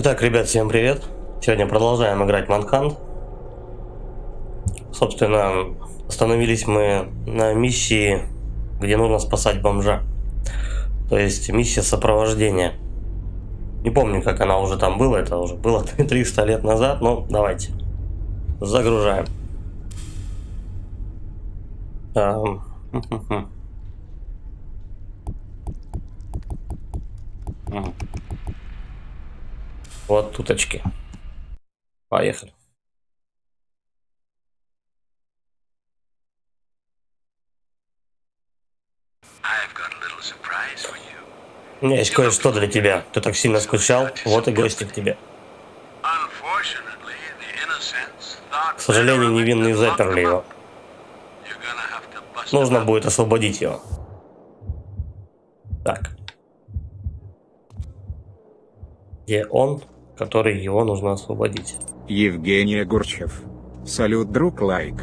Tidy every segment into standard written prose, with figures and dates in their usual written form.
Итак, ребят, всем привет. Сегодня продолжаем играть Manhunt. Собственно, остановились мы на миссии, где нужно спасать бомжа. То есть миссия сопровождения. Не помню, как она уже там была, это уже было 300 лет назад, но давайте. Загружаем. Вот туточки. Поехали. У меня есть кое-что для тебя. Ты так сильно скучал, вот и гости к тебе. К сожалению, невинные заперли его. Нужно будет освободить его. Так. Где он, который его нужно освободить? Евгений Огурчев. Салют, друг, лайк.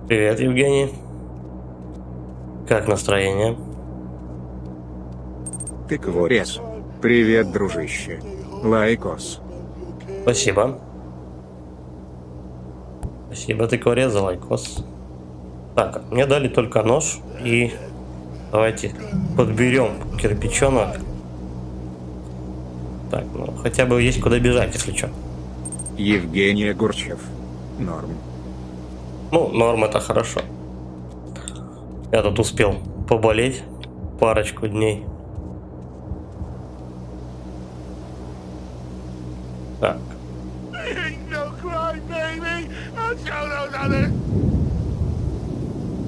Привет, Евгений. Как настроение? Тыкворез. Привет, дружище. Лайкос. Спасибо. Спасибо, ты кварец за лайкос. Так, мне дали только нож и давайте подберем кирпичонок. Так, ну хотя бы есть куда бежать, если что. Евгений Огурчев. Норм. Ну, норм, это хорошо. Я тут успел поболеть парочку дней. Так.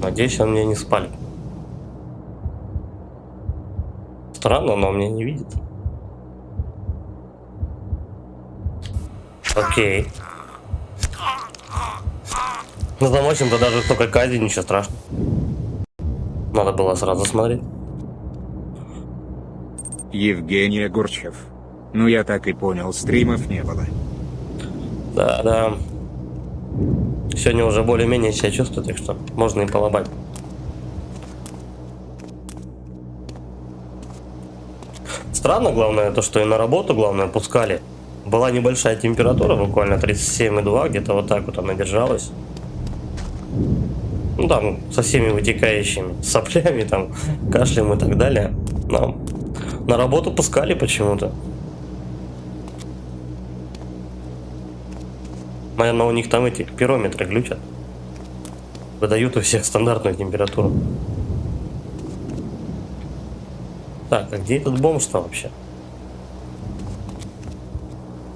Надеюсь, он меня не спалит. Странно, но он меня не видит. Окей. Ну, замочим-то даже только казнь, ничего страшного. Надо было сразу смотреть. Евгений Огурчев. Ну я так и понял, стримов не было. Да. Сегодня уже более-менее себя чувствую, так что можно и полобать. Странно, главное, то, что и на работу, главное, пускали. Была небольшая температура, буквально 37,2, где-то вот так вот она держалась. Ну там, со всеми вытекающими соплями, там, кашлем и так далее. Но на работу пускали почему-то. Наверное, у них там эти пирометры глючат. Выдают у всех стандартную температуру. Так, а где этот бомж-то вообще?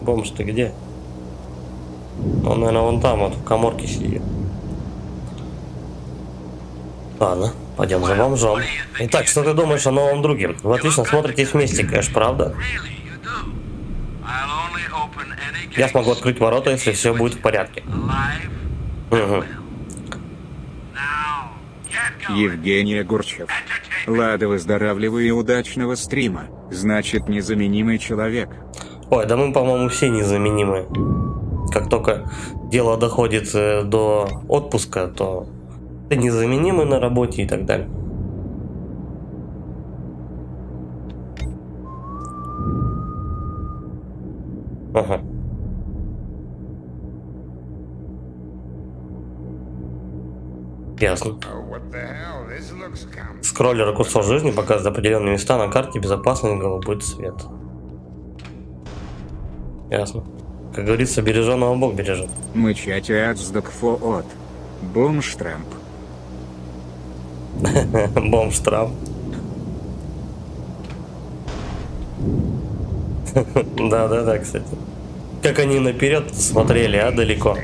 Бомж-то где? Он, наверное, вон там, вот в каморке сидит. Ладно, пойдем за бомжом. Итак, что ты думаешь о новом друге? Вы отлично смотритесь вместе, Кэш, правда? Я смогу открыть ворота, если все будет в порядке. Угу. Евгений Огурчев. Лада, выздоравливай и удачного стрима. Значит, незаменимый человек. Ой, да мы, по-моему, все незаменимые. Как только дело доходит до отпуска, то ты незаменимый на работе и так далее. Ага. Ясно. Скроллер курсор жизни показывает определенные места на карте, безопасный голубой цвет. Ясно. Как говорится, береженого Бог бережет. Мычать ацдокфоот. Бомштрамп. Бомж-трам. Да, кстати. Как они наперед смотрели, а далеко.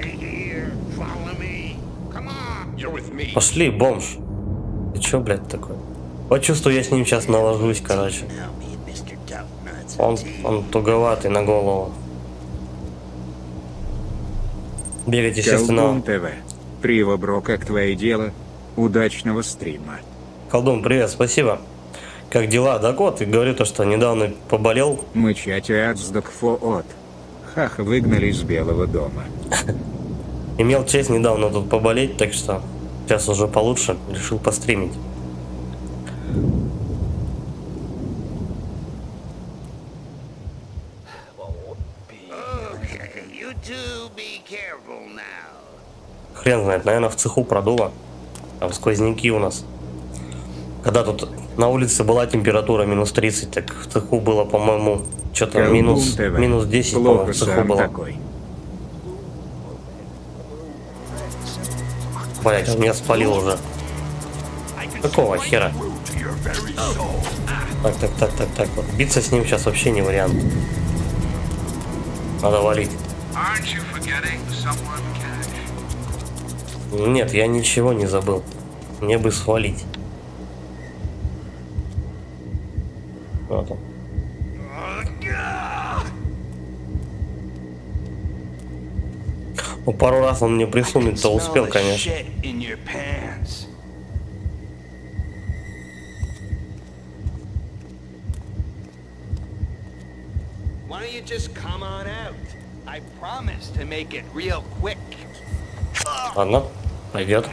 Пошли, бомж. Ты чё, блядь, такой? Вот чувствую, я с ним сейчас наложусь, короче. Он туговатый на голову. Бегать, естественно. Колдун ТВ. Приво, бро, как твои дела? Удачного стрима. Колдун, привет, спасибо. Как дела? Да год, и говорю то, что недавно поболел. Мычать ацдокфоот. Хах, выгнали из Белого дома. Имел честь недавно тут поболеть, так что сейчас уже получше. Решил постримить. careful now. Хрен знает, наверное, в цеху продуло. Там сквозняки у нас. Когда тут на улице была температура минус 30, так в цеху было, по-моему, что-то Колдун минус ТВ. 10, по-моему, Плохо в цеху сам было. такой. Блять, меня спалил уже. Какого хера? Так. Вот. Биться с ним сейчас вообще не вариант. Надо валить. Aren't you forgetting someone, Cash? Нет, я ничего не забыл. Мне бы свалить. Вот он. Ну, пару раз он мне присунуть-то успел, конечно. Why don't you just come on out? I promise to make it real quick. Ладно, пойдет.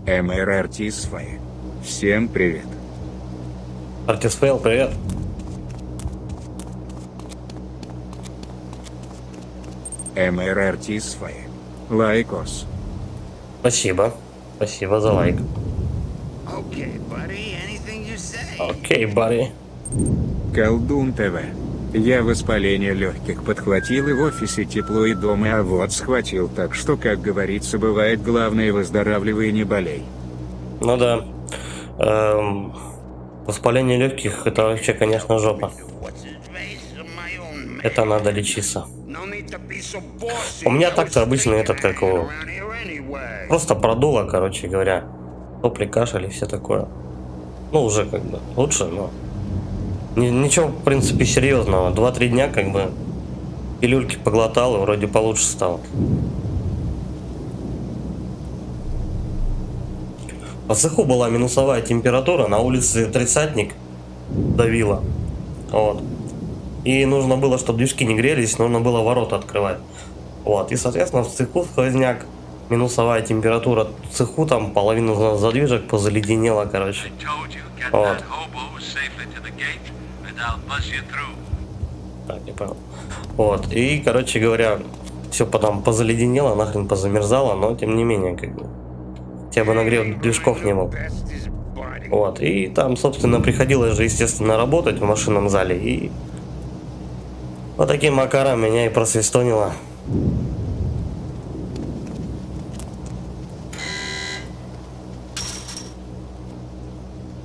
МРРТ свои. Всем привет. Артисфейл, привет. МРРТ свои. Лайкос. Спасибо. Спасибо за лайк. Okay, buddy, anything you say. Окей, Барри. Колдун ТВ. Я воспаление легких подхватил и в офисе тепло и дома, а вот схватил, так что, как говорится, бывает, главное выздоравливай, не болей. Ну да. Воспаление легких это вообще, конечно, жопа. Это надо лечиться. У меня так-то обычно этот, как его, просто продуло, короче говоря. Сопли, кашель и все такое. Ну, уже как бы лучше, но... Ничего, в принципе, серьезного. 2-3 дня, как бы, пилюльки поглотал, и вроде получше стало. По цеху была минусовая температура, на улице 30-ник давило. Вот. И нужно было, чтобы движки не грелись, нужно было ворота открывать. Вот. И, соответственно, в цеху сквозняк, минусовая температура. В цеху там половину задвижек позаледенело, короче. Вот. Так, я понял. Вот. И, короче говоря, все потом позаледенело, нахрен позамерзало, но тем не менее, как бы, хотя бы нагрев движков не был. Вот. И там, собственно, приходилось же, естественно, работать в машинном зале. И вот таким макаром меня и просвистонило.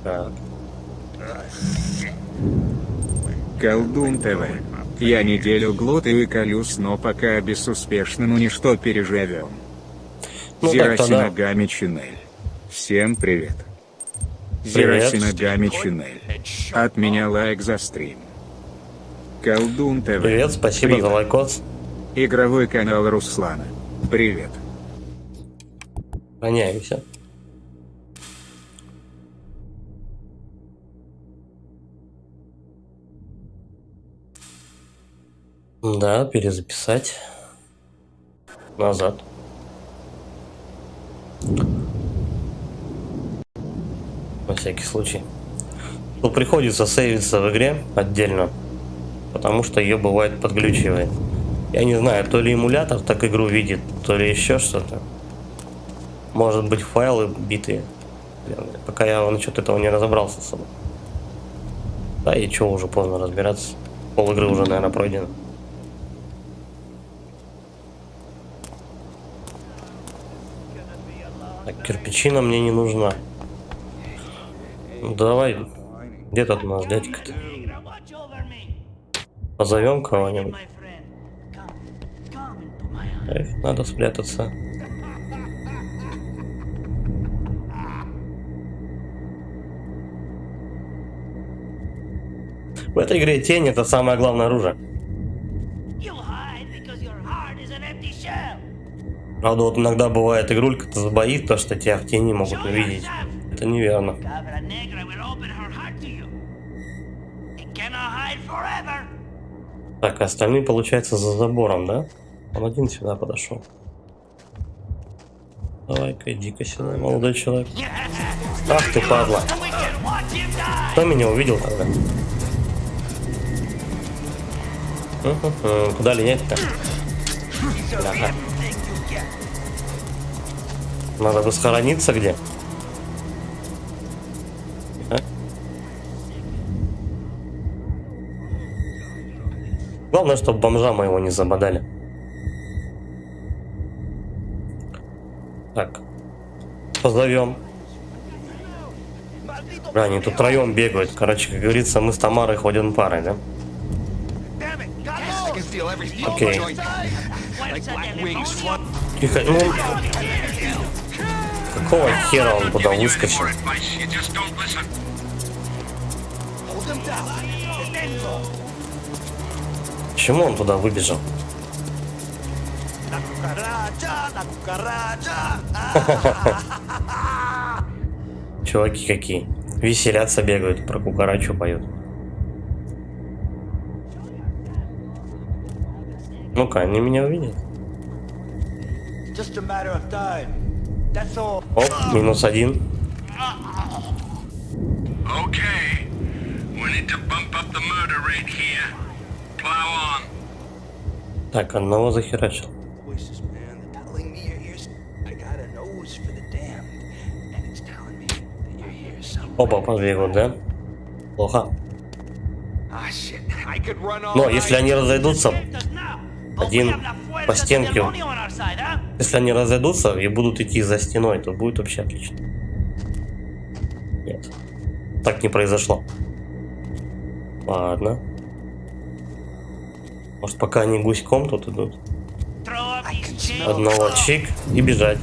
Так. Колдун ТВ. Я неделю глотаю и колюсь, но пока безуспешно, ну ничто переживем. Ну, Зирасинагами Чинель. Всем привет. Зирасинагами Чинель. От меня лайк за стрим. Колдун ТВ. Привет, спасибо Привет. за лайкос. Игровой канал Руслана. Привет. Гоняемся. Да, перезаписать. Назад. На всякий случай. Тут приходится сейвиться в игре отдельно, потому что ее бывает подглючивает. Я не знаю, то ли эмулятор так игру видит, то ли еще что-то. Может быть, файлы битые. Пока я насчет этого не разобрался с собой. Да и чего уже поздно разбираться. Пол игры уже, наверное, пройдено. Так, кирпичина мне не нужна. Ну, давай. Где тут у нас дядька-то? Позовем кого-нибудь. Эх, надо спрятаться. В этой игре тень — это самое главное оружие. Правда, вот иногда бывает игрулька-то забоит, то что тебя в тени могут увидеть. Это неверно. Так, а остальные, получается, за забором, да? Он один сюда подошел. Давай-ка, иди-ка сюда, молодой человек. Ах ты, падла. Кто меня увидел тогда? Куда линять-то? Ага. Надо бы схорониться где? А? Главное, чтобы бомжа моего не забодали. Так. Позовем. Да, они тут втроем бегают. Короче, как говорится, мы с Тамарой ходим парой, да? Окей. Тихо, ну... Какого хера он туда выскочил? Почему он туда выбежал? Чуваки какие. Веселятся, бегают, про кукарачу поют. Ну-ка, они меня увидят. Оп, -1. Так, одного захерачил. Оба побегут, да? Плохо. Но если они разойдутся, один по стенке, если они разойдутся и будут идти за стеной, то будет вообще отлично. Нет, так не произошло. Ладно. Может, пока они гуськом тут идут. Одного чик и бежать.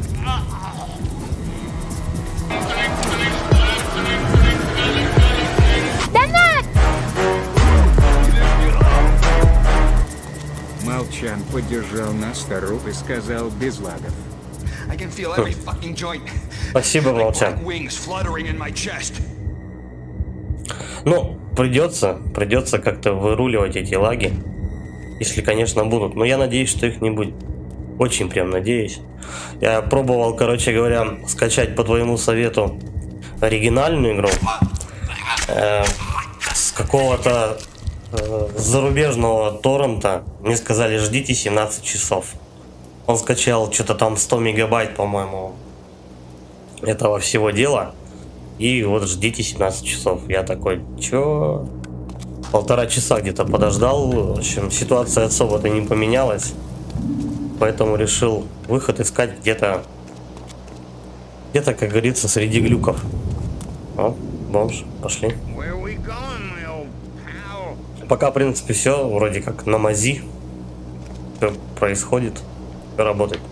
Молчан поддержал нас, Таруп, и сказал без лагов. Спасибо, Молчан. Ну, придется как-то выруливать эти лаги. Если, конечно, будут. Но я надеюсь, что их не будет. Очень прям надеюсь. Я пробовал, короче говоря, скачать по твоему совету оригинальную игру. С какого-то зарубежного торрента. Мне сказали, ждите 17 часов. Он скачал что-то там 100 мегабайт, по-моему, этого всего дела. И вот ждите 17 часов. Я такой, чё? 1,5 часа где-то подождал. В общем, ситуация особо-то не поменялась. Поэтому решил выход искать где-то, как говорится, среди глюков. О, бомж, пошли. Пока, в принципе, все вроде как на мази. Все происходит, все работает.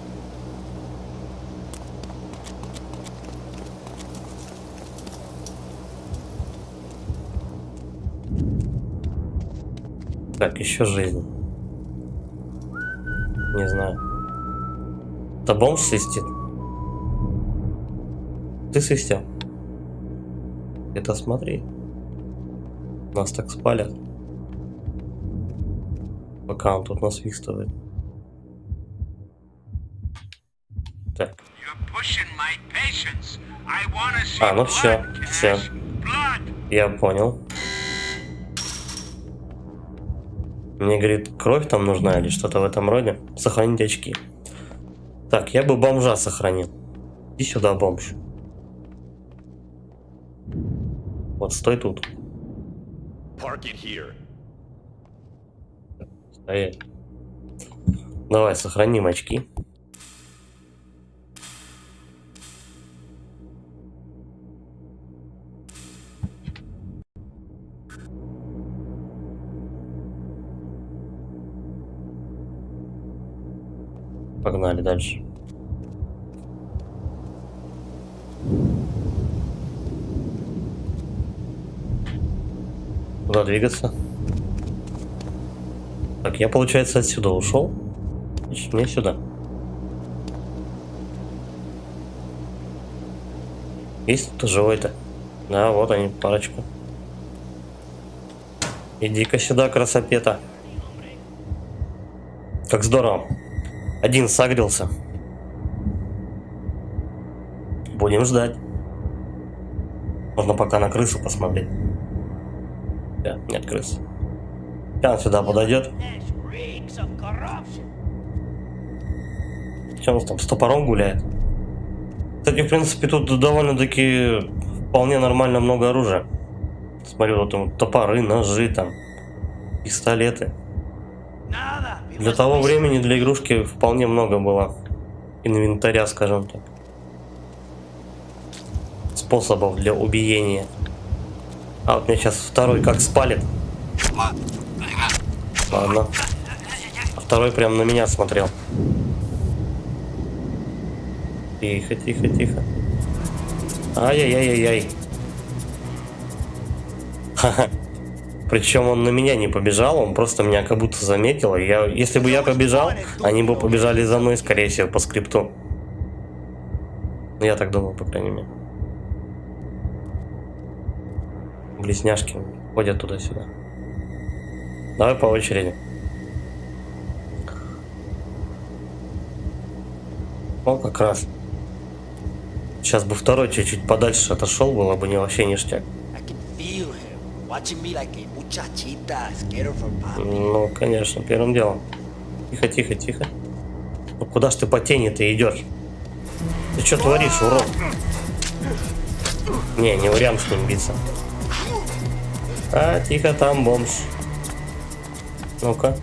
Так, еще жизнь. Не знаю. Это бомж свистит? Ты свистел? Это смотри. Нас так спалят. Пока он тут насвистывает. Так. А, ну все. Я понял. Мне, говорит, кровь там нужна или что-то в этом роде. Сохранить очки. Так, я бы бомжа сохранил. Иди сюда, бомж. Вот, стой тут. Стоять. Давай, сохраним очки. Погнали дальше. Куда двигаться? Так, я, получается, отсюда ушел. Значит, мне сюда. Есть кто живой-то? Да, вот они, парочка. Иди-ка сюда, красопета. Как здорово. Один согрелся. Будем ждать. Можно пока на крысу посмотреть. Да, нет крыс. Сейчас он сюда подойдет. Что он там с топором гуляет? Кстати, в принципе, тут довольно-таки вполне нормально много оружия. Смотрю, вот там топоры, ножи, там, пистолеты. Для того времени, для игрушки вполне много было инвентаря, скажем так. Способов для убиения. А вот меня сейчас второй как спалит. Ладно. А второй прям на меня смотрел. Тихо, тихо, тихо. Ай-яй-яй-яй-яй. Ха-ха. Причем он на меня не побежал, он просто меня как будто заметил. Если бы я побежал, они бы побежали за мной, скорее всего, по скрипту. Ну, я так думал, по крайней мере. Блесняшки ходят туда-сюда. Давай по очереди. О, как раз. Сейчас бы второй чуть-чуть подальше отошел, было бы не вообще ништяк. Ну, конечно, первым делом. Тихо, тихо, тихо. Ну, куда ж ты по тени-то идешь? Ты что творишь, урод? Не вариант с ним биться. А, тихо, там бомж. Ну-ка.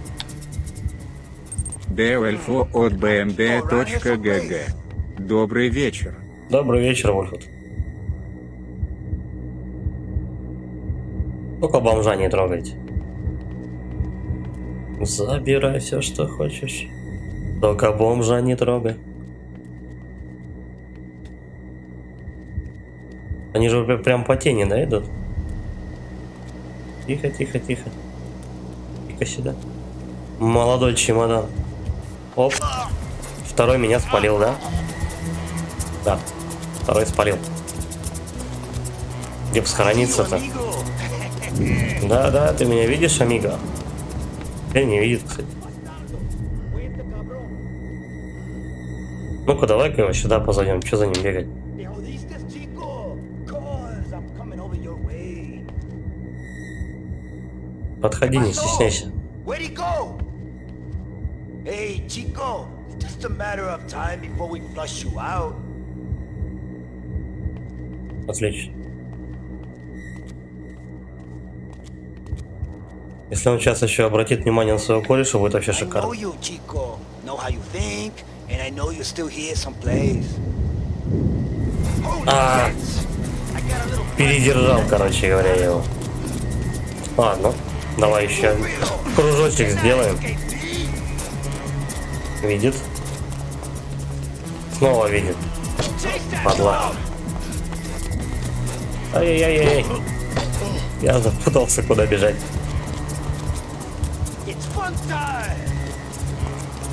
Девельфо от bmd.gg. Добрый вечер. Добрый вечер, Вольфут. Ну-ка, бомжа не трогайте. Забирай все, что хочешь. Только бомжа не трогай. Они же прям по тени, да, идут? Тихо, тихо, тихо. Тихо сюда. Молодой чемодан. Оп. Второй меня спалил, да? Да. Второй спалил. Где бы схорониться-то? Да, ты меня видишь, амиго? Я не видит, кстати. Ну-ка, давай-ка его сюда позовем. Что за ним бегать? Подходи, не стесняйся. Hey, Chico, it's just a matter of time before we flush you out. Отлично. Если он сейчас еще обратит внимание на своего кореша, будет вообще шикарно. I know you, Chico. Know how you think, and I know you're still here someplace. А, передержал, короче говоря, его. Ладно, давай еще кружочек сделаем. Видит. Снова видит. Падла. Ай-яй-яй-яй. Я запутался, куда бежать.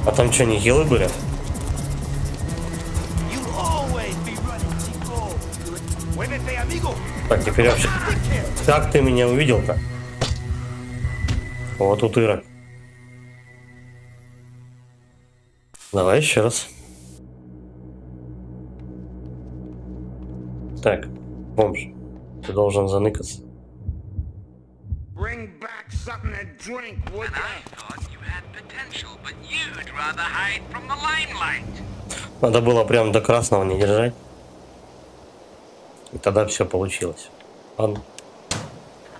А там что, не хилы были? Так, теперь вообще... Как ты меня увидел-то? Вот утырок. Давай еще раз. Так, бомж, ты должен заныкаться. Надо было прям до красного не держать. И тогда все получилось. Ладно.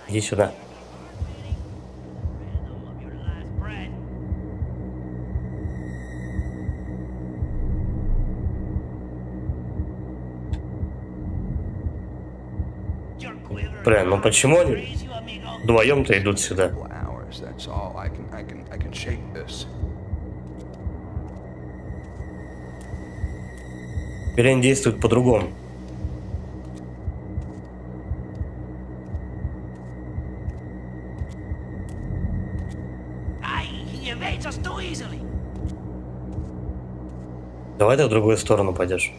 Иди сюда. Блин, ну почему они вдвоем-то идут сюда? Теперь они действуют по-другому. Давай ты в другую сторону пойдешь.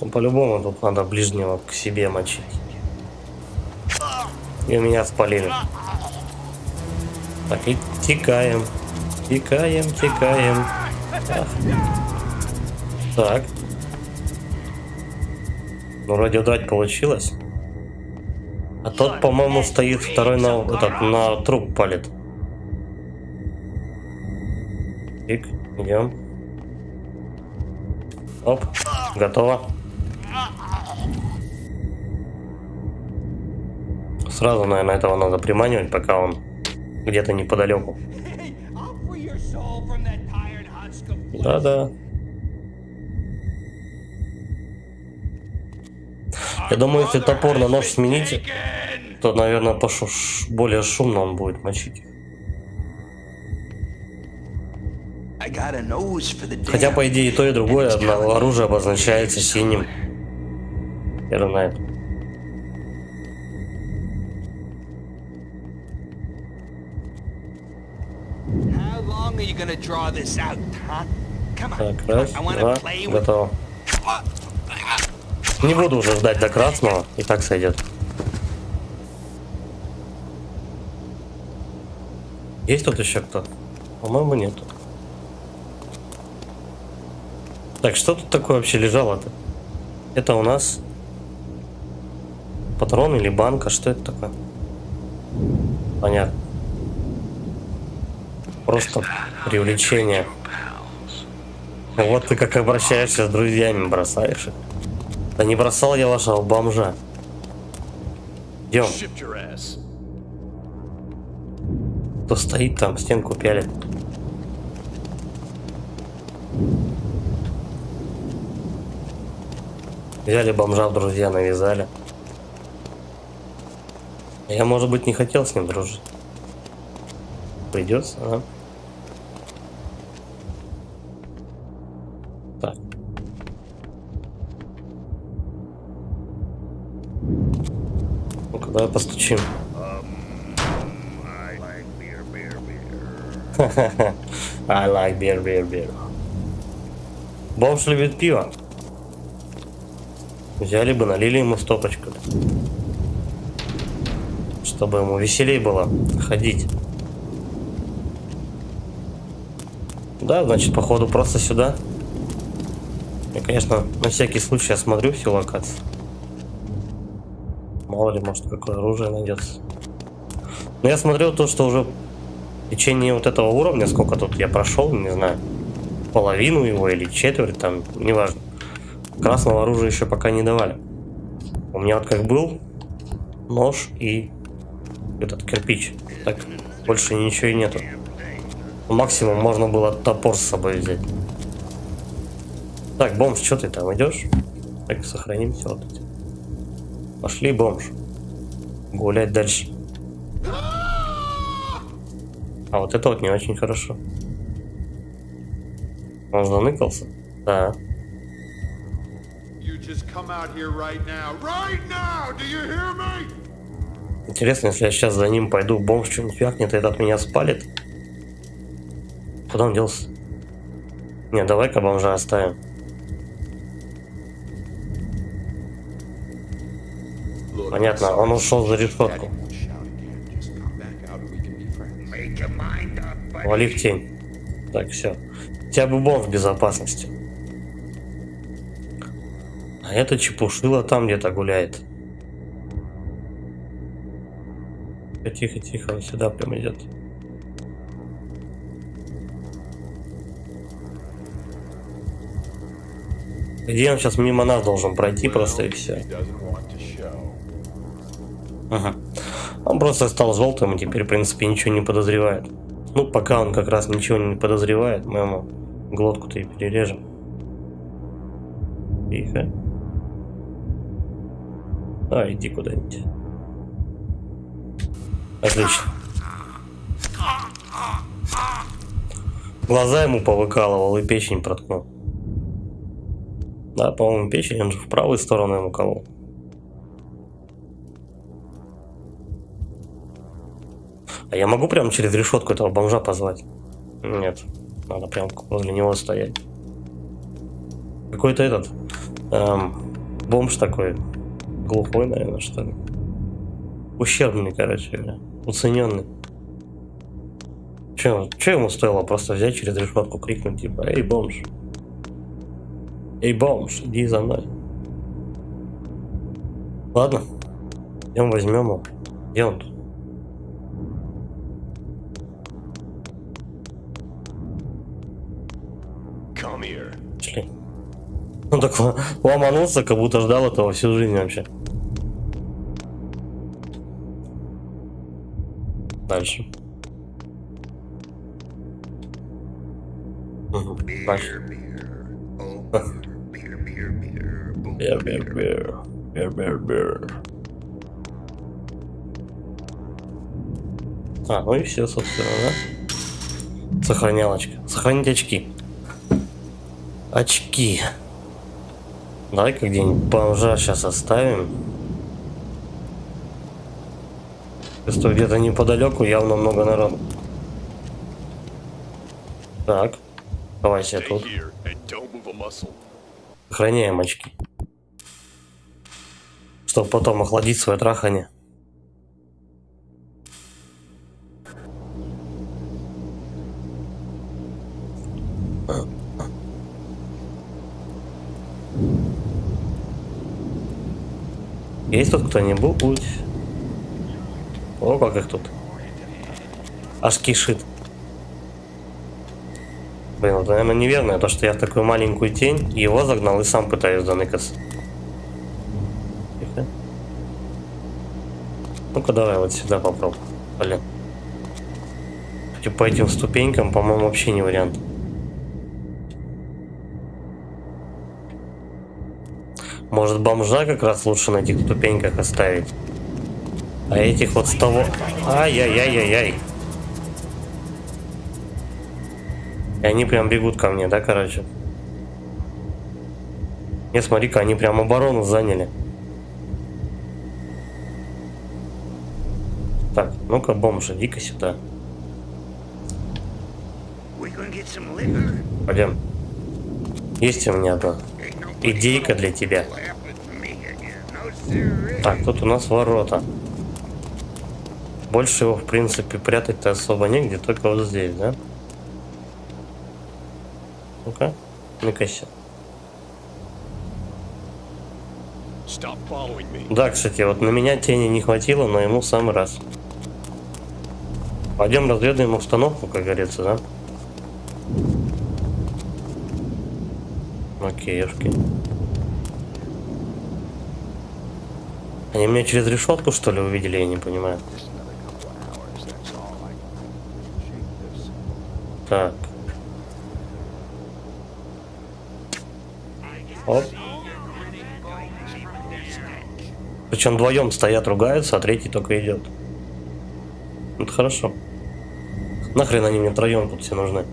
Ну, по-любому тут надо ближнего к себе мочить. И меня спалили. Так, и текаем. Текаем. Ах. Так. Ну, вроде удрать получилось. А тот, по-моему, стоит второй на труп палит. Тик, идем. Оп, готово. Сразу, наверное, этого надо приманивать, пока он где-то неподалеку. Да-да. Я думаю, если топор на нож сменить, то, наверное, более шумно он будет мочить. Хотя, по идее, и то, и другое одно оружие обозначается синим. Я знаю. Так, раз, два, готово. Не буду уже ждать до красного, и так сойдет. Есть тут еще кто? По-моему, нету. Так, что тут такое вообще лежало-то? Это у нас патрон или банка? Что это такое? Понятно. Просто привлечение. Вот ты как обращаешься с друзьями, бросаешь их. Да не бросал я вашего бомжа. Идем. Кто стоит там, стенку пялит. Взяли бомжа в друзья, навязали. Я, может быть, не хотел с ним дружить. Придется, а? Так. Ну-ка, давай постучим. I like beer. Бомж любит пиво. Взяли бы, налили ему стопочку. Чтобы ему веселей было ходить. Да, значит, походу просто сюда. Я, конечно, на всякий случай осмотрю всю локацию. Мало ли, может, какое оружие найдется. Но я смотрел то, что уже в течение вот этого уровня, сколько тут я прошел, не знаю, половину его или четверть, там, неважно. Красного оружия еще пока не давали. У меня вот как был нож и этот кирпич. Так, больше ничего и нету. Максимум можно было топор с собой взять. Так, бомж, что ты там идешь? Так, сохранимся вот эти. Пошли, бомж. Гулять дальше. А вот это вот не очень хорошо. Он заныкался? Да. Интересно, если я сейчас за ним пойду, бомж что-нибудь вякнет, и этот меня спалит. Куда он делся? Не, давай-ка бомжа оставим. Понятно, он ушел за решетку. Вали в тень. Так, все. Хотя бы бомж в безопасности. А это чепушила там где-то гуляет. Тихо, он сюда прям идет. Где он сейчас мимо нас должен пройти просто и все. Ага. Он просто стал желтым и теперь, в принципе, ничего не подозревает. Ну, пока он как раз ничего не подозревает, мы ему глотку-то и перережем. Тихо. А, иди куда-нибудь. Отлично. Глаза ему повыкалывал и печень проткнул. Да, по-моему, печень, он же в правую сторону ему колол. А я могу прямо через решетку этого бомжа позвать? Нет, надо прям возле него стоять. Какой-то этот бомж такой глухой, наверное, что ли. Ущербный, короче, уцененный. Че ему стоило просто взять через решетку, крикнуть типа: эй, бомж! Эй, бомж, иди за мной. Ладно. Идем возьмем его. Где он тут? Come here. Шли. Он так ломанулся, как будто ждал этого всю жизнь вообще. Дальше. Угу. Дальше. Бер. А, ну и все, собственно, да? Сохранялочка. Сохранить очки. Очки. Давай-ка где-нибудь бомжа сейчас оставим. Что где-то неподалеку явно много народу. Так. Давай себе тут. Сохраняем очки. Чтобы потом охладить свое трахание. Есть тут кто-нибудь? О, как их тут. Аж кишит. Блин, это, наверное, неверно, то, что я в такую маленькую тень его загнал и сам пытаюсь заныкаться. Тихо. Ну-ка, давай вот сюда попробуй. Блин. Типа по этим ступенькам, по-моему, вообще не вариант. Может, бомжа как раз лучше на этих ступеньках оставить. А этих вот с того... Ай-яй-яй-яй-яй. И они прям бегут ко мне, да, короче? Не, смотри-ка, они прям оборону заняли. Так, ну-ка, бомж, иди-ка сюда. Пойдем. Есть у меня одна идейка для тебя. Так, тут у нас ворота. Больше его, в принципе, прятать-то особо негде, только вот здесь, да? Ну-ка, ну-ка-ся. Да, кстати, вот на меня тени не хватило, но ему в самый раз. Пойдем разведаем обстановку, как говорится, да? Окейшки. Они меня через решетку, что ли, увидели, я не понимаю. Так. Оп. Причем вдвоем стоят, ругаются, а третий только идет. Это хорошо. Нахрен они мне втроем тут все нужны.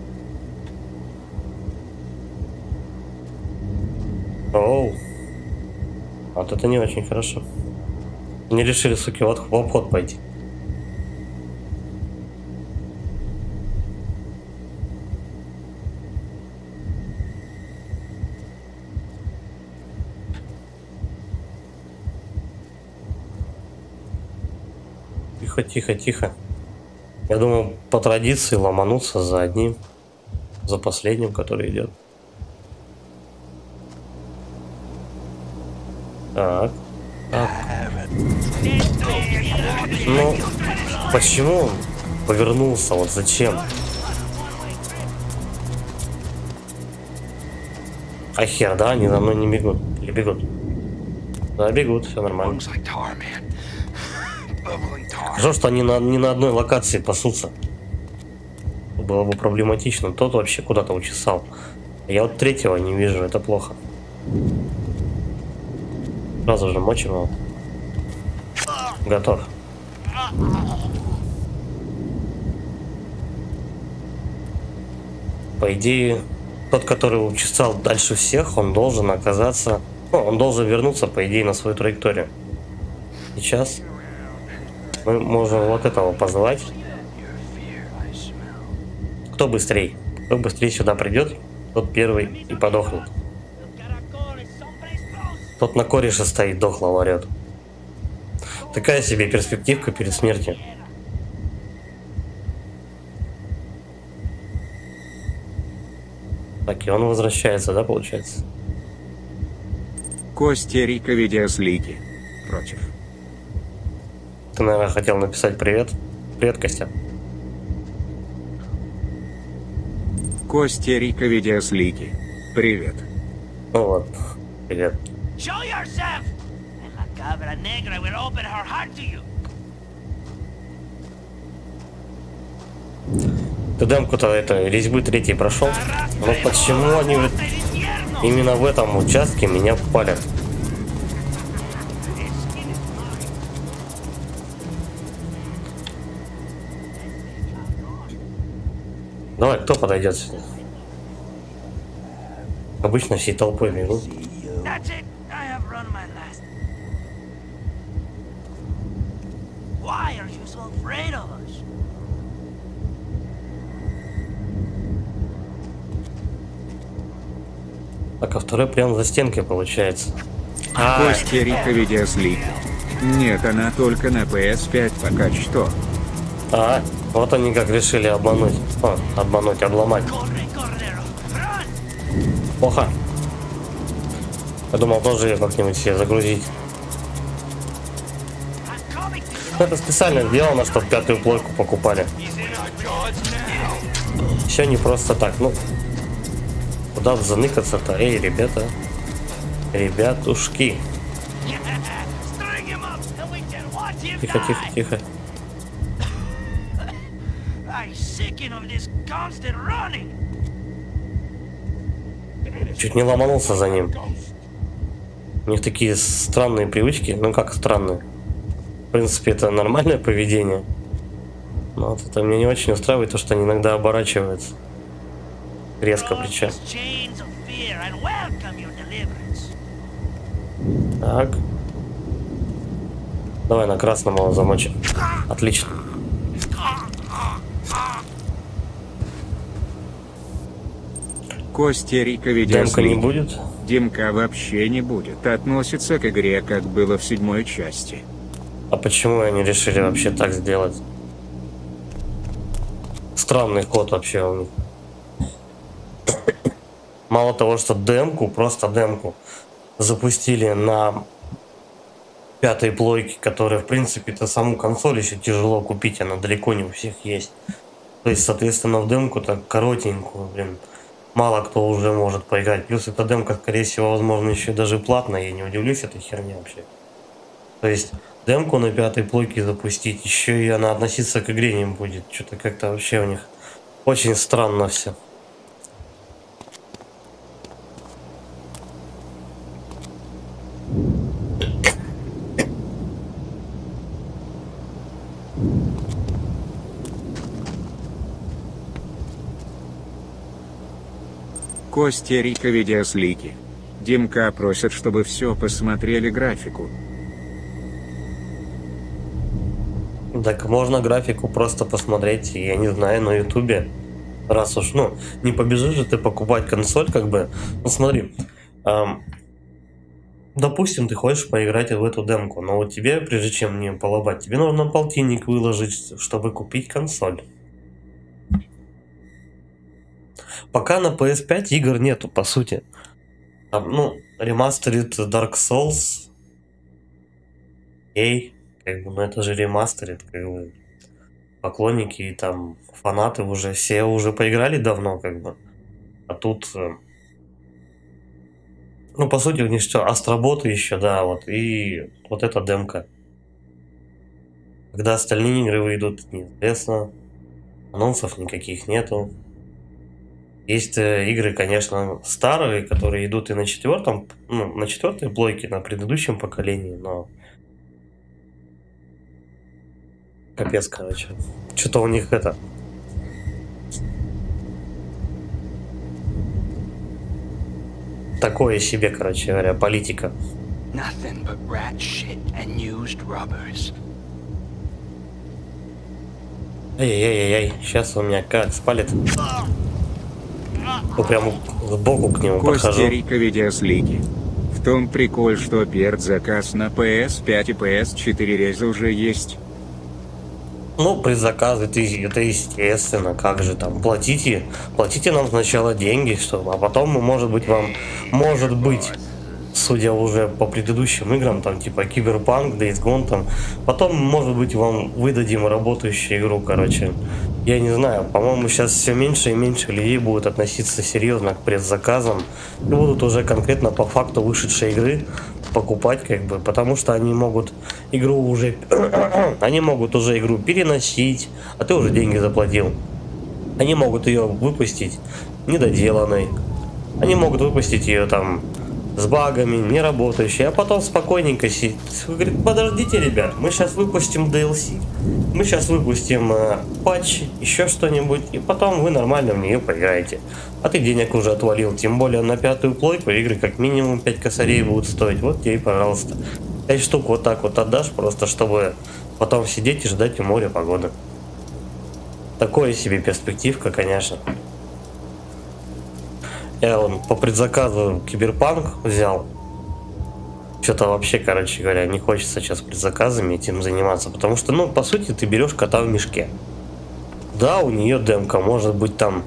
Оу. Вот это не очень хорошо. Не решили, суки, в обход пойти. Тихо, тихо, тихо. Я думал, по традиции ломануться за одним, за последним, который идет. Так. Так. Ну, почему он повернулся? Вот зачем? А хер, да? Они за мной не бегут. Или бегут? Да, бегут, все нормально. Жаль, что они не на одной локации пасутся. Было бы проблематично. Тот вообще куда-то учесал. Я вот третьего не вижу, это плохо. Сразу же мочим его. Готов. По идее, тот, который учесал дальше всех, он должен оказаться... Ну, он должен вернуться, по идее, на свою траекторию. Сейчас мы можем вот этого позвать. Кто быстрее? Кто быстрее сюда придет, тот первый и подохнет. Тот на кореше стоит, дохло орет. Такая себе перспективка перед смертью. Так, и он возвращается, да, получается? Костя Рика видеослики. против. Ты, наверное, хотел написать привет. Привет, Костя. Костя Рика видеослики. Привет. Ну вот, привет. Show yourself! And la cabra negra will open her heart to you. Ты демку-то это резьбы 3 прошел? Но почему они вот именно в этом участке меня палят? Давай, кто подойдет сюда? Обычно всей толпой бегут. That's it. I have run my last. Why are you so afraid of us? Так, а второй прям за стенкой получается. Костя Рика видеослики. Нет, она только на PS5 пока что. Вот они как решили обмануть. Обмануть, обломать. Corre, Cordero. Run! Плохо. Я думал тоже ее как-нибудь себе загрузить. I'm coming to you. Это специально сделано, чтобы 5-ю плойку покупали. Все не просто так. Ну, куда заныкаться-то? Эй, ребята. Ребятушки. String him up and we can watch him Тихо, die. тихо, тихо. I'm sicking of this constant running. Чуть не ломанулся за ним. У них такие странные привычки. Ну как странные? В принципе, это нормальное поведение. Но вот это меня не очень устраивает, то, что они иногда оборачиваются. Резко причем. These chains of fear and welcome your deliverance. Так. Давай на красном его замочим. Отлично. Костя Рика Демка не видеослики. будет? Демка вообще не будет. Относится к игре, как было в 7-й части. А почему они решили вообще так сделать? Странный ход вообще у них. Мало того, что демку, просто демку запустили на 5-й плойке, которая, в принципе-то, саму консоль еще тяжело купить, она далеко не у всех есть. То есть, соответственно, в демку-то коротенькую, блин, мало кто уже может поиграть. Плюс эта демка, скорее всего, возможно, еще даже платная, я не удивлюсь этой херне вообще. То есть, демку на 5-й плойке запустить, еще и она относиться к игре не будет. Что-то как-то вообще у них очень странно все. Костя Рика видеослики. Димка просит, чтобы все посмотрели графику. Так можно графику просто посмотреть, я не знаю, на ютубе. Раз уж, ну, не побежишь же ты покупать консоль, как бы. Ну смотри, допустим, ты хочешь поиграть в эту демку, но вот тебе, прежде чем мне поломать, тебе нужно полтинник выложить, чтобы купить консоль. Пока на PS5 игр нету, по сути. Там, ну, ремастерит Dark Souls. Эй, как бы, ну это же ремастерит, как бы. Поклонники и там фанаты уже все уже поиграли давно, как бы. А тут, ну, по сути, у них что, астроботы еще, да, вот, и вот эта демка. Когда остальные игры выйдут, неизвестно. Анонсов никаких нету. Есть игры, конечно, старые, которые идут и на 4-м, ну, на 4-й плойке, на предыдущем поколении, но... Капец, короче. Что-то у них это... Такое себе, короче говоря, политика. Nothing but rat shit and used rubbers. Эй-эй-эй-эй, сейчас у меня как спалит. Ну, прям сбоку к нему Костя подхожу. Рика видеослики. В том прикол, что предзаказ на PS5 и PS4 реза уже есть. Ну, предзаказы, это естественно, как же там, платите нам сначала деньги, чтобы, а потом мы, может быть, судя уже по предыдущим играм, там типа Киберпанк, Days Gone, там, потом, может быть, вам выдадим работающую игру, короче. Я не знаю, по-моему, сейчас все меньше и меньше людей будут относиться серьезно к предзаказам и будут уже конкретно по факту вышедшей игры покупать, как бы, потому что они могут игру уже они могут уже игру переносить, а ты уже деньги заплатил. Они могут ее выпустить недоделанной, они могут выпустить ее там с багами, не работающей, а потом спокойненько сидит. Говорит, подождите, ребят, мы сейчас выпустим DLC, мы сейчас выпустим патч, еще что-нибудь, и потом вы нормально в нее поиграете. А ты денег уже отвалил, тем более на 5-ю плойку игры как минимум 5 косарей будут стоить. Вот тебе и пожалуйста. 5 штук вот так вот отдашь, просто чтобы потом сидеть и ждать у моря погоды. Такое себе перспективка, конечно. Я вон по предзаказу Киберпанк взял. Что-то вообще, короче говоря, не хочется сейчас предзаказами этим заниматься. Потому что, ну, по сути, ты берешь кота в мешке. Да, у нее демка может быть там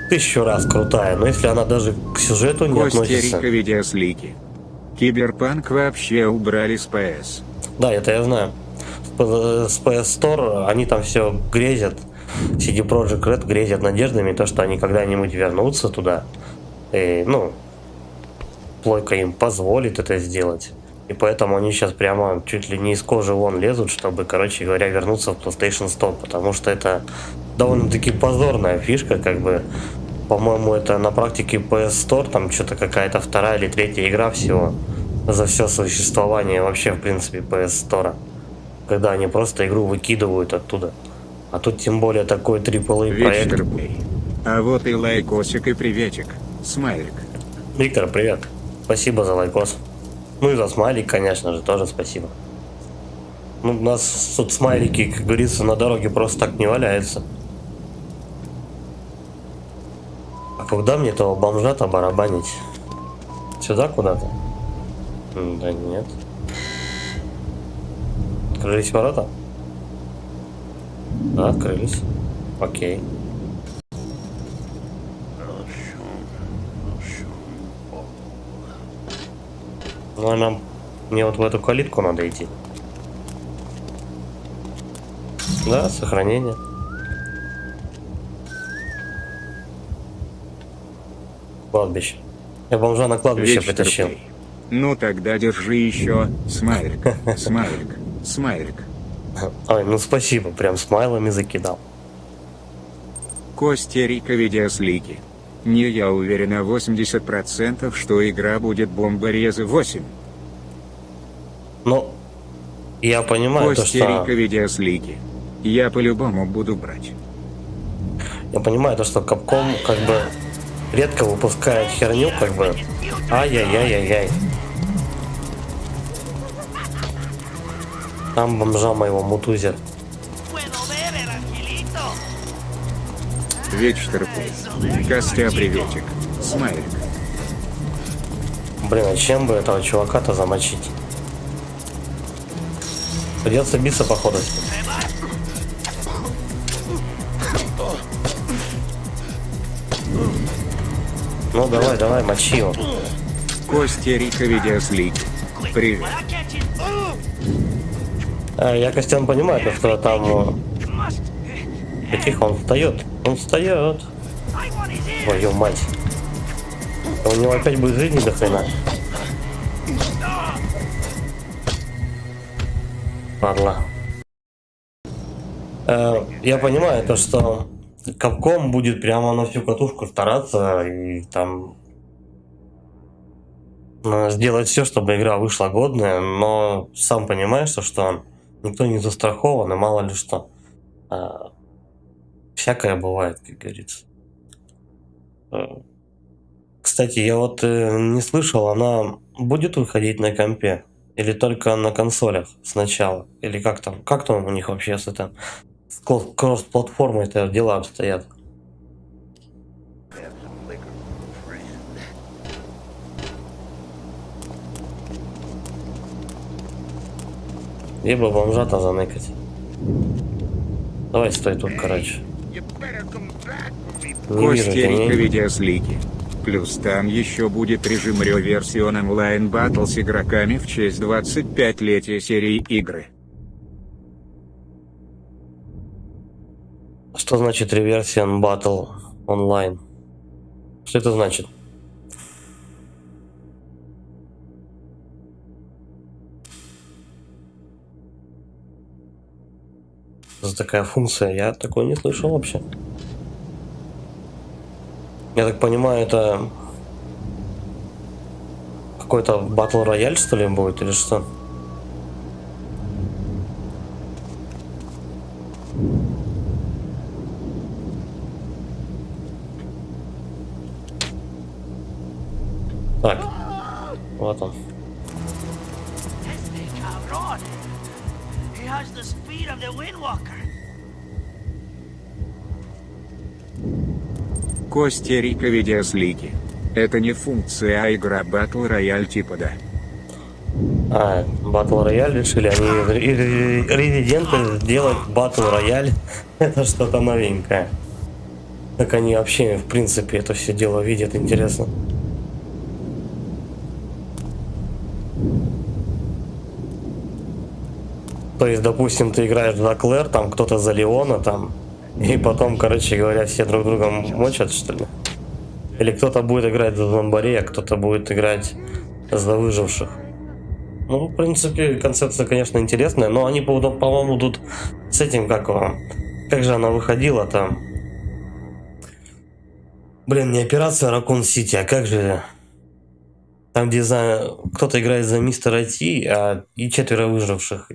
1000 раз крутая, но если она даже к сюжету не относится... Костя видеослики. Киберпанк вообще убрали с PS. Да, это я знаю. С PS Store они там все грезят. CD Projekt Red грезят надеждами, то, что они когда-нибудь вернутся туда. И, ну, плойка им позволит это сделать. И поэтому они сейчас прямо чуть ли не из кожи вон лезут, чтобы, короче говоря, вернуться в PlayStation Store. Потому что это довольно-таки позорная фишка, как бы. По-моему, это на практике PS Store, там что-то какая-то 2-я или 3-я игра всего за все существование вообще, в принципе, PS Store. Когда они просто игру выкидывают оттуда. А тут тем более такой AAA проект. Виктор Плей. А вот и лайкосик и приветик. Смайлик. Виктор, привет. Спасибо за лайкос. Ну и за смайлик, конечно же, тоже спасибо. Ну, у нас тут смайлики, как говорится, на дороге просто так не валяются. А куда мне этого бомжа-то барабанить? Сюда куда-то? Да нет. Открылись ворота? Да, открылись. Окей. Ну, а мне вот в эту калитку надо идти. Да, сохранение. Кладбище. Я бомжа на кладбище Виктор притащил. Плей. Ну тогда держи еще. Смайлик. Смайлик. Смайлик. Ой, ну спасибо, прям смайлами закидал. Костя видеослики. Не я уверен на 80%, что игра будет бомборезы 8. Ну, я понимаю то, что... видеослики. Я по-любому буду брать. Я понимаю то, что Capcom как бы редко выпускает херню, как бы. Ай-яй-яй-яй-яй. Там бомжа моего мутузят. Виктор Плей. Костя приветик. Смайлик. Блин, а чем бы этого чувака-то замочить? Придется биться, походу. Ну давай, давай, мочи его. Костя видеослики. Привет. Я, Костян, понимаю, то, что там... Тихо, он встает. Он встает. Твою мать. У него опять будет жизни до хрена. Ладно. Я понимаю то, что Capcom будет прямо на всю катушку стараться и там сделать все, чтобы игра вышла годная, но сам понимаешь, что никто не застрахован и мало ли что. Всякое бывает, как говорится. Кстати, я вот не слышал, она будет выходить на компе? Или только на консолях сначала? Или как там у них вообще с этим с кросс-платформой-то дела обстоят? Либо бомжа-то заныкать. Давай стой тут, короче. Не вижу Костя теней. видеослики. Плюс там еще будет режим Reversion Online Battle с игроками в честь 25-летия серии игры. Что значит Reversion Battle Online? Что это значит? Что за такая функция? Я такой не слышал вообще. Я так понимаю, это какой-то батл рояль, что ли, будет, или что? Так, вот он. Este cabrón. He has the speed of the Windwalker. Костя Рика видеослики. Это не функция, а игра Battle Royale типа да. А, батл рояль решили они резиденты сделать батл рояль. Это что-то новенькое. Как они вообще, в принципе, это все дело видят, интересно. То есть, допустим, ты играешь за Клэр, там кто-то за Леона, там, и потом, короче говоря, все друг друга мочат, что ли? Или кто-то будет играть за зомбарей, а кто-то будет играть за выживших. Ну, в принципе, концепция, конечно, интересная, но они, по-моему, тут с этим, как же она выходила там? Блин, не операция Raccoon City, а как же... Там, где кто-то играет за Мистера Ти, и 4 выживших.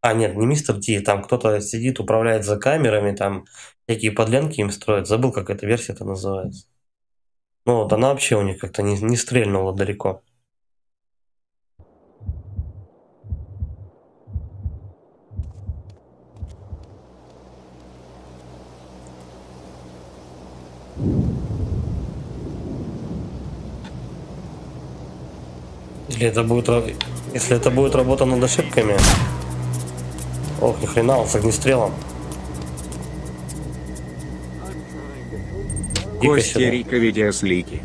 А, нет, не Мистер Ти, там кто-то сидит, управляет за камерами, там всякие подлянки им строят. Забыл, как эта версия-то называется. Ну вот, она вообще у них как-то не стрельнула далеко. Если это будет работа над ошибками... Ох, ни хрена, он с огнестрелом. Костя Рика видеослики.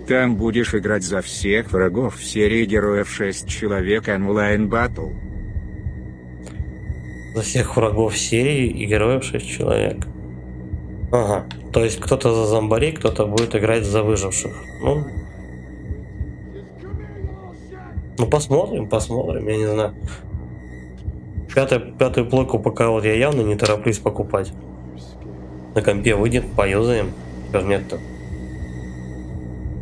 Там будешь играть за всех врагов в серии героев 6 человек онлайн батл. За всех врагов серии и героев 6 человек. Ага, то есть кто-то за зомбарей, кто-то будет играть за выживших. Ну посмотрим, я не знаю. Пятую плойку пока вот я явно не тороплюсь покупать. На компе выйдет, поюзаем. Теперь нет-то.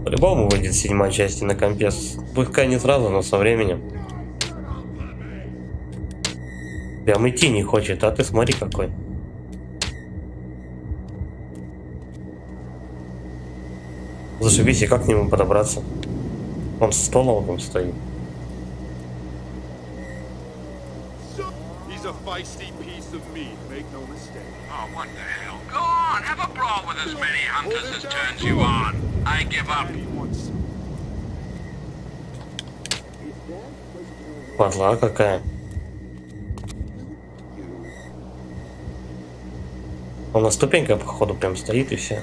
По-любому выйдет 7-я часть на компе. Пускай не сразу, но со временем. Прям идти не хочет, а ты смотри какой. Зашибись, и как к нему подобраться? Он с столом там стоит. He's a feisty piece of meat, make no mistake. Oh, what the hell? Go on, have a brawl with as many hunters as turns you on. I give up. Падла какая. Он на ступеньках, походу, прям стоит и все.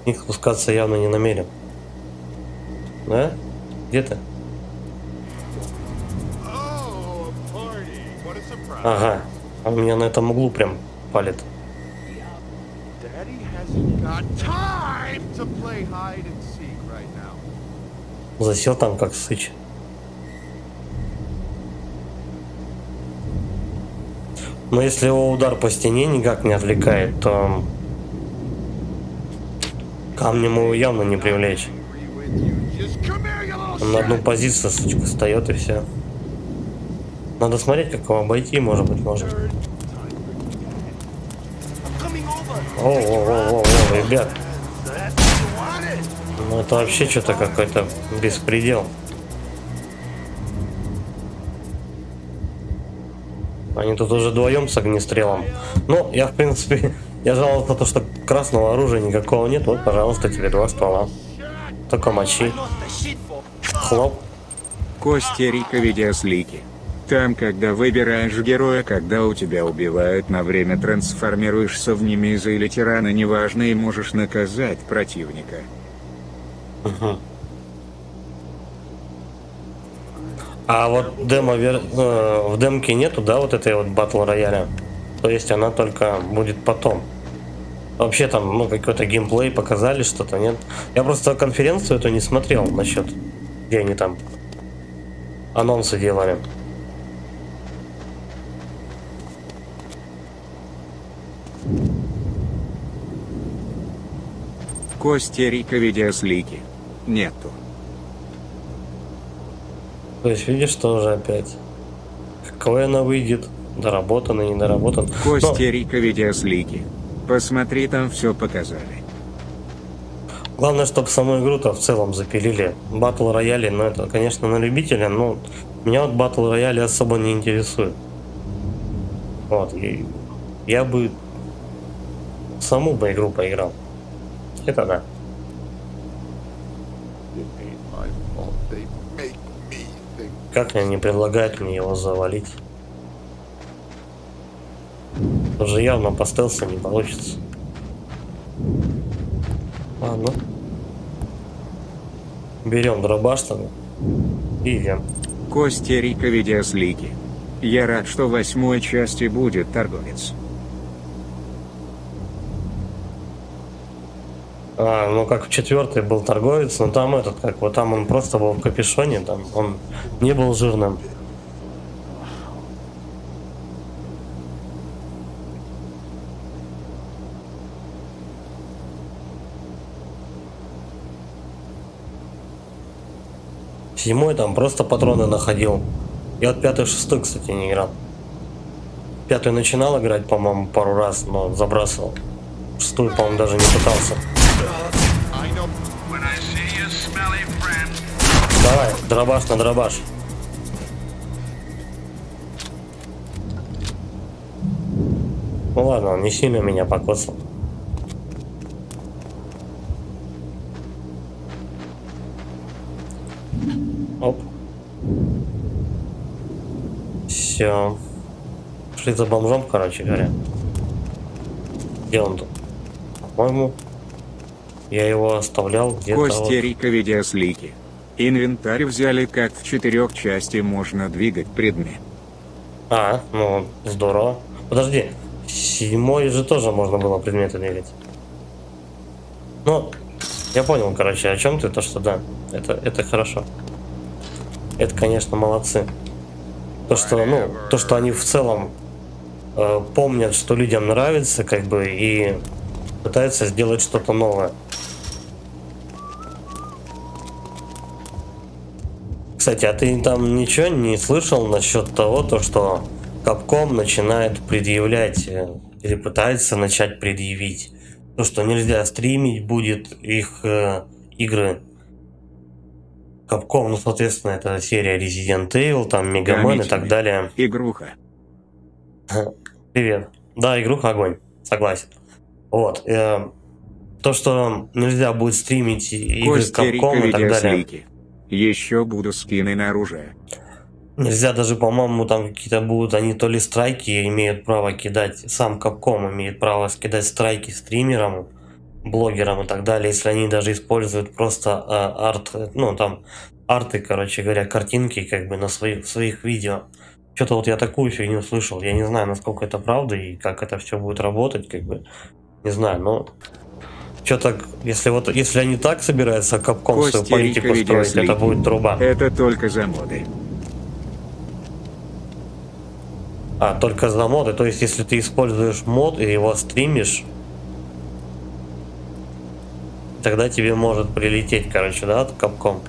Их спускаться явно не намерен. Да? Где ты? Oh, a party. What a surprise. Ага. Он меня на этом углу прям палит. Daddy hasn't got time to play hide and seek right now. Засел там как сыч. Но если его удар по стене никак не отвлекает, то камнем его явно не привлечь. Agree with you. Just come here, you little Он на одну shit. позицию, сучка, встает и все. Надо смотреть, как его обойти, может быть, можно. I'm coming over. О, ребят. So that's what you wanted. Ну это вообще что-то какой-то беспредел. Они тут уже вдвоем с огнестрелом. Ну, я в принципе, я жаловался на то, что красного оружия никакого нет. Вот, пожалуйста, тебе 2 ствола. Только мочи. Lost the shit for. Хлоп. Костя Рика видеослики. Там, когда выбираешь героя, когда у тебя убивают, на время трансформируешься в немеза или тирана, неважно, и можешь наказать противника. Мгм. А вот в демке нету, да, вот этой вот батл рояля? То есть она только будет потом. Вообще там, ну, какой-то геймплей показали, что-то, нет? Я просто конференцию эту не смотрел насчет, где они там анонсы делали. Коста-Рика видеослики. Нету. То есть видишь, что уже опять? Какой она выйдет? Доработанный, недоработан. Коста-Рика видеослики. Посмотри, там все показали. Главное, чтобы саму игру-то в целом запилили. Батл рояли, ну это, конечно, на любителя, но меня вот батл рояли особо не интересует. Вот, и я бы саму бы игру поиграл. Это да. It ain't my fault. They make me think. Как они не предлагают мне его завалить? Уже явно по стелсу не получится. Ладно. Берем дробаш тогда и идем. Коста-Рика видеослики. Я рад, что в 8-й части будет торговец. Ну как в 4-й был торговец, но там этот, как вот там он просто был в капюшоне, там он не был жирным. В 7-й там просто патроны находил. Я вот 5-й, 6-й, кстати, не играл. 5-й начинал играть, по-моему, пару раз, но забрасывал. 6-ю, по-моему, даже не пытался. I know. When I see you, smelly friend, Давай, дробаш на дробаш. Ну ладно, он не сильно меня покосил. Оп. Все. Шли за бомжом, короче говоря. Где он тут? По-моему, я его оставлял где-то. Вот. Коста-Рика видеослики. Инвентарь взяли, как в 4 части можно двигать предмет. Ну, здорово. Подожди, 7-й же тоже можно было предметы двигать. Ну, я понял, короче, о чем ты, то что да, это хорошо. Это, конечно, молодцы. То, что они в целом помнят, что людям нравится, как бы, и пытаются сделать что-то новое. Кстати, а ты там ничего не слышал насчет того, то, что Capcom начинает предъявлять или пытается начать предъявить то, что нельзя стримить будет их игры Capcom, ну, соответственно, это серия Resident Evil, там Mega Man и так далее. Игруха. Привет. Да, игруха огонь, согласен. Вот. То, что нельзя будет стримить игры Коста-Рика Capcom и так далее. видеослики. Еще буду скины на оружие. Нельзя даже, по-моему, там какие-то будут, они то ли страйки имеют право кидать, сам Capcom имеет право скидать страйки стримерам, блогерам и так далее, если они даже используют просто арт, ну там арты, короче говоря, картинки как бы на своих видео. Что-то вот я такую фигню слышал, я не знаю, насколько это правда и как это все будет работать, как бы, не знаю, но что-то, если они так собираются Capcom свою политику строить, это будет труба. Это только за моды. Только за моды, то есть если ты используешь мод и его стримишь, тогда тебе может прилететь, короче, да, от Capcom.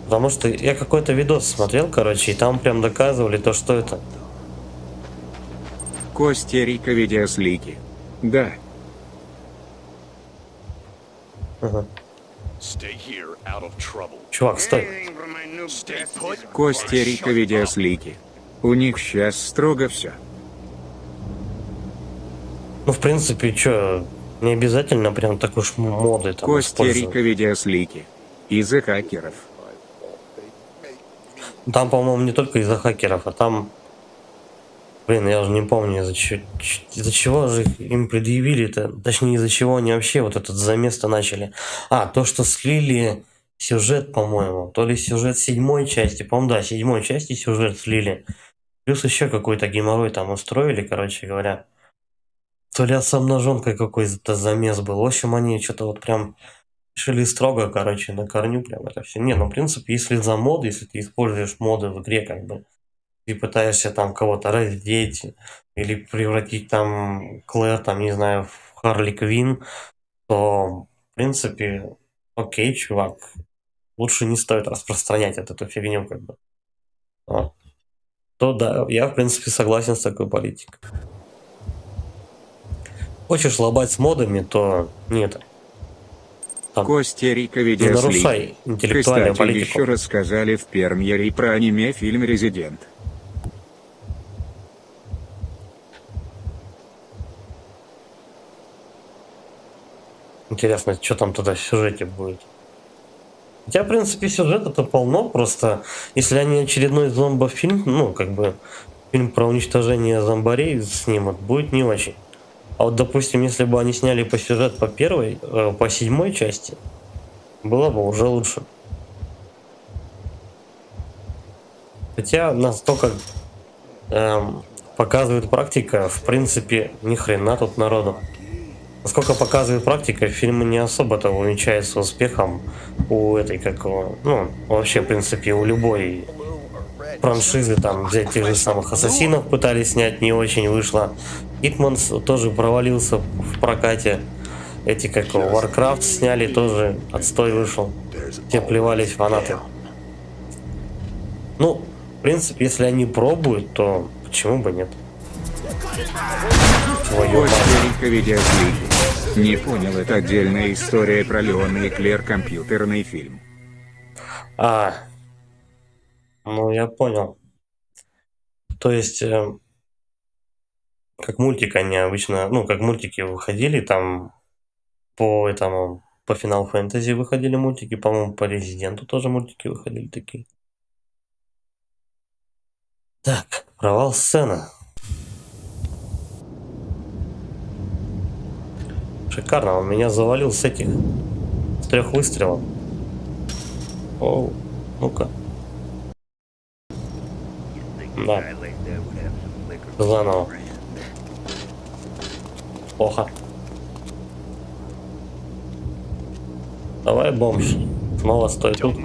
Потому что я какой-то видос смотрел, короче, и там прям доказывали то, что это. Коста-Рика видеослики. Да. Ага. Stay here out of trouble. Чувак, стой. Stay put. Коста-Рика видеослики. У них сейчас строго все. Ну, в принципе, что, Не обязательно прям так уж моды там Костерика использовать. видеослики. Из-за хакеров. Там, по-моему, не только из-за хакеров, а там... Блин, я уже не помню, из-за чего же им предъявили-то. Точнее, из-за чего они вообще вот этот замес-то начали. А, то, что слили сюжет, по-моему. То ли сюжет 7-й части. По-моему, да, 7-й части сюжет слили. Плюс еще какой-то геморрой там устроили, короче говоря. То ли с обнаженкой какой-то замес был. В общем, они что-то вот прям решили строго, короче, на корню прям это все. Не, ну, в принципе, если за моды, если ты используешь моды в игре, как бы, ты пытаешься там кого-то раздеть или превратить там Клэр, там, не знаю, в Харли Квинн, то, в принципе, окей, чувак, лучше не стоит распространять эту фигню, как бы. Вот. То да, я, в принципе, согласен с такой политикой. Хочешь лобать с модами, то нет. Там, Костерика не видеослики. нарушай интеллектуальную Кстати, политику. еще рассказали в премьере про аниме-фильм «Резидент». Интересно, что там тогда в сюжете будет. Хотя, в принципе, сюжета-то полно, просто если они очередной зомбофильм, ну, как бы, фильм про уничтожение зомбарей снимут, будет не очень. А вот, допустим, если бы они сняли по сюжет по первой, по 7-й части, было бы уже лучше. Хотя настолько показывает практика, в принципе, ни хрена тут народу. Насколько показывает практика, фильмы не особо-то увенчаются успехом у этой, как его, ну, вообще, в принципе, у любой франшизы, там, взять тех же самых Ассасинов пытались снять, не очень вышло. Hitman тоже провалился в прокате. Эти, как его, Warcraft сняли, тоже отстой вышел. Те плевались фанаты. Ну, в принципе, если они пробуют, то почему бы нет? Твою мать. Костерика видеослики. Не понял, это отдельная история про Леона и Клэр, компьютерный фильм. А, ну я понял. То есть, как мультик они обычно, ну, как мультики выходили, там по этому, по Final Fantasy выходили мультики, по-моему, по Резиденту тоже мультики выходили такие. Так, провал сцена. Шикарно, он меня завалил с этих, с 3 выстрелов. Оу, ну-ка. Да. Заново. Плохо. Давай, бомж. Снова стой тут.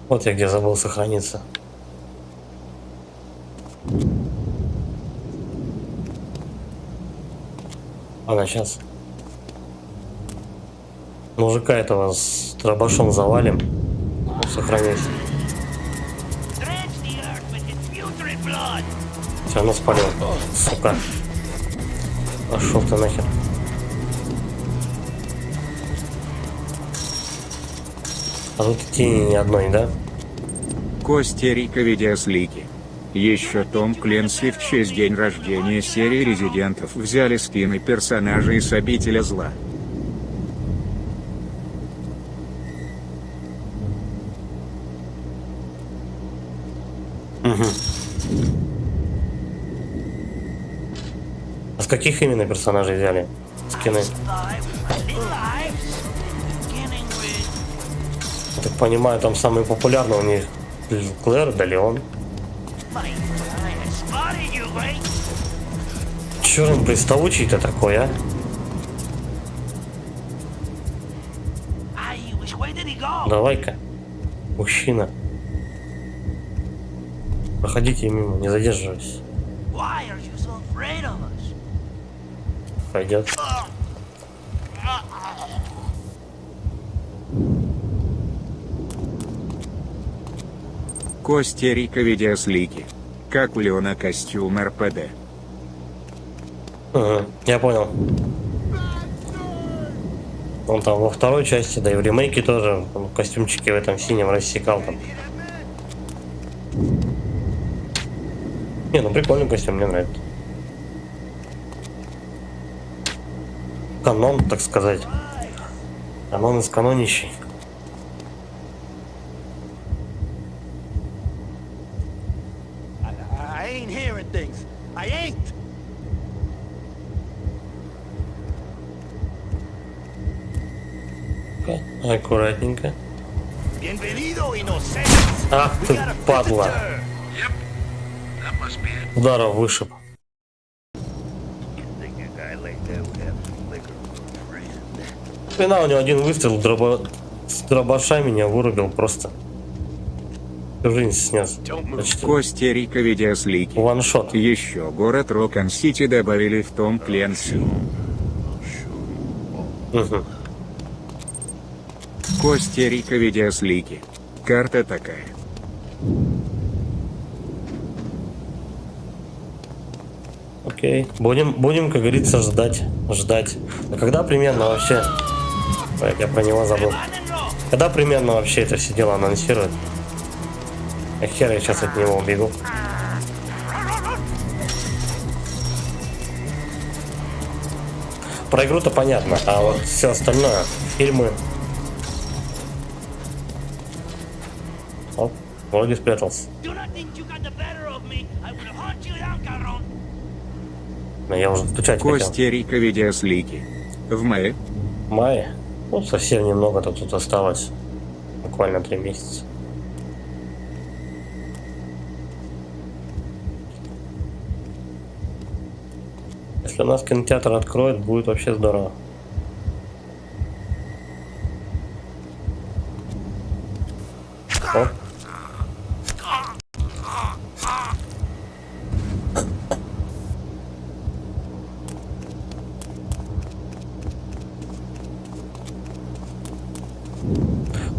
Вот я где забыл сохраниться. Ладно, сейчас. Мужика этого с дробашом завалим. Сохраняйся. Drench the earth with its putrid blood. Все равно спалил. Сука. Пошел ты нахер. А тут тени ни одной, да? Костерика видеослики. Еще Том Кленси в честь день рождения серии «Резидентов» взяли скины персонажей с «Обителя зла». А с каких именно персонажей взяли скины? Я так понимаю, там самый популярный у них Клэр, да Леон. Чё он приставучий-то такой, а? Давай-ка, мужчина. Проходите мимо, не задерживайся. Пойдет. Костерика видеослики. Как у Леона костюм РПД. Ага, я понял. Он там во второй части, да и в ремейке тоже костюмчики в этом синем рассекал там. Не, ну прикольный костюм, мне нравится. Канон, так сказать. Канон из канонищей. I ain't hearing things. I ain't. Аккуратненько. Bienvenido, inocente. Ах We ты, got a падла. Yep. visitor. That must be it. Ударов вышиб. Think a guy like that would have some liquor for a friend. Хрена, у него один выстрел с дробаша меня вырубил просто. Всю жизнь снес. Почти. Коста-Рика видеослики. Ваншот. Еще город Рокон-Сити добавили в Том Кленси. Угу. Коста-Рика видеослики. Карта такая. Окей. Будем, как говорится, ждать. А когда примерно вообще... Ой, я про него забыл. Когда примерно вообще это все дело анонсируют? А хер я сейчас от него убегу. Про игру-то понятно, а вот все остальное, фильмы... О, вроде спрятался. Do not think you got the better of me. I will hunt you down, cabrón. Но я уже стучать хотел. Коста-Рика видеослики. В мае. В мае? Ну, совсем немного тут осталось. Буквально 3 месяца. Если у нас кинотеатр откроет, будет вообще здорово. О.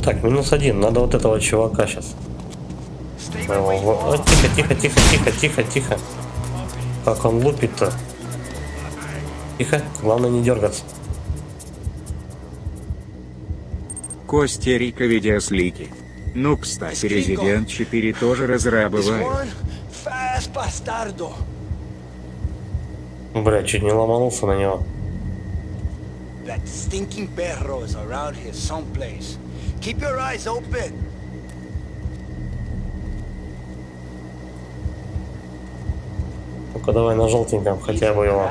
Так, -1. Надо вот этого чувака сейчас. Тихо. Как он лупит-то? Тихо, главное не дергаться. Коста-Рика видеослики. Ну, кстати, Resident 4 тоже разрабывают. Fast bastardo. Бля, чуть не ломанулся на него. That stinking perro is around here someplace. Keep your eyes open. Ну-ка давай на желтеньком хотя бы его.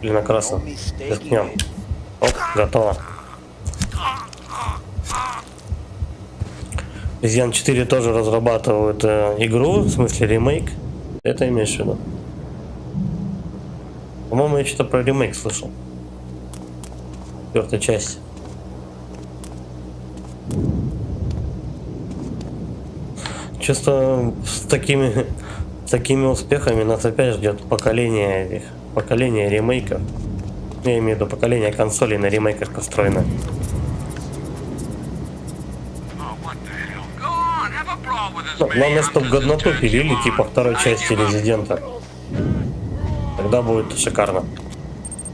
Или на красном. Рискнем. Оп, готово. Resident 4 тоже разрабатывают игру, в смысле ремейк. Это имеешь в виду? По-моему, я что-то про ремейк слышал. 4-я часть. Чувство с такими успехами нас опять ждет поколение ремейков. Я имею в виду поколение консолей на ремейках построено. Ну, главное, чтобы годноту пилили, типа второй части Резидента. Тогда будет шикарно.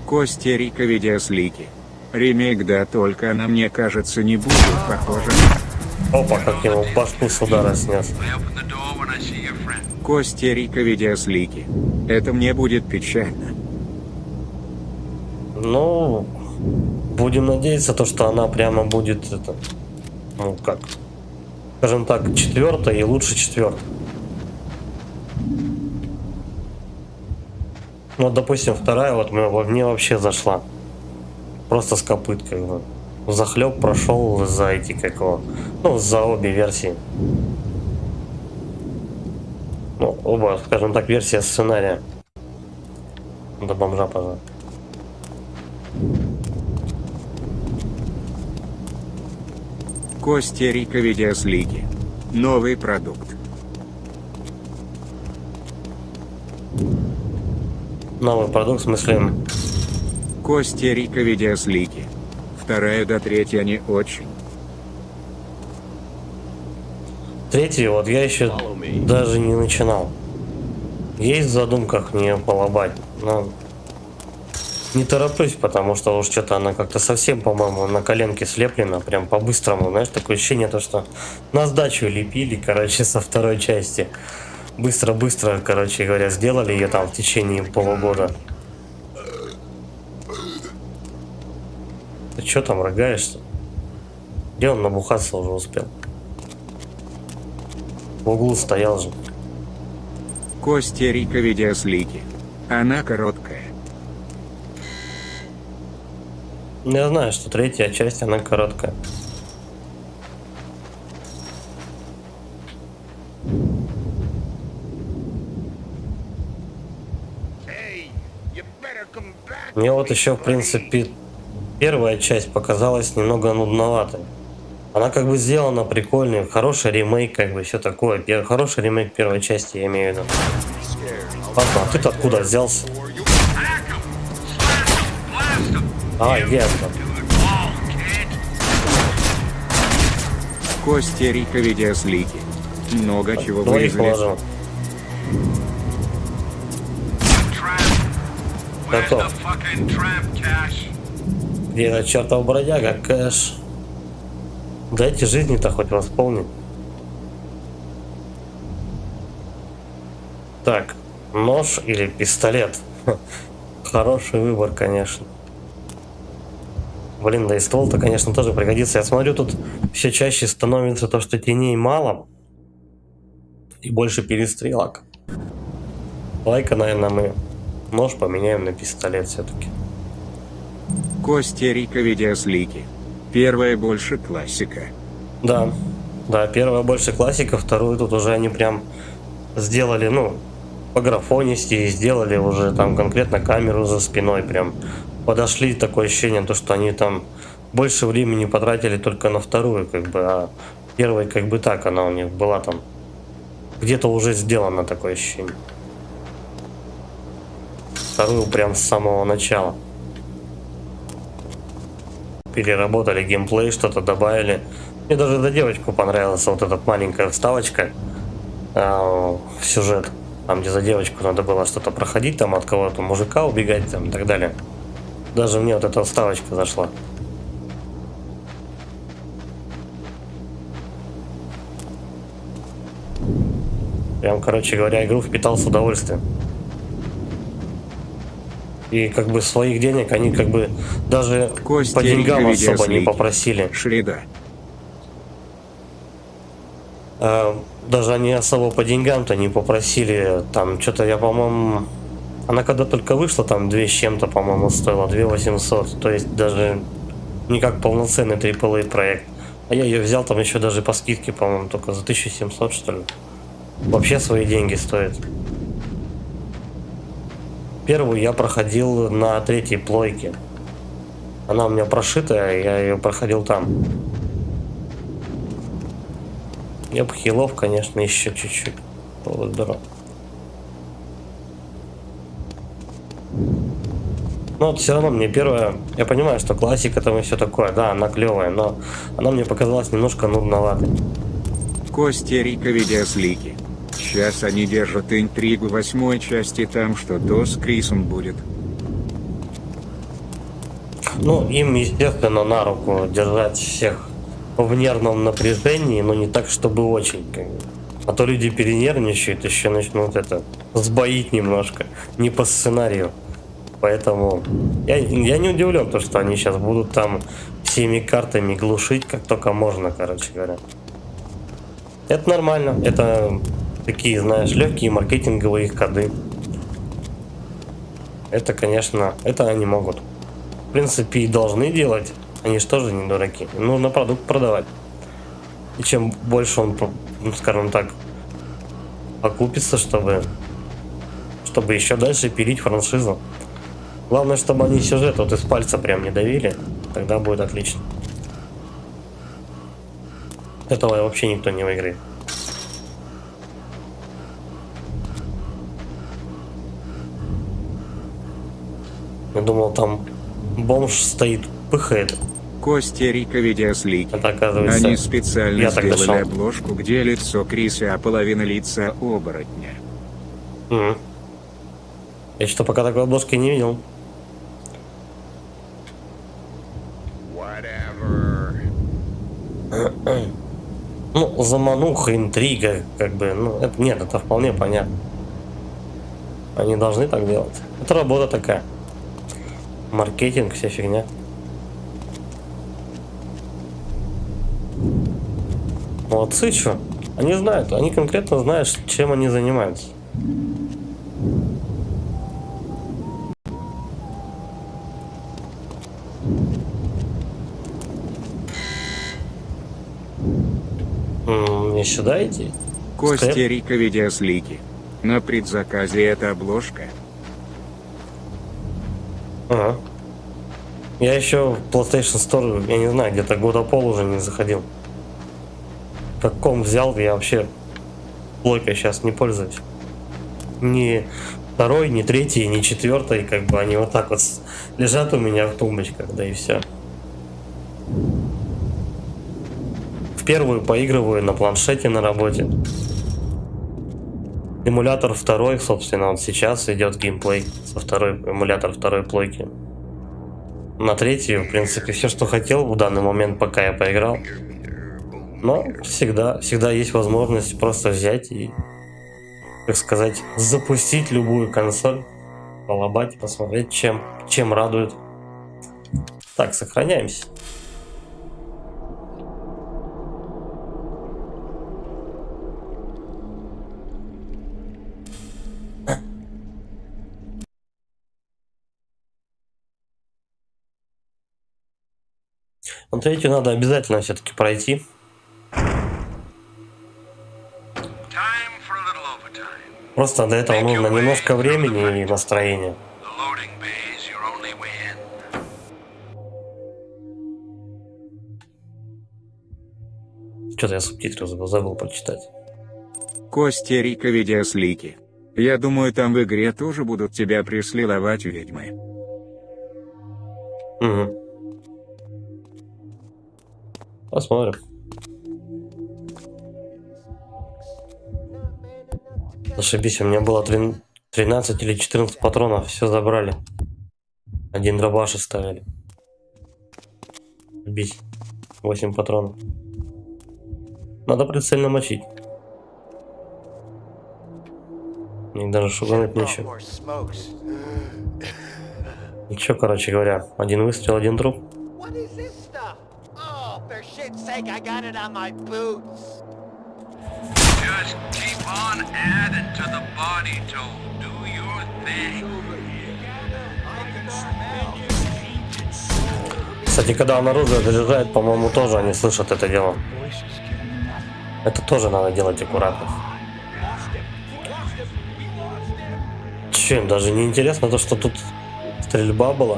Коста-Рика видеослики. Ремейк, да, только она, мне кажется, не будет похожа. Опа, как его башку с удара снес. Коста-Рика видеослики. Это мне будет печально. Ну, будем надеяться, то, что она прямо будет это, ну как, скажем так, 4-я и лучше 4-й. Ну, допустим, 2-я вот мне вообще зашла. Просто с копыткой. Захлеб прошел за эти, как его, ну, за обе версии. Ну, оба, скажем так, версия сценария. До бомжа, пожалуйста. Коста-Рика видеослики. Новый продукт. Новый продукт, в смысле? Коста-Рика видеослики. 2-я до 3-й они очень. 3-й, вот я еще даже не начинал. Есть в задумках мне полобать, но не тороплюсь, потому что уж что-то она как-то совсем, по-моему, на коленке слеплена, прям по-быстрому, знаешь, такое ощущение, то, что на сдачу лепили, короче, со 2-й части. Быстро-быстро, короче говоря, сделали ее там в течение полугода. Ты что там рогаешься? Где он набухаться уже успел? В углу стоял же. Костя-Рика видеослики. Она короткая. Я знаю, что третья часть, она короткая. Hey, you better come back. Мне вот еще, в принципе, первая часть показалась немного нудноватой. Она как бы сделана прикольный, хороший ремейк, как бы все такое. Хороший ремейк первой части, я имею в виду. Папа, а ты-то откуда взялся? Hack 'em! Slash 'em! Blast 'em! А, ясно. Do it all, kid! Костя-Рика видеослики. Много чего Двоих вырезали. положил. Tramp! Where's Готов. the fucking tramp, Cash? Где этот чертов бродяга, Кэш? Дайте жизни-то хоть восполнить. Так, нож или пистолет? Хороший выбор, конечно. Блин, да и ствол-то, конечно, тоже пригодится. Я смотрю, тут все чаще становится то, что теней мало. И больше перестрелок. Давай-ка, наверное, мы нож поменяем на пистолет все-таки. Костя-Рика видеослики. Первая больше классика. Да, да, первая больше классика, вторую тут уже они прям сделали, ну, по графонисти, сделали уже там конкретно камеру за спиной, прям подошли, такое ощущение, то, что они там больше времени потратили только на вторую, как бы, а первая как бы так, она у них была там где-то уже сделана, такое ощущение. Вторую прям с самого начала. Переработали геймплей, что-то добавили. Мне даже эта девочку понравилась, вот эта маленькая вставочка в сюжет. Там, где за девочку надо было что-то проходить, там от кого-то мужика убегать, там и так далее. Даже мне вот эта вставочка зашла. Прям, короче говоря, игру впитал с удовольствием. И как бы своих денег они как бы даже Костя по деньгам Рика особо не видеослики. попросили. Шреда. Даже они особо по деньгам-то не попросили. Там что-то я, по-моему, она когда только вышла, там 2 с чем-то, по-моему, стоила, 2 800. То есть даже не как полноценный AAA проект. А я ее взял там еще даже по скидке, по-моему, только за 1700, что ли. Вообще свои деньги стоит. Первую я проходил на 3-й плойке. Она у меня прошитая, я ее проходил там. Я бы хилов, конечно, еще чуть-чуть. Здорово. Но вот все равно мне первая... Я понимаю, что классика там и все такое. Да, она клевая, но она мне показалась немножко нудноватой. Костя-Рика видеослики. Сейчас они держат интригу 8-й части, там что-то с Крисом будет. Ну, им, естественно, на руку держать всех в нервном напряжении, но не так, чтобы очень. Как бы. А то люди перенервничают, еще начнут это сбоить немножко. Не по сценарию. Поэтому я не удивлен, то, что они сейчас будут там всеми картами глушить, как только можно, короче говоря. Это нормально. Это такие, знаешь, легкие маркетинговые ходы. Это, конечно, это они могут. В принципе, и должны делать. Они же тоже не дураки. Нужно продукт продавать. И чем больше он, ну, скажем так, окупится, чтобы еще дальше пилить франшизу. Главное, чтобы они сюжет вот из пальца прям не давили. Тогда будет отлично. Этого вообще никто не выиграет. Я думал, там бомж стоит, пыхает. Костя-Рика видеослики. Это, оказывается, Они специально я так сделали дошел. обложку, где лицо Криса, а половина лица оборотня. Мгм. Я что, пока такой обложки не видел. Whatever. Ну, замануха, интрига, как бы, ну, это, нет, это вполне понятно. Они должны так делать. Это работа такая. Маркетинг, вся фигня. Молодцы, что? Они знают, они конкретно знают, чем они занимаются. Мне сюда идти? Костерика видеослики. На предзаказе это обложка. Ага. Я еще в PlayStation Store, я не знаю, где-то года пол уже не заходил. Как ком взял, я вообще плойкой сейчас не пользуюсь. Ни второй, ни третий, ни четвертый, как бы они вот так вот лежат у меня в тумбочках, да и все. В первую поигрываю на планшете на работе. Эмулятор второй, собственно, вот сейчас идет геймплей со второй, эмулятор второй плойки. На третью, в принципе, все, что хотел в данный момент, пока я поиграл. Но всегда есть возможность просто взять и, так сказать, запустить любую консоль, полобать, посмотреть, чем радует. Так, сохраняемся. Но третью надо обязательно все-таки пройти. Time for a little overtime. Просто для этого нужно немножко времени и настроения. The loading bay is your only way in. Что-то я субтитры забыл прочитать. Костерика видеослики. Я думаю, там в игре тоже будут тебя преследовать ведьмы. Угу. Посмотрим. Зашибись, у меня было 13 или 14 патронов, все забрали. Один дробаш оставили. Бить. 8 патронов. Надо прицельно мочить. Мне даже шугануть нечего. More smokes. Ничего, короче говоря, один выстрел, один труп. What is this stuff? Oh, for shit's sake, I got it on my boots. Just keep on adding to the body toll. Do your thing. Кстати, когда он оружие заряжает, по-моему, тоже они слышат это дело. Это тоже надо делать аккуратно. Че, им даже не интересно то, что тут стрельба была?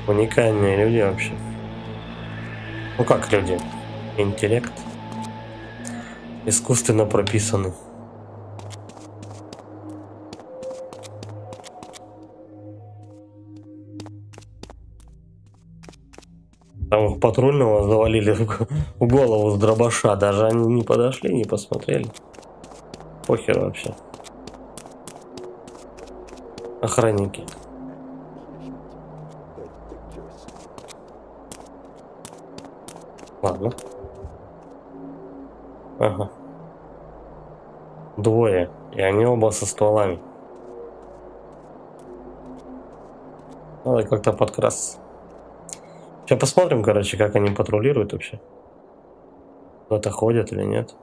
Уникальные люди вообще. Ну как люди? Интеллект. Искусственно прописаны. Там их патрульного завалили в голову с дробаша. Даже они не подошли, не посмотрели. Похер вообще. Охранники. Ладно. Ага. Двое. И они оба со стволами. Надо как-то подкрасться. Сейчас посмотрим, короче, как они патрулируют вообще. Куда-то ходят или нет.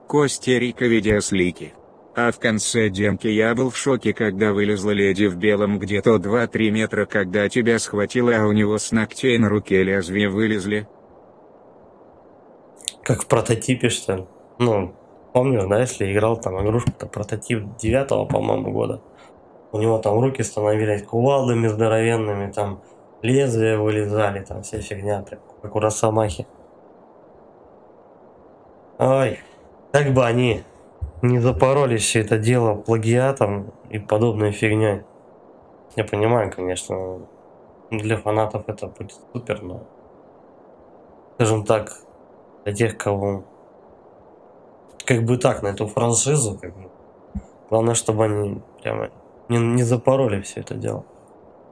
Костерика видеослики. А в конце демки я был в шоке, когда вылезла леди в белом где-то 2-3 метра, когда тебя схватила, а у него с ногтей на руке лезвия вылезли. Как в прототипе, что ли? Ну, помнишь, да, если играл там игрушку-то прототип 9-го, по-моему, года. У него там руки становились кувалдами здоровенными, там лезвия вылезали, там вся фигня, прям, как у Росомахи. Ой, как бы они не запороли все это дело плагиатом и подобной фигней. Я понимаю, конечно, для фанатов это будет супер, но, скажем так, для тех, кого как бы так на эту франшизу, как бы, главное, чтобы они прямо не запороли все это дело.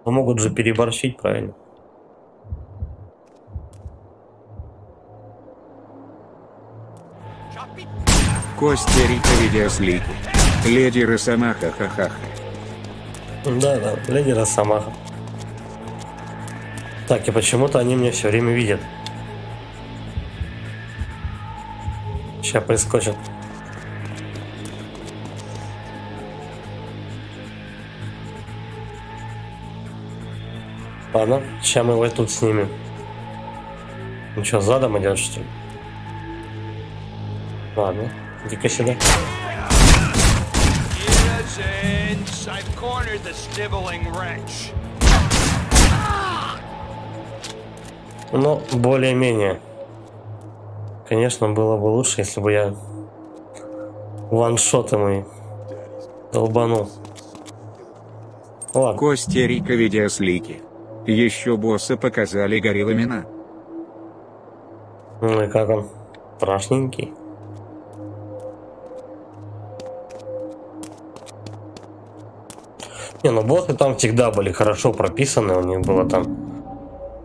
Но могут же переборщить, правильно? Коста-Рика видеослики. Леди Росомаха, ха-ха-ха. Да, леди Росомаха. Так, и почему-то они меня все время видят. Сейчас прискочат. Ладно, сейчас мы его тут снимем. Ну что, задом идет, что ли? Ладно, иди-ка сюда. Innocence! I've cornered the stiveling wretch. Ну, более-менее. Конечно, было бы лучше, если бы я ваншотом и долбанул. Ладно. Коста-Рика видеослики. Еще босса показали гориллами. Ну и как он? Страшненький. Не, ну боссы там всегда были хорошо прописаны, у них было там,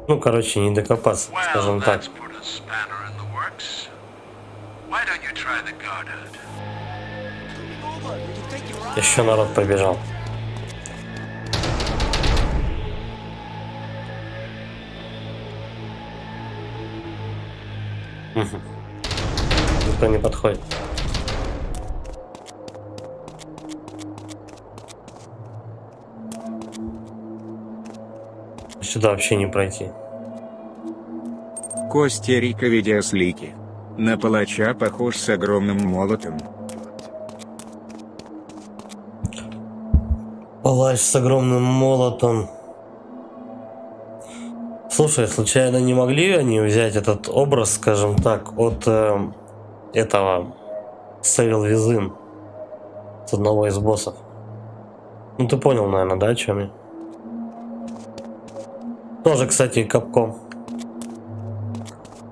ну короче, не докопаться, Well, скажем так. that's put a spanner in the works. Why don't you try the Goddard? Еще народ побежал. Мгм. Никто не подходит. Сюда вообще не пройти. Коста-Рика видеослики. На палача похож с огромным молотом. Палач с огромным молотом. Слушай, случайно не могли они взять этот образ, скажем так, от этого Севил Визин, с одного из боссов? Ну ты понял, наверное, да, о чем я? Тоже, кстати, Capcom.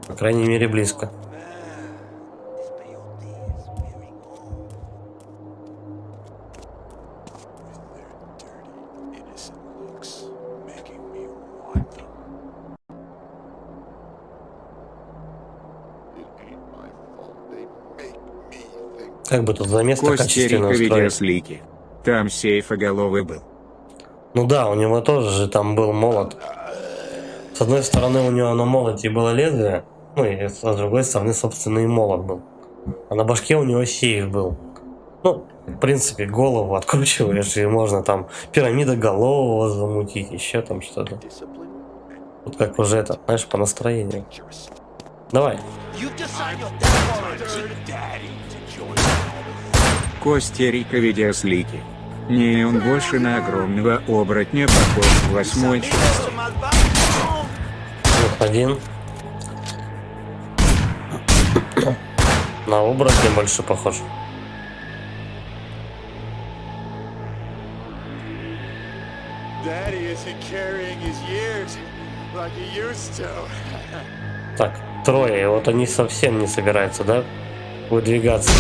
По крайней мере, близко. Как бы тут за место качественно Коста-Рика устроить? видеослики. Там сейфоголовый был. Ну да, у него тоже же там был молот. С одной стороны у него на молоте было лезвие, ну и с другой стороны, собственно, и молот был. А на башке у него сейф был. Ну, в принципе, голову откручиваешь, и можно там пирамида голового замутить, еще там что-то. Вот как уже это, знаешь, по настроению. Давай. Коста-Рика видеослики. Не, он больше на огромного оборотня похож в 8-й части. Вот один. На оборотня больше похож. Daddy isn't carrying his years like he used to. Так, трое, и вот они совсем не собираются, да, выдвигаться.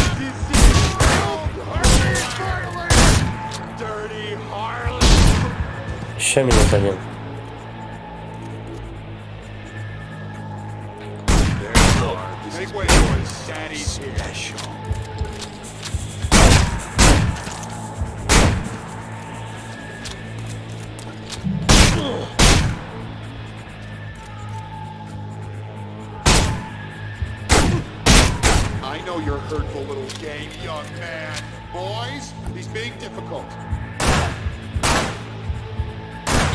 Dirty harlot. Еще минут один. Make way, boys. Daddy's here. I know you're hurtful little game, young man. Boys, he's being difficult.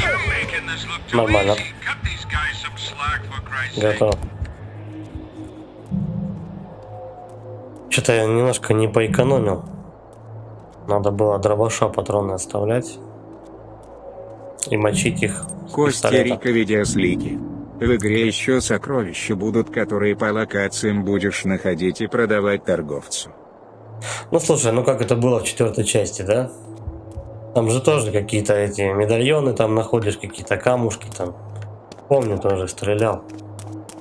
You're making this look too Нормально. easy. Cut these guys some slack, for Christ's sake. Готово. Что-то я немножко не поэкономил. Надо было дробаша патроны оставлять. И мочить их с пистолета. Коста-Рика видеослики. В игре еще сокровища будут, которые по локациям будешь находить и продавать торговцу. Ну слушай, ну как это было в 4-й части, да? Там же тоже какие-то эти медальоны, там находишь какие-то камушки там. Помню, тоже стрелял.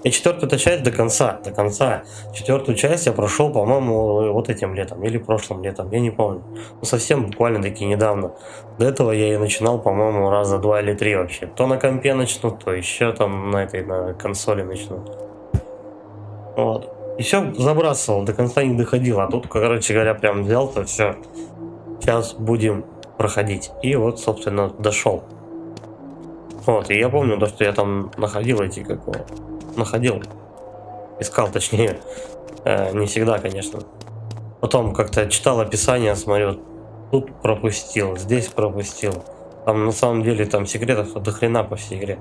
И 4-ю часть до конца. 4-ю часть я прошел, по-моему, вот этим летом или прошлым летом, я не помню. Ну совсем буквально таки недавно. До этого я и начинал, по-моему, раза 2 или 3 вообще. То на компе начну, то еще там на этой на консоли начну. Вот. И все забрасывал, до конца не доходил. А тут, короче говоря, прям взял-то все. Сейчас будем проходить. И вот, собственно, дошел. Вот, и я помню, то, что я там находил эти, находил. Искал, точнее. Не всегда, конечно. Потом как-то читал описание, смотрю, тут пропустил, здесь пропустил. Там на самом деле там секретов до хрена по всей игре.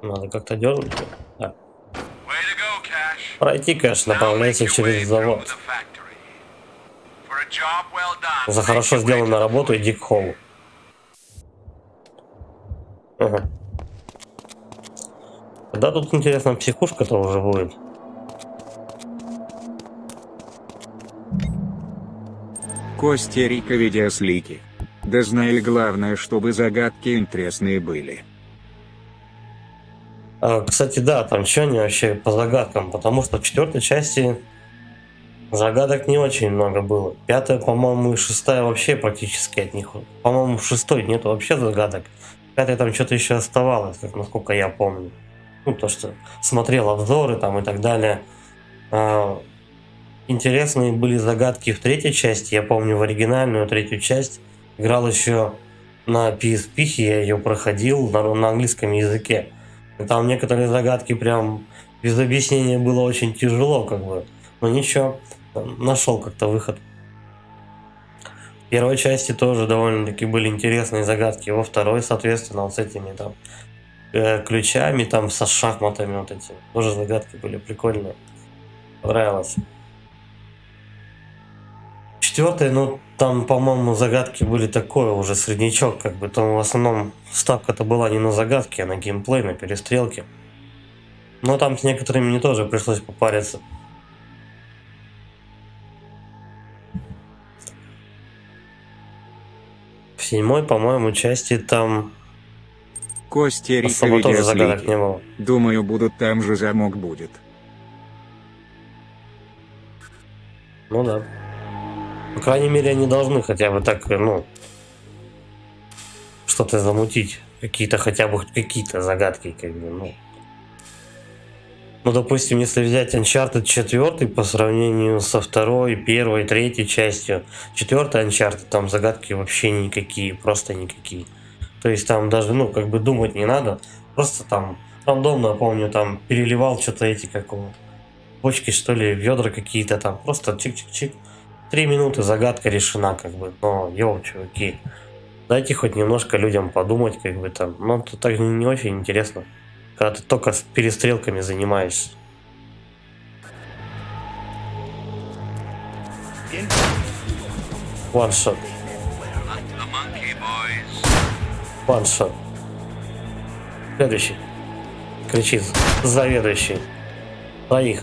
Надо как-то дернуть. Да. Пройти, конечно, направляйся через завод. За хорошо сделанную работу иди к холлу. Ага. Когда тут, интересно, психушка-то уже будет? Коста-Рика видеослики. Да знали, главное, чтобы загадки интересные были. Кстати, да, там что они вообще по загадкам? Потому что в 4-й части загадок не очень много было. 5-я, по-моему, и 6-я вообще практически от них. По-моему, в 6-й нету вообще загадок. В 5-й там что-то еще оставалось, как насколько я помню. Ну, то, что смотрел обзоры там и так далее. Интересные были загадки в 3-й части. Я помню, в оригинальную 3-ю часть играл еще на PSP, я ее проходил на английском языке. И там некоторые загадки прям без объяснения было очень тяжело, как бы. Но ничего, нашел как-то выход. В 1-й части тоже довольно-таки были интересные загадки. Во 2-й, соответственно, вот с этими там ключами, там со шахматами вот эти. Тоже загадки были прикольные. Понравилось. 4-й, ну там, по-моему, загадки были такое уже среднячок, как бы. Там в основном ставка-то была не на загадки, а на геймплей, на перестрелки. Но там с некоторыми мне тоже пришлось попариться. В 7-й, по-моему, части там Коста-Рика особо тоже загадок видеослики. не было. Думаю, будут там же замок будет. Ну да. По крайней мере, они должны хотя бы так, ну, что-то замутить. Какие-то хотя бы какие-то загадки, как бы, ну. Ну, допустим, если взять Uncharted 4 по сравнению со 2-й, 1-й, 3-й частью, 4-й Uncharted, там загадки вообще никакие, просто никакие. То есть там даже, ну, как бы думать не надо. Просто там рандомно, помню, там переливал что-то эти, как у бочки, что ли, ведра какие-то там. Просто чик-чик-чик. 3 минуты, загадка решена, как бы. Но, йоу, чуваки, дайте хоть немножко людям подумать, как бы там. Ну, это так не очень интересно, когда ты только с перестрелками занимаешься. One-shot. One-shot. Следующий. Кричит заведующий. Своих.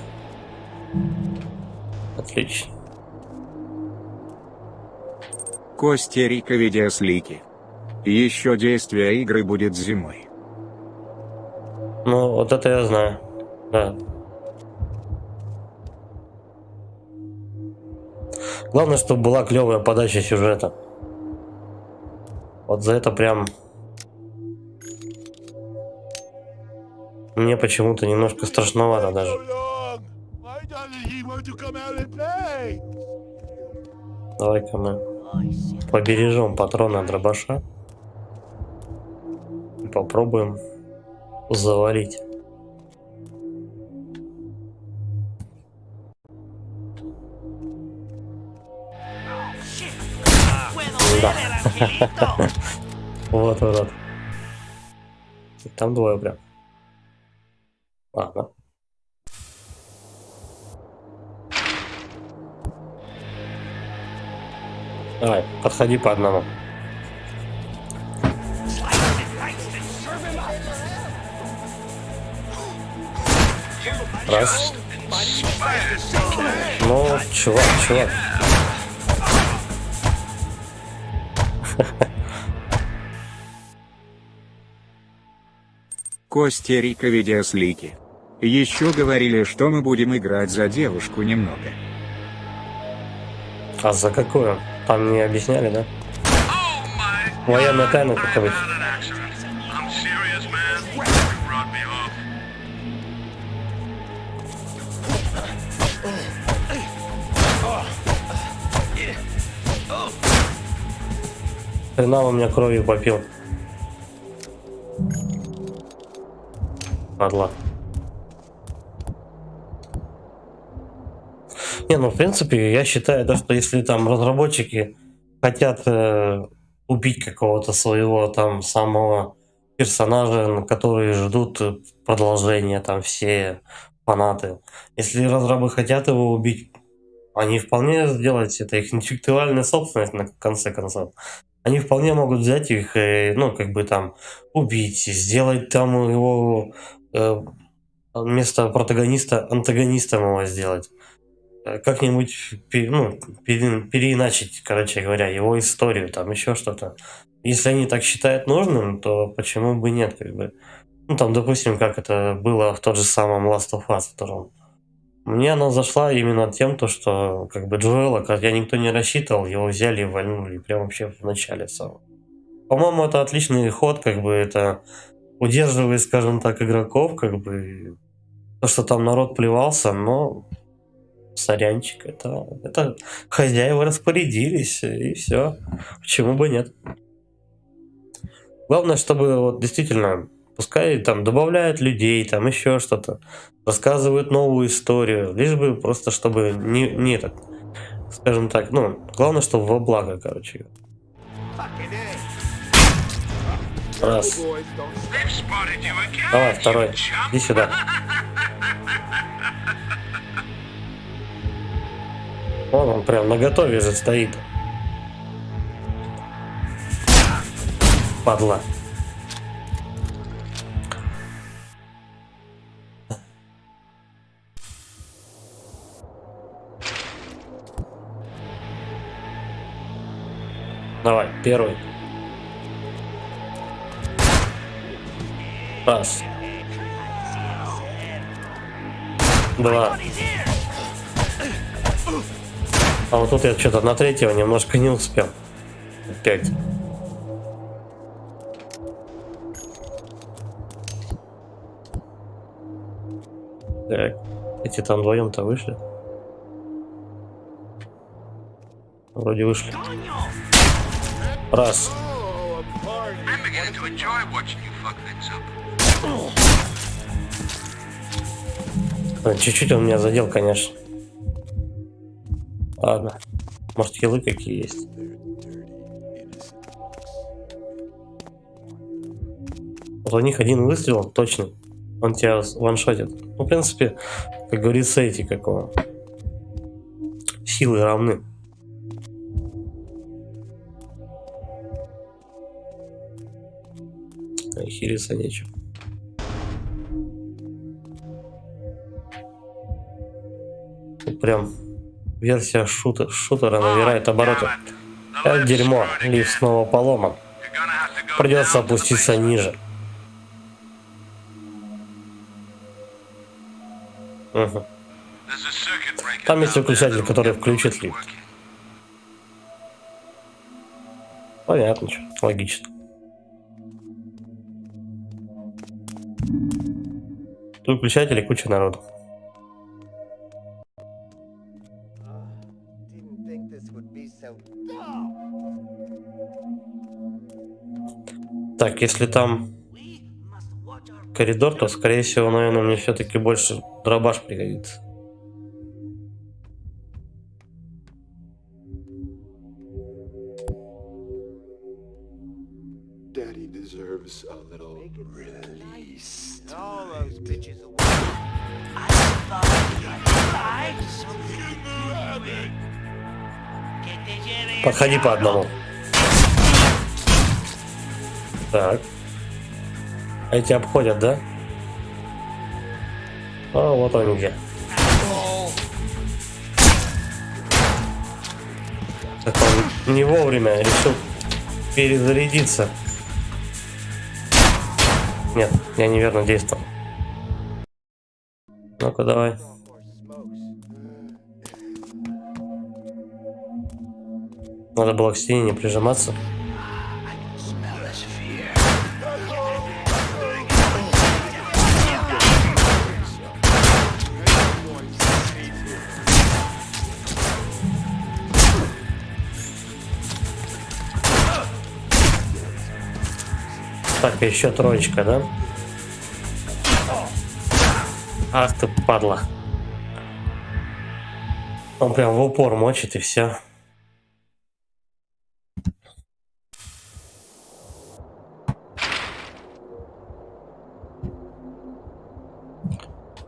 Отлично. Коста-Рика видеослики. Еще действие игры будет зимой. Ну, вот это я знаю. Да. Главное, чтобы была клевая подача сюжета. Вот за это прям мне почему-то немножко страшновато даже. Давай-ка мы побережем патроны от дробаша и попробуем завалить. Да. Вот урод. Там двое прям. Ладно. Давай, подходи по одному. Раз. Ну, чувак. Коста-Рика видеослики. Еще говорили, что мы будем играть за девушку немного. А за какую? Там не объясняли, да? Военная тайна, как обычно. Хрена у меня кровью попил. Падла. Не, ну в принципе, я считаю, то, что если там разработчики хотят убить какого-то своего там самого персонажа, на который ждут продолжения, там все фанаты. Если разрабы хотят его убить, они вполне сделать, это их интеллектуальная собственность на конце концов. Они вполне могут взять их, ну, как бы там, убить, сделать там его вместо протагониста антагонистом его сделать. Как-нибудь переиначить, короче говоря, его историю, там еще что-то. Если они так считают нужным, то почему бы нет, как бы. Ну, там, допустим, как это было в тот же самом Last of Us 2. Мне она зашла именно тем, то, что как бы Джоэла, хотя никто не рассчитывал, его взяли и вальнули прям вообще в начале самого. По-моему, это отличный ход, как бы это удерживает, скажем так, игроков, как бы то, что там народ плевался, но сорянчик, это хозяева распорядились, и все. Почему бы нет? Главное, чтобы вот действительно, пускай там добавляют людей, там еще что-то, рассказывают новую историю, лишь бы просто, чтобы не так, скажем так, ну, главное, чтобы во благо, короче. Раз. They've spotted you again. Давай, второй. Иди сюда. Вон он прям наготове же стоит. Падла. Давай, первый. Раз. Два. А вот тут я что-то на третьего немножко не успел. 5. Так, эти там вдвоем-то вышли. Вроде вышли. Раз. I'm beginning to enjoy watching you fuck things up. Чуть-чуть он меня задел, конечно. Ладно. Может, хилы какие есть. Вот у них один выстрел точно. Он тебя ваншотит. Ну, в принципе, как говорится, эти какого. Силы равны. Хилиться нечего. Тут прям версия шутера набирает обороты. Как дерьмо, лифт снова поломан. Придется опуститься ниже. Угу. Там есть выключатель, который включит лифт. Понятно, что. Логично. Тут выключатель и куча народу. Так, если там коридор, то, скорее всего, наверное, мне все-таки больше дробаш пригодится. Daddy deserves a little release. All those bitches away. Подходи по одному. Так. Эти обходят, да? А, вот они где. Так он не вовремя решил перезарядиться. Нет, я неверно действовал. Ну-ка, давай. Надо было к стене не прижиматься. Так, еще троечка, да? Ах ты, падла. Он прям в упор мочит и все.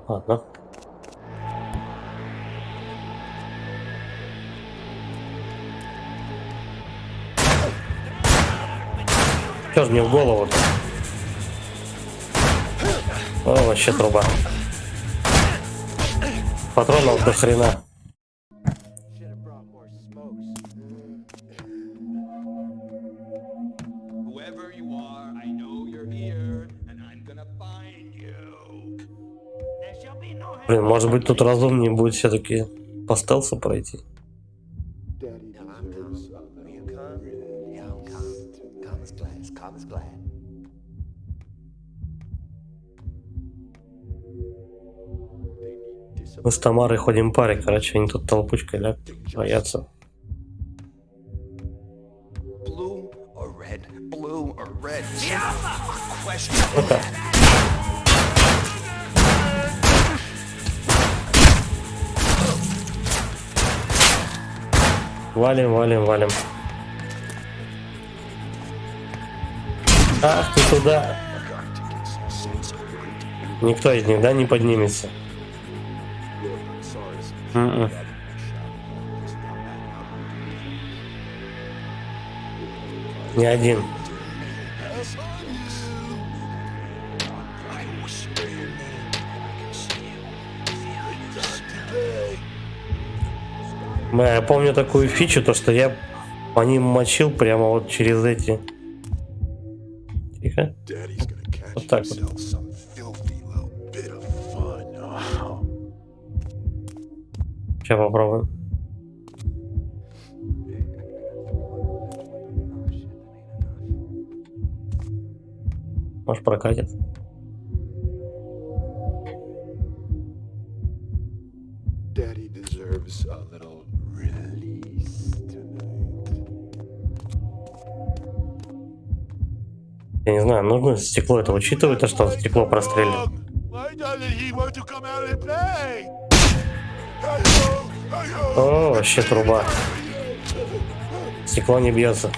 Ладно. Чё ж мне в голову-то? О, вообще труба. Патронов до хрена. Whoever you are, I know you're here, and I'm gonna find you. There shall be no Блин, может быть тут разумнее будет все-таки по стелсу пройти. Daddy deserves a little release tonight. Calm as glass. Мы с Тамарой ходим паре, короче, они тут толпучкой, да, боятся. Blue or red? Blue or red? Question. Ну-ка. Валим, валим, валим. Ах ты туда. Никто из них, да, не поднимется. М-м. Ни один. Я помню такую фичу, то что я по ним мочил прямо вот через эти. Тихо. Daddy's gonna catch Вот так вот. himself some filthy little bit of fun. Oh. Сейчас попробуем. Может прокатит. Daddy deserves a little release tonight. Я не знаю, нужно стекло это учитывать, то что стекло прострелит. Why doesn't he want to come out and play? О, вообще труба. Стекло не бьется.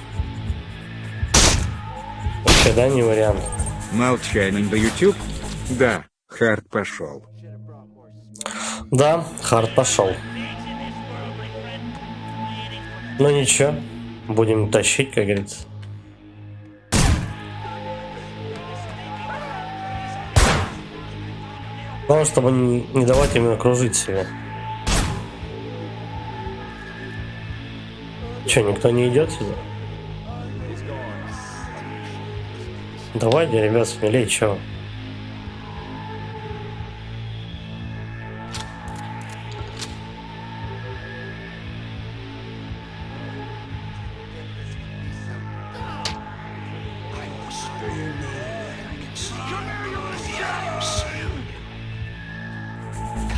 Вообще, да, не вариант. Молчание на YouTube? Да, Хард пошел. Да, Хард пошел. Ну ничего, будем тащить, как говорится. Главное, чтобы не давать им окружить себя. Че, никто не идет сюда? Давайте, ребят, смелее, чё?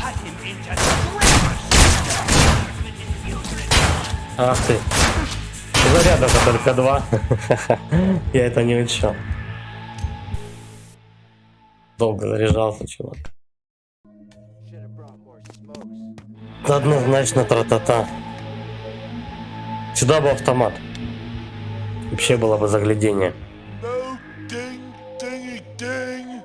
cut him into Ах ты. Зарядов только 2. Я это не учел. Долго заряжался, чувак. Однозначно тра-та-та. Сюда бы автомат. Вообще было бы заглядение. No ding, dingy, ding.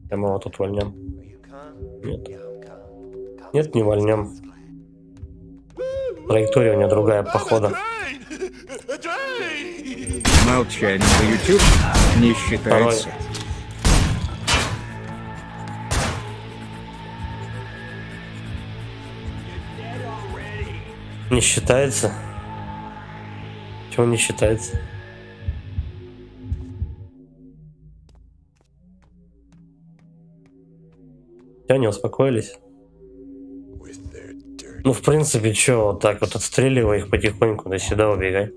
Да мы его тут вольнем. Нет. Нет, не вольнем. Траектория у него другая, походу. A train! Молчание на YouTube не считается. Не считается? Чего не считается? Все, не успокоились? Ну, в принципе, чё, вот так вот отстреливай их потихоньку, до сюда убегай.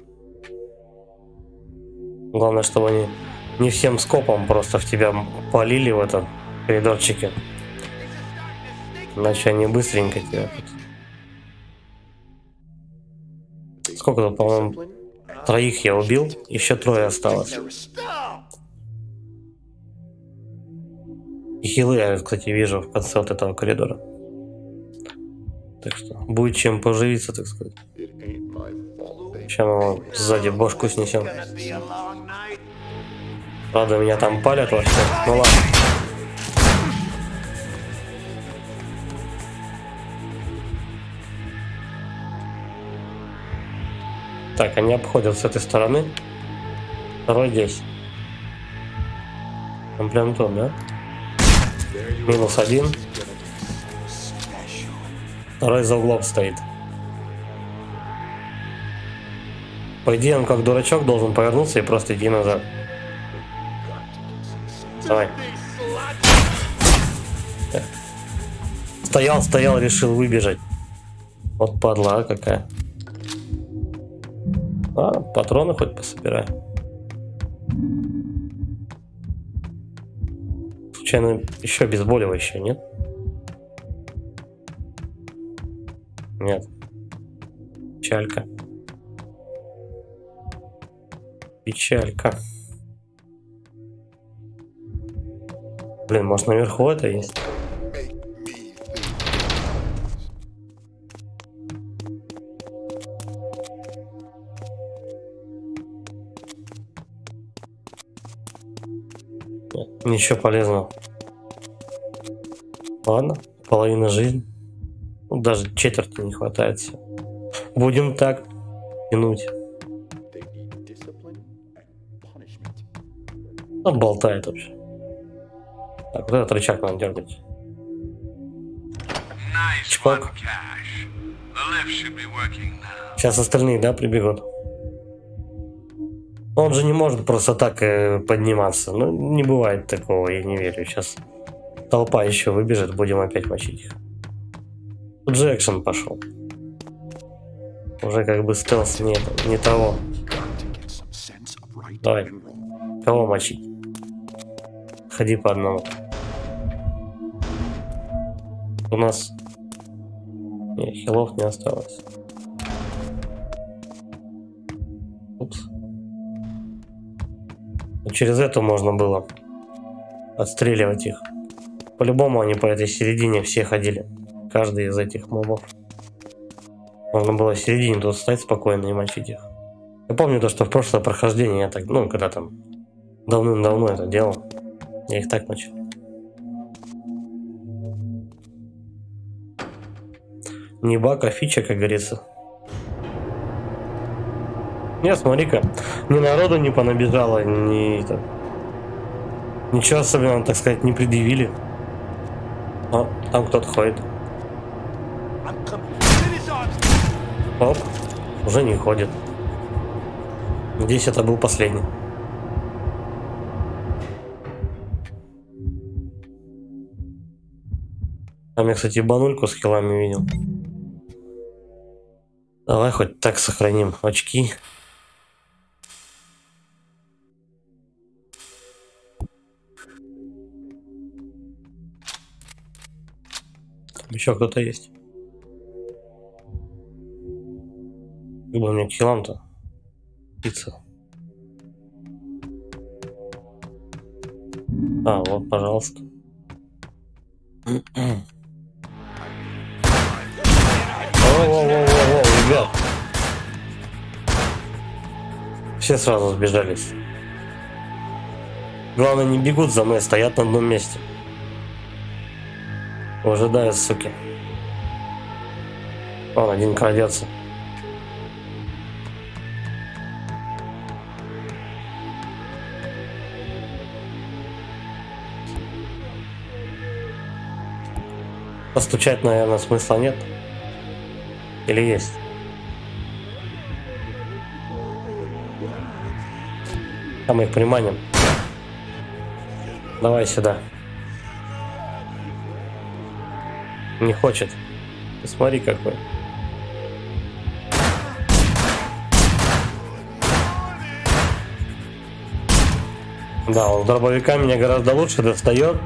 Главное, чтобы они не всем скопом просто в тебя полили в этом коридорчике. Иначе они быстренько тебя тут. Сколько тут, по-моему, Троих я убил, еще трое осталось. И хилы я, кстати, вижу в конце вот этого коридора. Так что будет чем поживиться, так сказать. Сейчас мы его сзади бошку снесем. Правда, меня там палят вообще. Ну ладно. Так, они обходят с этой стороны. Второй здесь. Там прям тут, да? Минус один. Второй за углом стоит. По идее, он как дурачок должен повернуться и просто идти назад. Давай. Стоял, решил выбежать. Вот падла какая. А, патроны хоть пособираю. Случайно еще обезболивающее, нет? Нет. Печалька. Печалька. Блин, может наверху это есть? Нет, ничего полезного. Ладно, половина жизни. Ну, даже четверти не хватает все. Будем так тянуть. Он болтает вообще. Так, вот этот рычаг надо дергать. Чпок. Сейчас остальные, да, прибегут. Он же не может просто так подниматься. Ну, не бывает такого, я не верю. Сейчас толпа еще выбежит, будем опять мочить их. Тут же экшен пошел. Уже как бы стелс не того. Давай. Кого мочить? Ходи по одному. У нас хилов не осталось. Упс. Через эту можно было отстреливать их. По-любому они по этой середине все ходили. Каждый из этих мобов. Можно было в середине тут встать спокойно и мочить их. Я помню то, что в прошлое прохождение я так, ну, когда там давным-давно это делал, я их так мочил. Не баг, а фича, как говорится. Нет, смотри-ка, ни народу не понабежало, ничего особенного, так сказать, не предъявили. О, там кто-то ходит. Оп, уже не ходит. Надеюсь, это был последний. Там я, кстати, банульку с хилами видел. Давай хоть так сохраним очки. Там еще кто-то есть. Как бы мне к хилам-то пицца. А, вот, пожалуйста. Воу, ребят. Все сразу сбежались. Главное, не бегут за мной, стоят на одном месте. Ожидают, суки. Вон, один крадется. Постучать, наверное, смысла нет. Или есть? А мы их приманим. Давай сюда. Не хочет. Ты смотри какой. Да, он с дробовика меня гораздо лучше достает,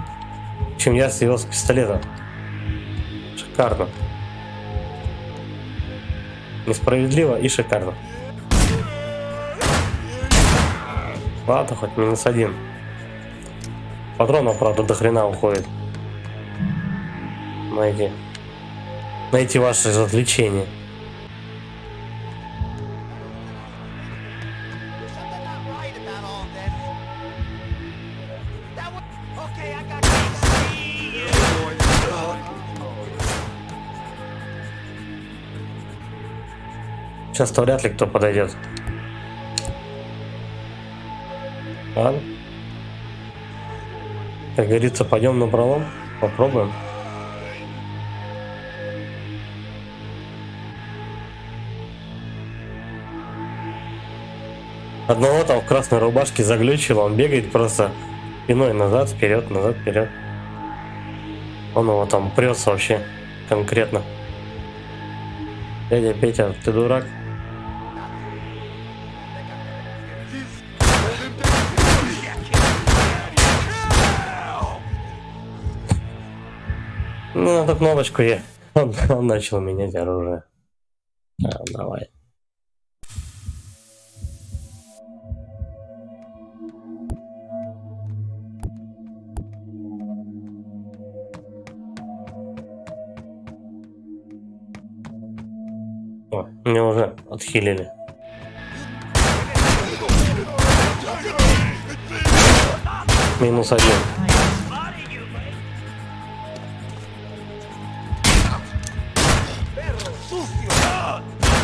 чем я с его с пистолета. Шикарно. Несправедливо и шикарно. Ладно, хоть -1. Патронов, правда, до хрена уходит. Найти ваши развлечения. There's something not right about all this. That was... Okay, I got you. Сейчас-то вряд ли кто подойдет. Ладно. Как говорится, пойдем на пролом. Попробуем. Одного там в красной рубашке заглючило, он бегает просто спиной назад, вперед, назад, вперед. Он его там прется вообще конкретно. Дядя Петя, ты дурак? Ну, на эту кнопочку я. Он начал менять оружие. Давай. О, меня уже отхилили. -1.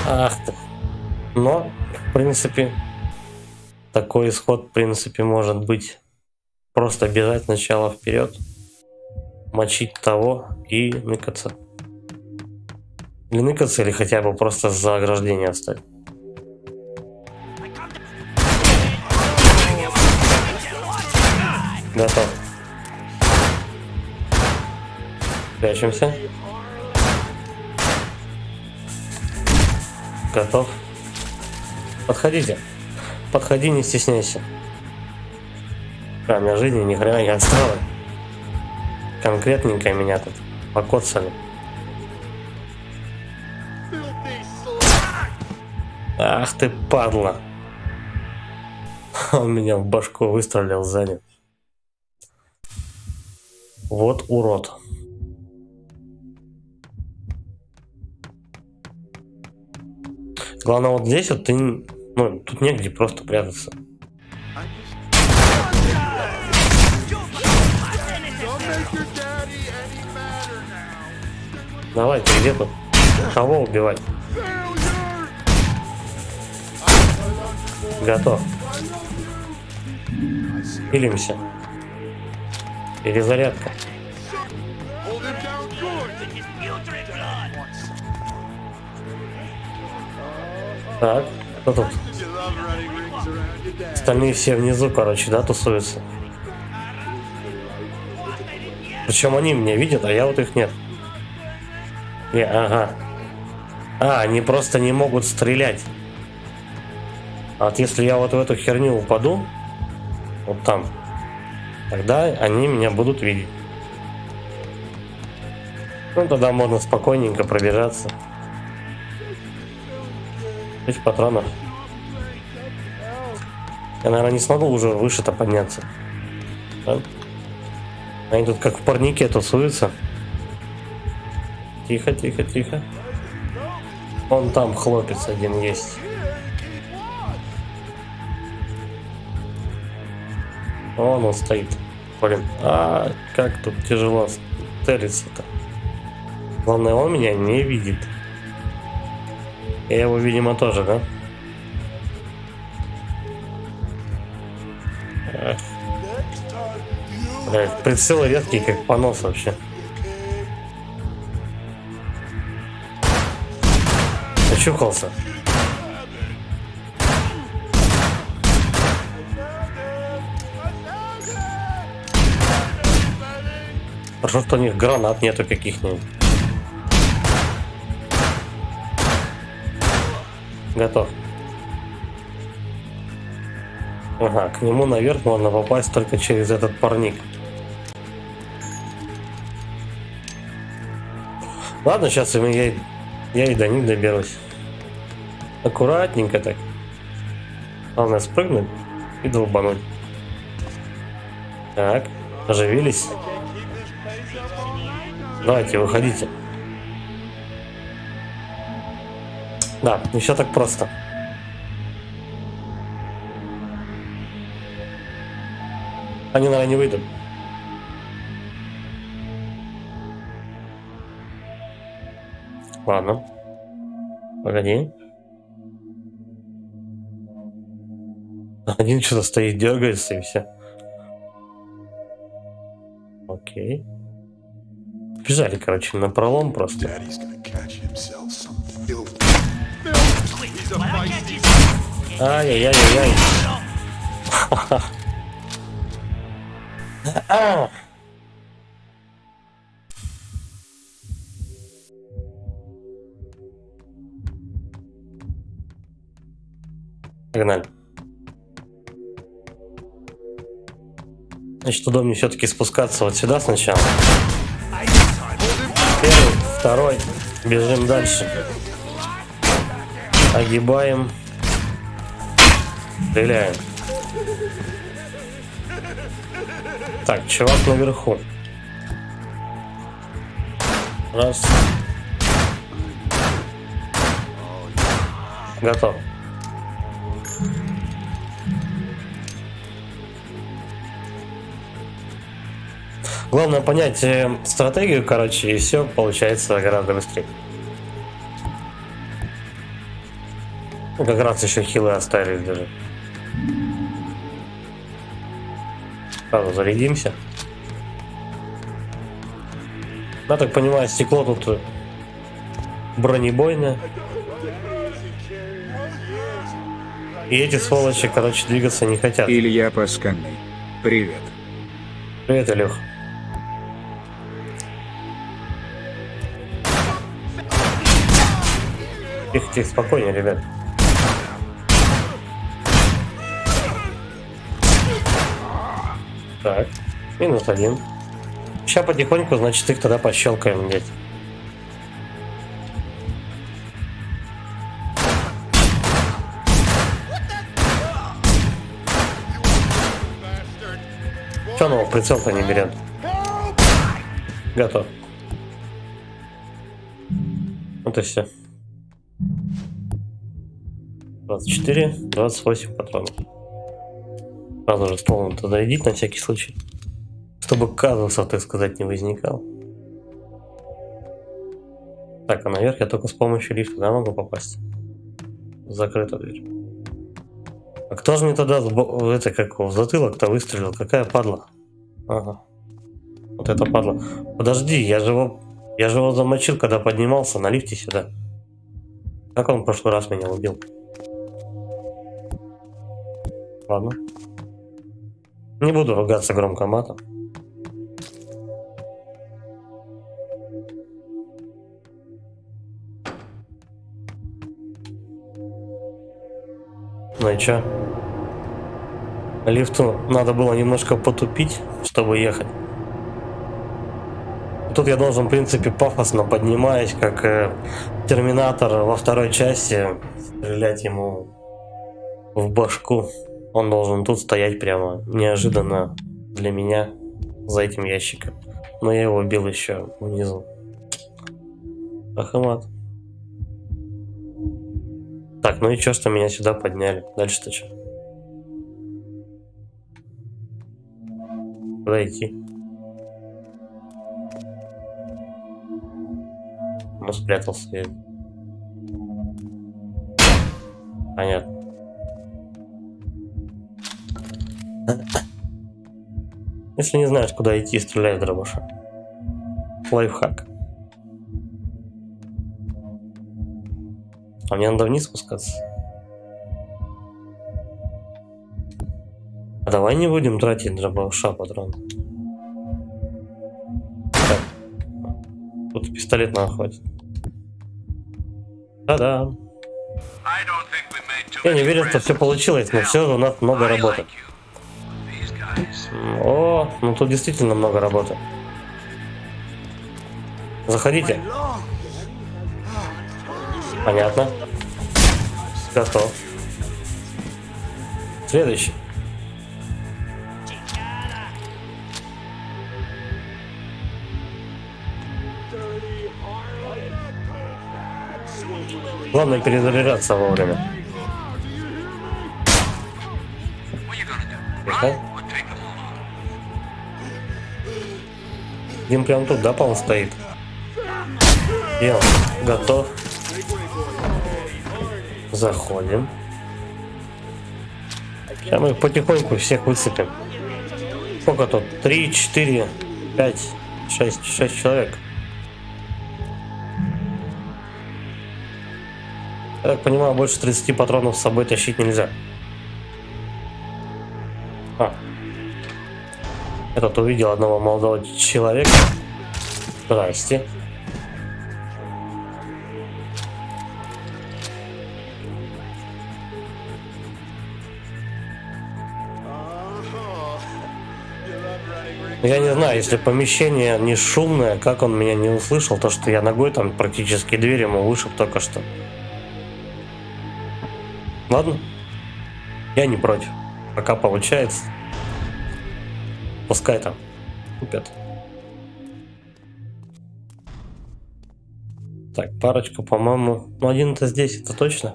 Ах ты. Но, в принципе, такой исход, в принципе, может быть. Просто бежать сначала вперед, мочить того и ныкаться. Или ныкаться, или хотя бы просто за ограждение встать. Готов. Прячемся. Готов. Подходите. Подходи, не стесняйся. Меня жизни ни хрена не осталось. Конкретненько меня тут покоцали. Ах ты падла. Он меня в башку выстрелил сзади. Вот урод. Главное, вот здесь вот ты... Ну, тут негде просто прятаться. Давай, ты где тут? Кого убивать? Готов. Пилимся. Перезарядка. Так, кто тут? Остальные все внизу, короче, да, тусуются. Причем они меня видят, а я вот их нет. Ага. А, они просто не могут стрелять. А вот если я вот в эту херню упаду, вот там, тогда они меня будут видеть. Ну, тогда можно спокойненько пробежаться. 5 патронов. Я, наверное, не смогу уже выше-то подняться. Да? Они тут как в парнике тусуются. Тихо, тихо, тихо. Вон там хлопец один есть. Вон он стоит. Блин, как тут тяжело целиться-то. Главное, он меня не видит. Я его, видимо, тоже, да? Блядь, прицелы редкие, как понос вообще. Очухался. Хорошо, что у них гранат нету каких-нибудь. Готов. Ага, к нему наверх можно попасть только через этот парник. Ладно, сейчас я и до них доберусь. Аккуратненько так. Главное спрыгнуть и долбануть. Так, оживились. Давайте, выходите. Да, не все так просто. Они, наверное, не выйдут. Ладно. Погоди. Один что-то стоит, дергается и все. Окей. Бежали, короче, на пролом просто. Daddy's gonna catch himself some filth. He's a feisty. Ай-яй-яй-яй. Погнали. Значит, удобнее все-таки спускаться вот сюда сначала. Первый, второй. Бежим дальше. Огибаем. Стреляем. Так, чувак наверху. Раз. Готов. Главное понять стратегию, короче, и все получается гораздо быстрее. Как раз еще хилы остались даже. Сразу зарядимся. Я так понимаю, стекло тут бронебойное. И эти сволочи, короче, двигаться не хотят. Илья Пасканный. Привет. Привет, Илюх. Тихо, тихо, спокойнее, ребят. Так, -1. Сейчас потихоньку, значит, их тогда пощелкаем, блядь. Че нового прицел-то не берет? Готов. Вот и все. 24, 28 патронов. Сразу же полностью зарядить на всякий случай. Чтобы казусов, так сказать, не возникал. Так, а наверх я только с помощью лифта, да, могу попасть? Закрыта дверь. А кто же мне тогда это как в затылок-то выстрелил? Какая падла? Ага. Вот это падла. Подожди, я же его замочил, когда поднимался на лифте сюда. Как он в прошлый раз меня убил? Ладно. Не буду ругаться громко матом. Ну и чё? Лифту надо было немножко потупить, чтобы ехать. Тут я должен, в принципе, пафосно поднимаясь, как Терминатор во второй части, стрелять ему в башку. Он должен тут стоять прямо неожиданно для меня за этим ящиком. Но я его убил еще внизу. Ахмат. Так, ну и чё, что меня сюда подняли? Дальше-то что? Куда идти? Ну, спрятался я. Понятно. Если не знаешь, куда идти, стреляй в дробаша. Лайфхак. А мне надо вниз спускаться. А давай не будем тратить дробаша патрон. Так. Тут пистолетного хватит. Да-да. Я не уверен, что все получилось, но все же у нас много работы. О, ну тут действительно много работы. Заходите. Понятно. Готов. Следующий. Главное перезаряжаться вовремя. What are you gonna do? Ага. Or take them along? Дим прям тут, да, по-моему, стоит? И он готов. Заходим. Сейчас мы их потихоньку всех высыпем. Сколько тут? 3, 4, 5, 6 человек. Я так понимаю, больше 30 патронов с собой тащить нельзя. Я тут увидел одного молодого человека. Здрасте. Я не знаю, если помещение не шумное, как он меня не услышал, то что я ногой там практически дверь ему вышиб только что. Ладно, я не против. Пока получается. Пускай там купят. Так, парочка, по-моему. Ну, один-то здесь, это точно.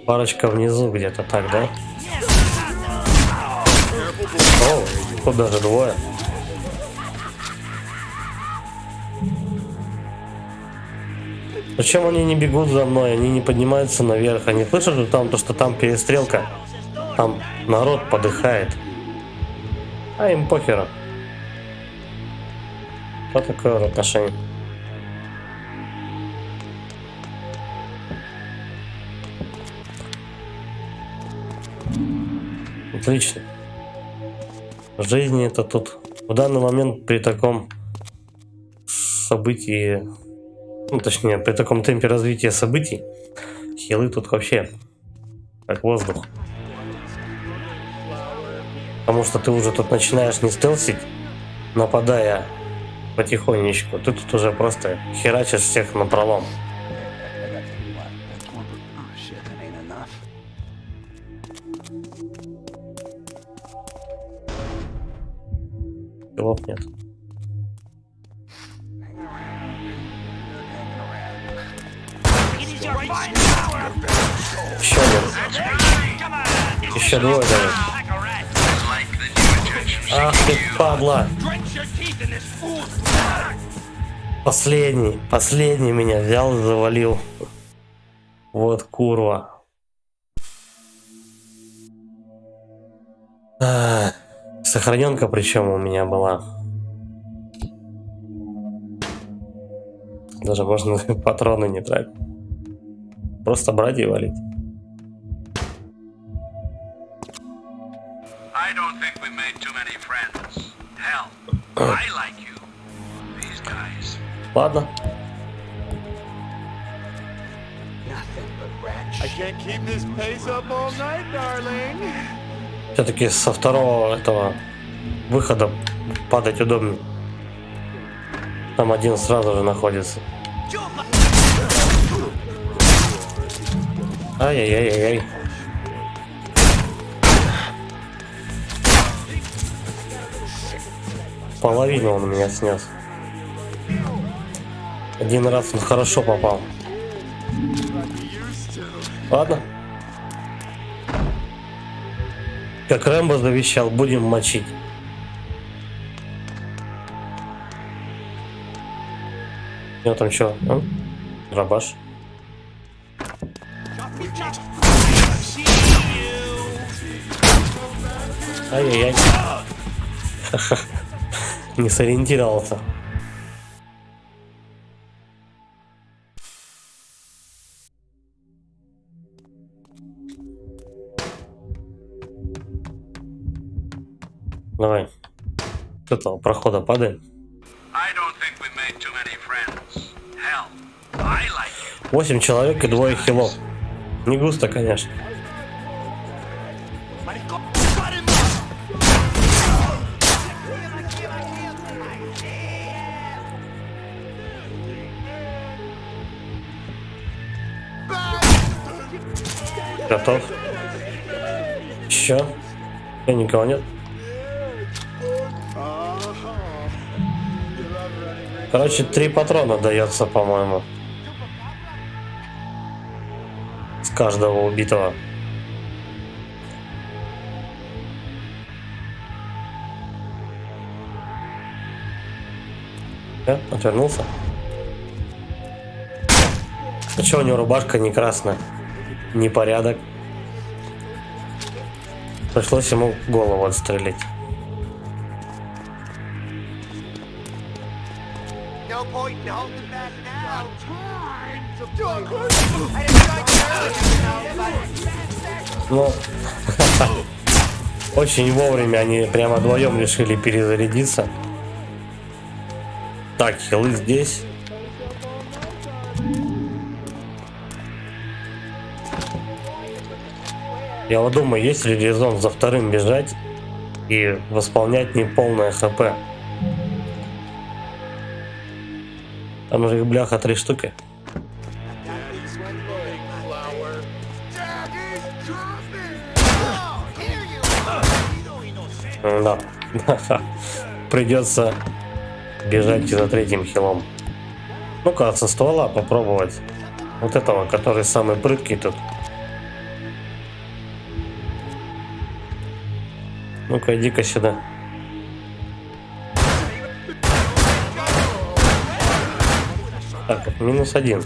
Парочка внизу где-то, так, да? О, тут даже двое. Зачем они не бегут за мной? Они не поднимаются наверх. Они слышат же там то, что там перестрелка. Там народ подыхает. А им похеру. Что такое отношение? Отлично. В жизни это тут. В данный момент при таком событии, ну точнее, при таком темпе развития событий, хилы тут вообще как воздух. Потому что ты уже тут начинаешь не стелсить, нападая потихонечку. Ты тут уже просто херачишь всех напролом. Хилов нет. Еще один. Еще двое даже. Ах ты, падла. Последний меня взял и завалил. Вот курва. Сохраненка причем у меня была. Даже можно патроны не тратить. Просто брать и валить. I don't think we made too many friends. Hell, I like you. These guys. Ладно. I can't keep this pace up all night, darling. Все-таки со второго этого выхода падать удобнее. Там один сразу же находится. Ай-яй-яй-яй. Половину он меня снес. Один раз он хорошо попал. Ладно. Как Рэмбо завещал, будем мочить. У него там что? А? Дробаш. Ай-яй-яй. Не сориентировался. Давай. С этого прохода падаем. 8 человек и 2 хилов. Не густо, конечно. Готов. Еще. Никого нет. Короче, 3 патрона дается, по-моему. с каждого убитого. Отвернулся. А чё у него рубашка не красная? Непорядок. Пришлось ему голову отстрелить. No point in holding back now. Ну, очень вовремя они прямо вдвоем решили перезарядиться. Так, хилы здесь. Я вот думаю, есть ли резон за вторым бежать и восполнять неполное хп. Там же их, бляха, 3 штуки. Да. Придется бежать за 3-м хилом. Ну-ка, со ствола попробовать. Вот этого, который самый прыткий тут. Ну-ка, иди-ка сюда. Так, -1.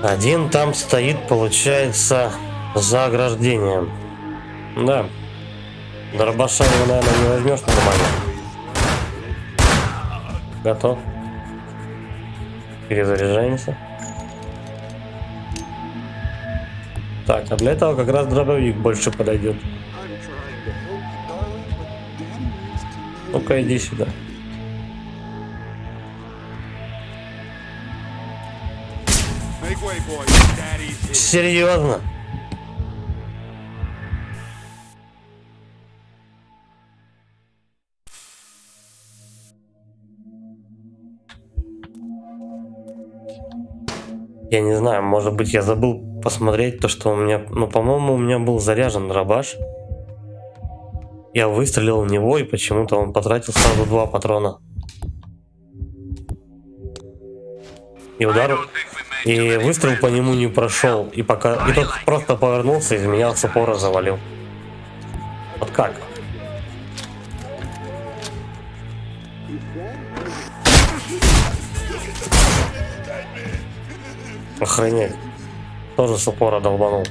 Один там стоит, получается, за ограждением. Да. Дробаша его, наверное, не возьмешь нормально. Готов. Перезаряжаемся. Так, а для этого как раз дробовик больше подойдет. Ну-ка, иди сюда. Make way, boys. Daddy's here. Серьезно? Я не знаю, может быть, я забыл посмотреть то, что у меня... Ну, по-моему, у меня был заряжен дробаш. Я выстрелил в него, и почему-то он потратил сразу 2 патрона. И удар... И выстрел по нему не прошел. И пока... И тот просто повернулся, и меня с упора завалил. Вот как? Охренеть. Тоже с упора долбанул.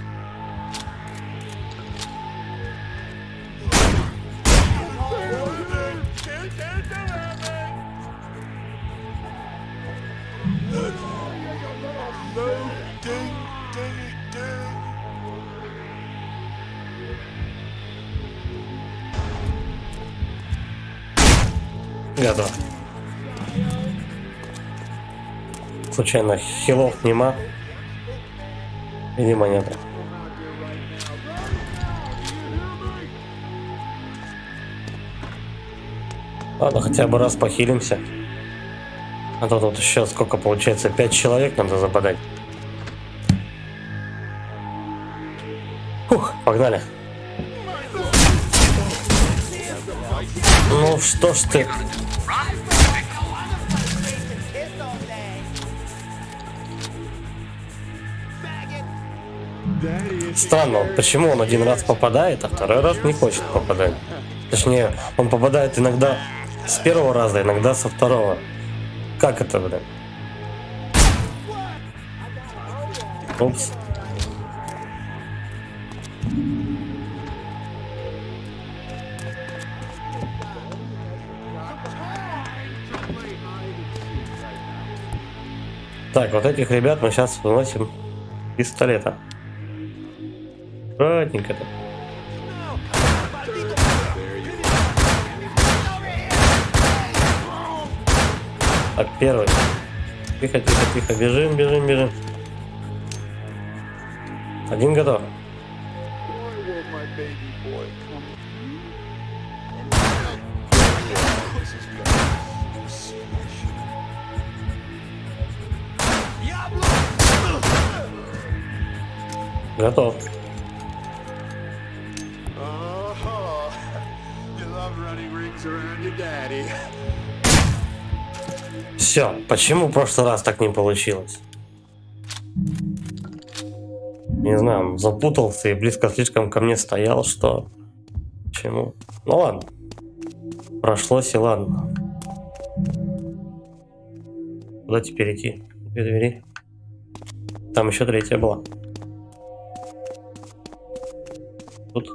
Готов. Случайно хилов нема. Видимо, нет. Ладно, хотя бы раз похилимся. А то тут еще сколько получается? 5 человек надо забодать. Фух, погнали. Ну что ж ты... Странно, почему он один раз попадает, а второй раз не хочет попадать. Точнее, он попадает иногда с первого раза, иногда со второго. Как это, блин? Упс. Так, вот этих ребят мы сейчас выносим из пистолета. Аккуратненько-то. Так, первый. Тихо, тихо, тихо. Бежим, бежим, бежим. Один готов. Готов. Все, почему в прошлый раз так не получилось? Не знаю, он запутался и близко слишком ко мне стоял, что... Чему? Ну ладно. Прошлось и ладно. Куда теперь идти? Две двери. Там еще третья была. Тут.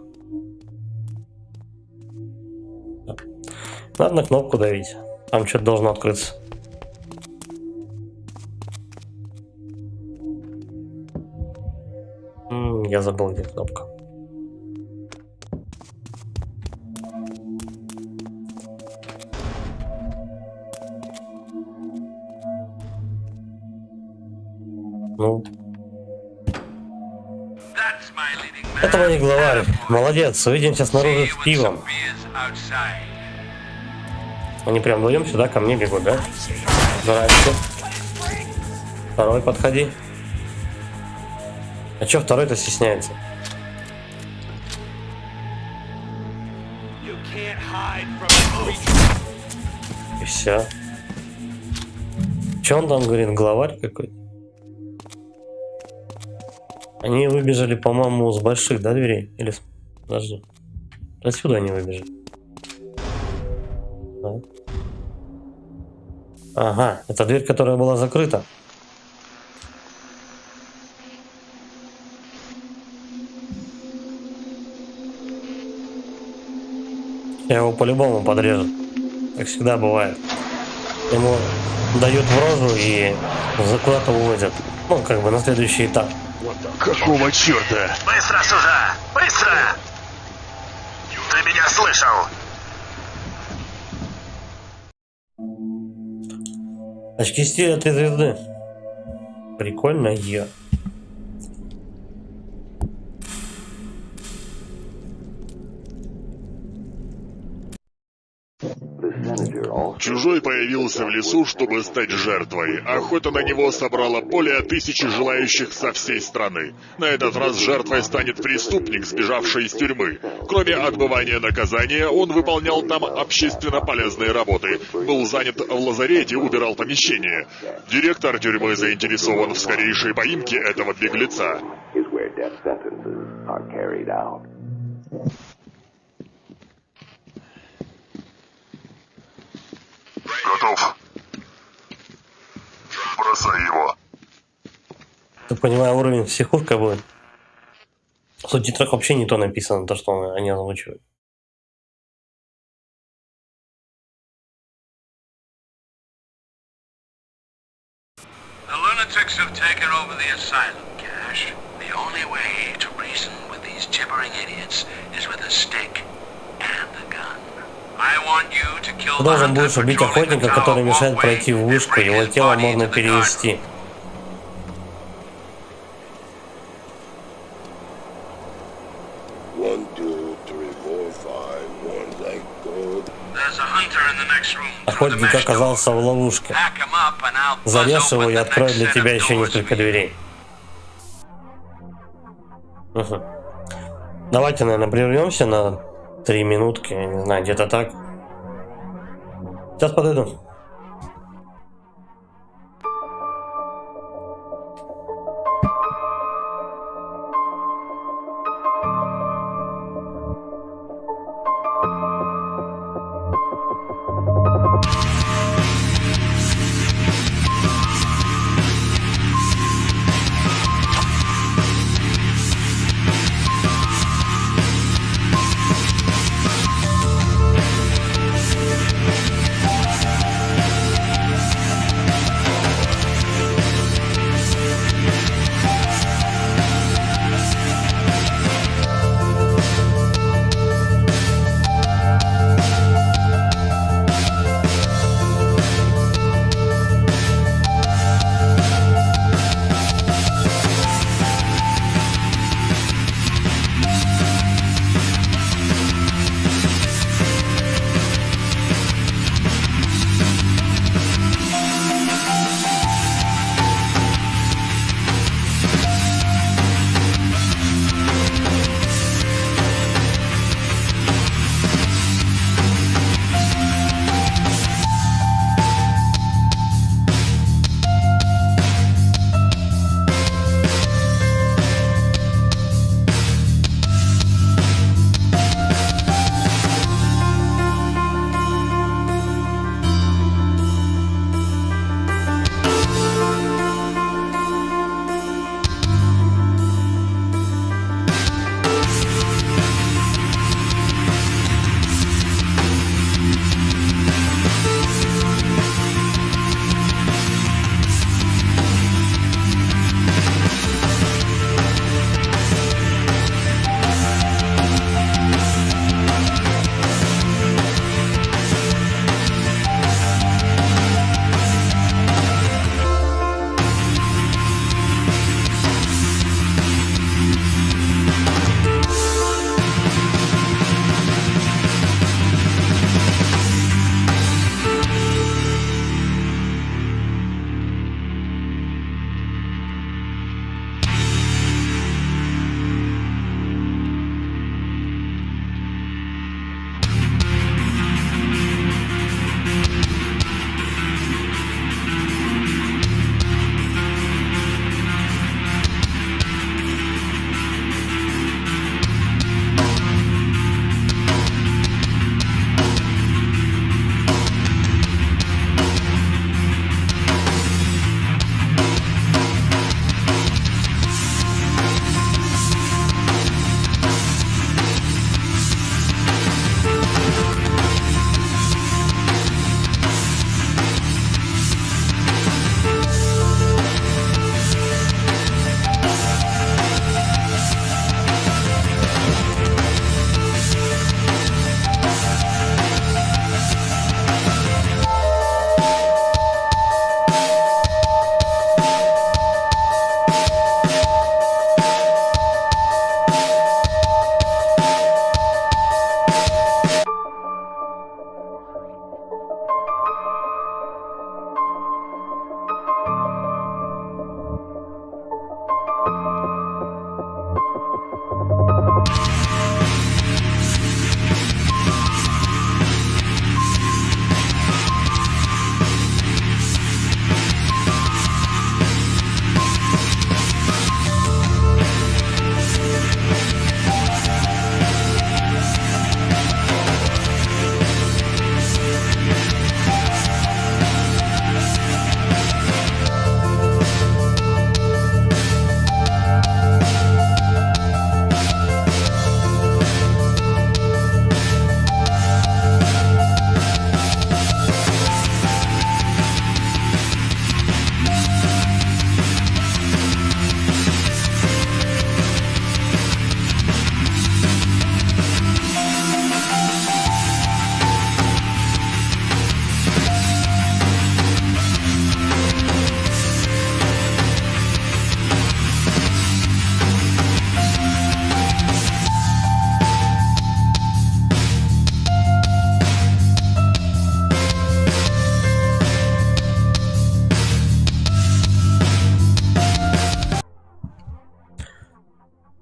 Да. Надо на кнопку давить. Там что-то должно открыться. Я забыл, где кнопка. Ну. That's my leading man. Это мой главарь. Молодец. Увидимся снаружи See с you with пивом. some beers outside. Они прям вдвоем сюда ко мне бегут, да? Здрасте. Второй подходи. А чё второй-то стесняется? You can't hide from the creature. И все. Чё он там говорит? Главарь какой-то? Они выбежали, по-моему, с больших, да, дверей? Или с... Подожди. Отсюда они выбежали. Да. Ага, это дверь, которая была закрыта. Я его по-любому подрежу. Как всегда бывает. Ему дают в рожу и куда-то уводят. Ну, как бы на следующий этап. Какого черта? Быстро сюда! Быстро! Ты меня слышал? Очки стиля 3 звезды. Прикольно, я. Чужой появился в лесу, чтобы стать жертвой. Охота на него собрала более 1000 желающих со всей страны. На этот раз жертвой станет преступник, сбежавший из тюрьмы. Кроме отбывания наказания, он выполнял там общественно полезные работы. Был занят в лазарете, убирал помещение. Директор тюрьмы заинтересован в скорейшей поимке этого беглеца. Готов. Бросай его. Я понимаю, уровень психушка будет. В субтитрах вообще не то написано, то, что они озвучивают. The lunatics have taken over the asylum, Cash. The only way to reason with these gibbering idiots is with a stick and a gun. I want you to kill Ты the должен hunter будешь убить patrolling the охотника, tower который мешает walkway пройти в and вышку. bring Его his тело body можно into the garden. перевести. One, two, three, four, five. One leg good. There's a hunter in the next room. Охотник оказался в ловушке. Pack him up and I'll buzz Зарежь его open и the открой next для set тебя of еще doors несколько for you. дверей. Угу. Давайте, наверное, прервемся на 3 минутки. Я не знаю, где-то так. Сейчас подойду.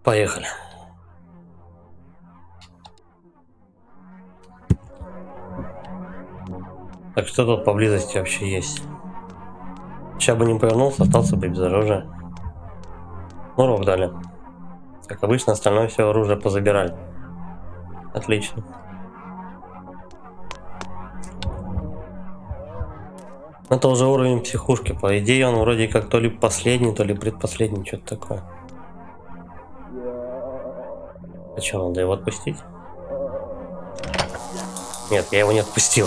Поехали. Так, что тут поблизости вообще есть? Сейчас бы не повернулся, остался бы без оружия. Ну, рог дали. Как обычно, остальное все оружие позабирали. Отлично. Это уже уровень психушки. По идее, он вроде как то ли последний, то ли предпоследний, что-то такое. А что, надо его отпустить? Нет, я его не отпустил.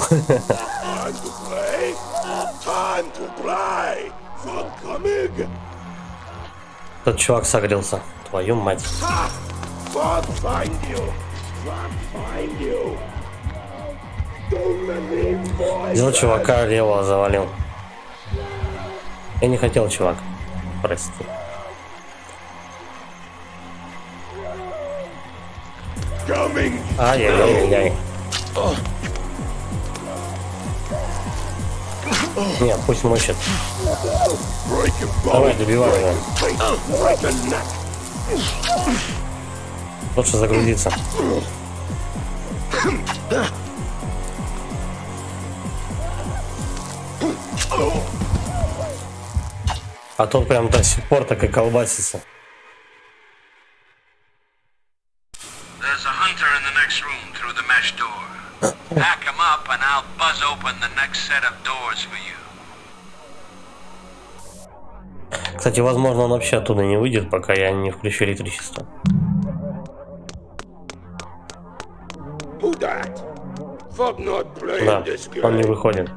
Тот чувак согрелся. Твою мать. Взял чувака, левого завалил. Я не хотел, чувак. Прости. Ай-яй-яй-яй. Нет, пусть мочит. Давай, добивай его. Лучше загрузиться. А тот прям до сих пор так и колбасится. There's a hunter in the next room through the mesh door. Pack him up and I'll buzz open the next set of doors for you. Кстати, возможно, он вообще оттуда не выйдет, пока я не включу электричество. Да, он не выходит.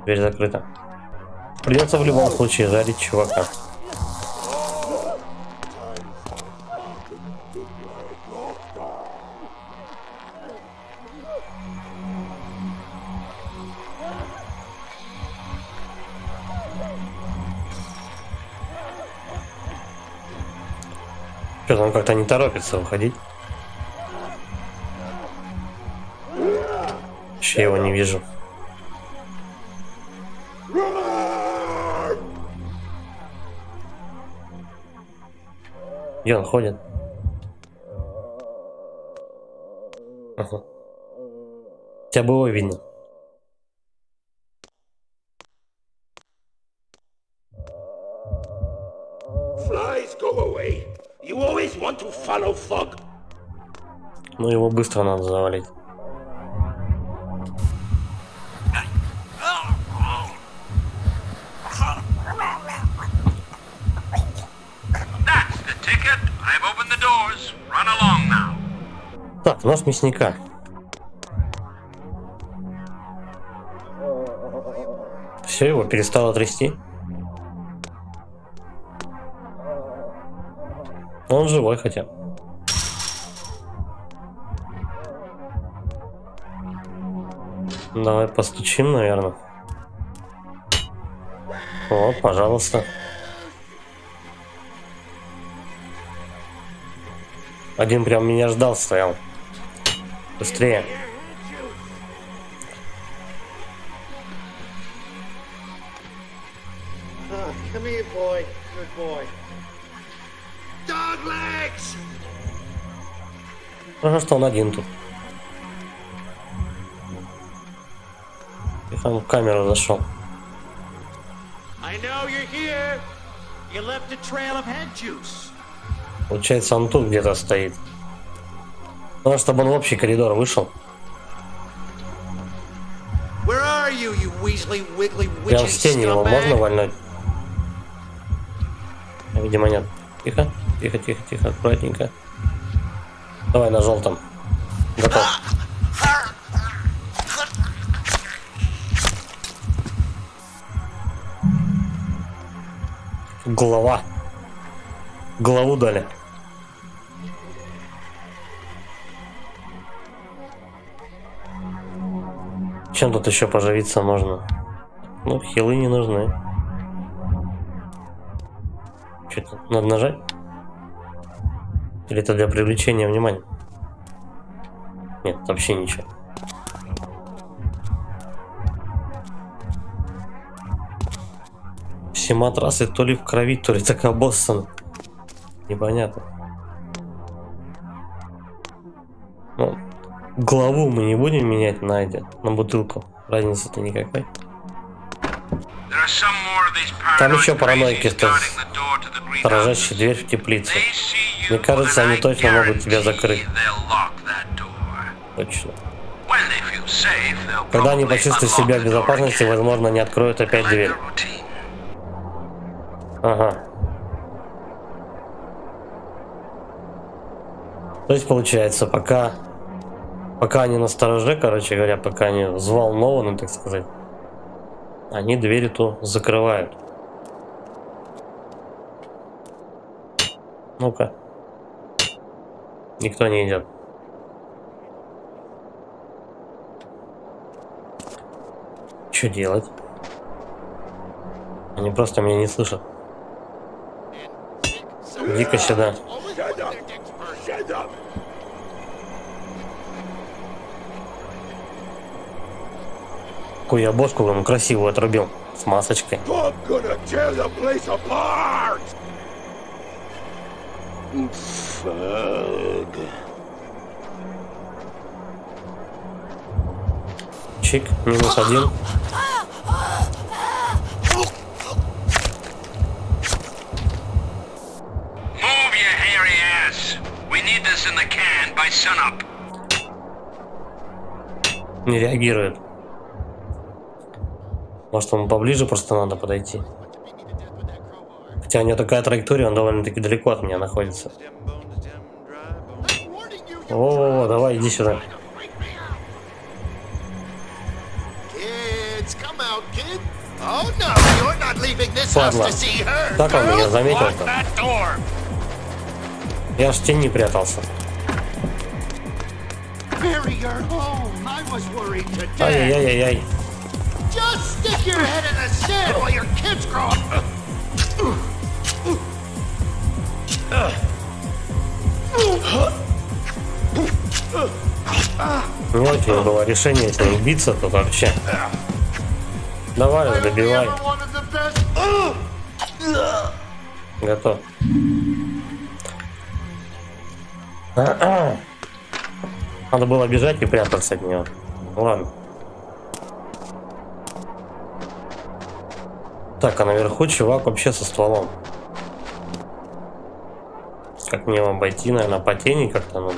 Дверь закрыта. Придется в любом случае жарить чувака. Что-то он как-то не торопится выходить. Еще его не вижу. Где он ходит? Ага. Тебя было видно. Ну его быстро надо завалить. Так, у нас мясника. Все, его перестало трясти. Он живой хотя. Давай постучим, наверное. О, пожалуйста. Один прям меня ждал, стоял. Быстрее. Come here, boy. Good boy. Dog legs! Ага, что он один тут. И там в камеру зашел. I know you're here. You left a trail of head juice. Получается, он тут где-то стоит. Надо, чтобы он в общий коридор вышел. Where are you, you weaselly, wiggly, Прям witchy в стене его можно scumbag? вальнуть? Видимо, нет. Тихо, тихо, тихо, тихо, аккуратненько. Давай на желтом. Готов. Голова. Голову дали. Чем тут еще поживиться можно? Ну, хилы не нужны. Что-то надо нажать? Или это для привлечения внимания? Нет, вообще ничего. Все матрасы то ли в крови, то ли так обоссаны. Непонятно. Ну, главу мы не будем менять на бутылку. Разницы-то никакой. Там еще параноики, сторожащие дверь в теплицу. Мне кажется, они точно могут тебя закрыть. Точно. Когда они почувствуют себя в безопасности, возможно, они откроют опять дверь. Ага. То есть получается, пока они настороже, короче говоря, пока они взволнованы, так сказать, они двери то закрывают. Ну-ка. Никто не идет. Что делать? Они просто меня не слышат. Иди-ка сюда. Какую я бошку вам красивую отрубил. С масочкой. Чик, -1. Не реагирует. Может, ему поближе просто надо подойти. Хотя у него такая траектория, он довольно-таки далеко от меня находится. О, давай, иди сюда. Ладно. Так он меня заметил-то. Я ж в тени прятался. Ай-яй-яй-яй. Ну, вот у него было решение с ним биться, тут вообще. Давай, добивай. Готов. Надо было бежать и прятаться от него. Ладно. Так, а наверху чувак вообще со стволом. Как мне его обойти, наверное, по тени как-то надо.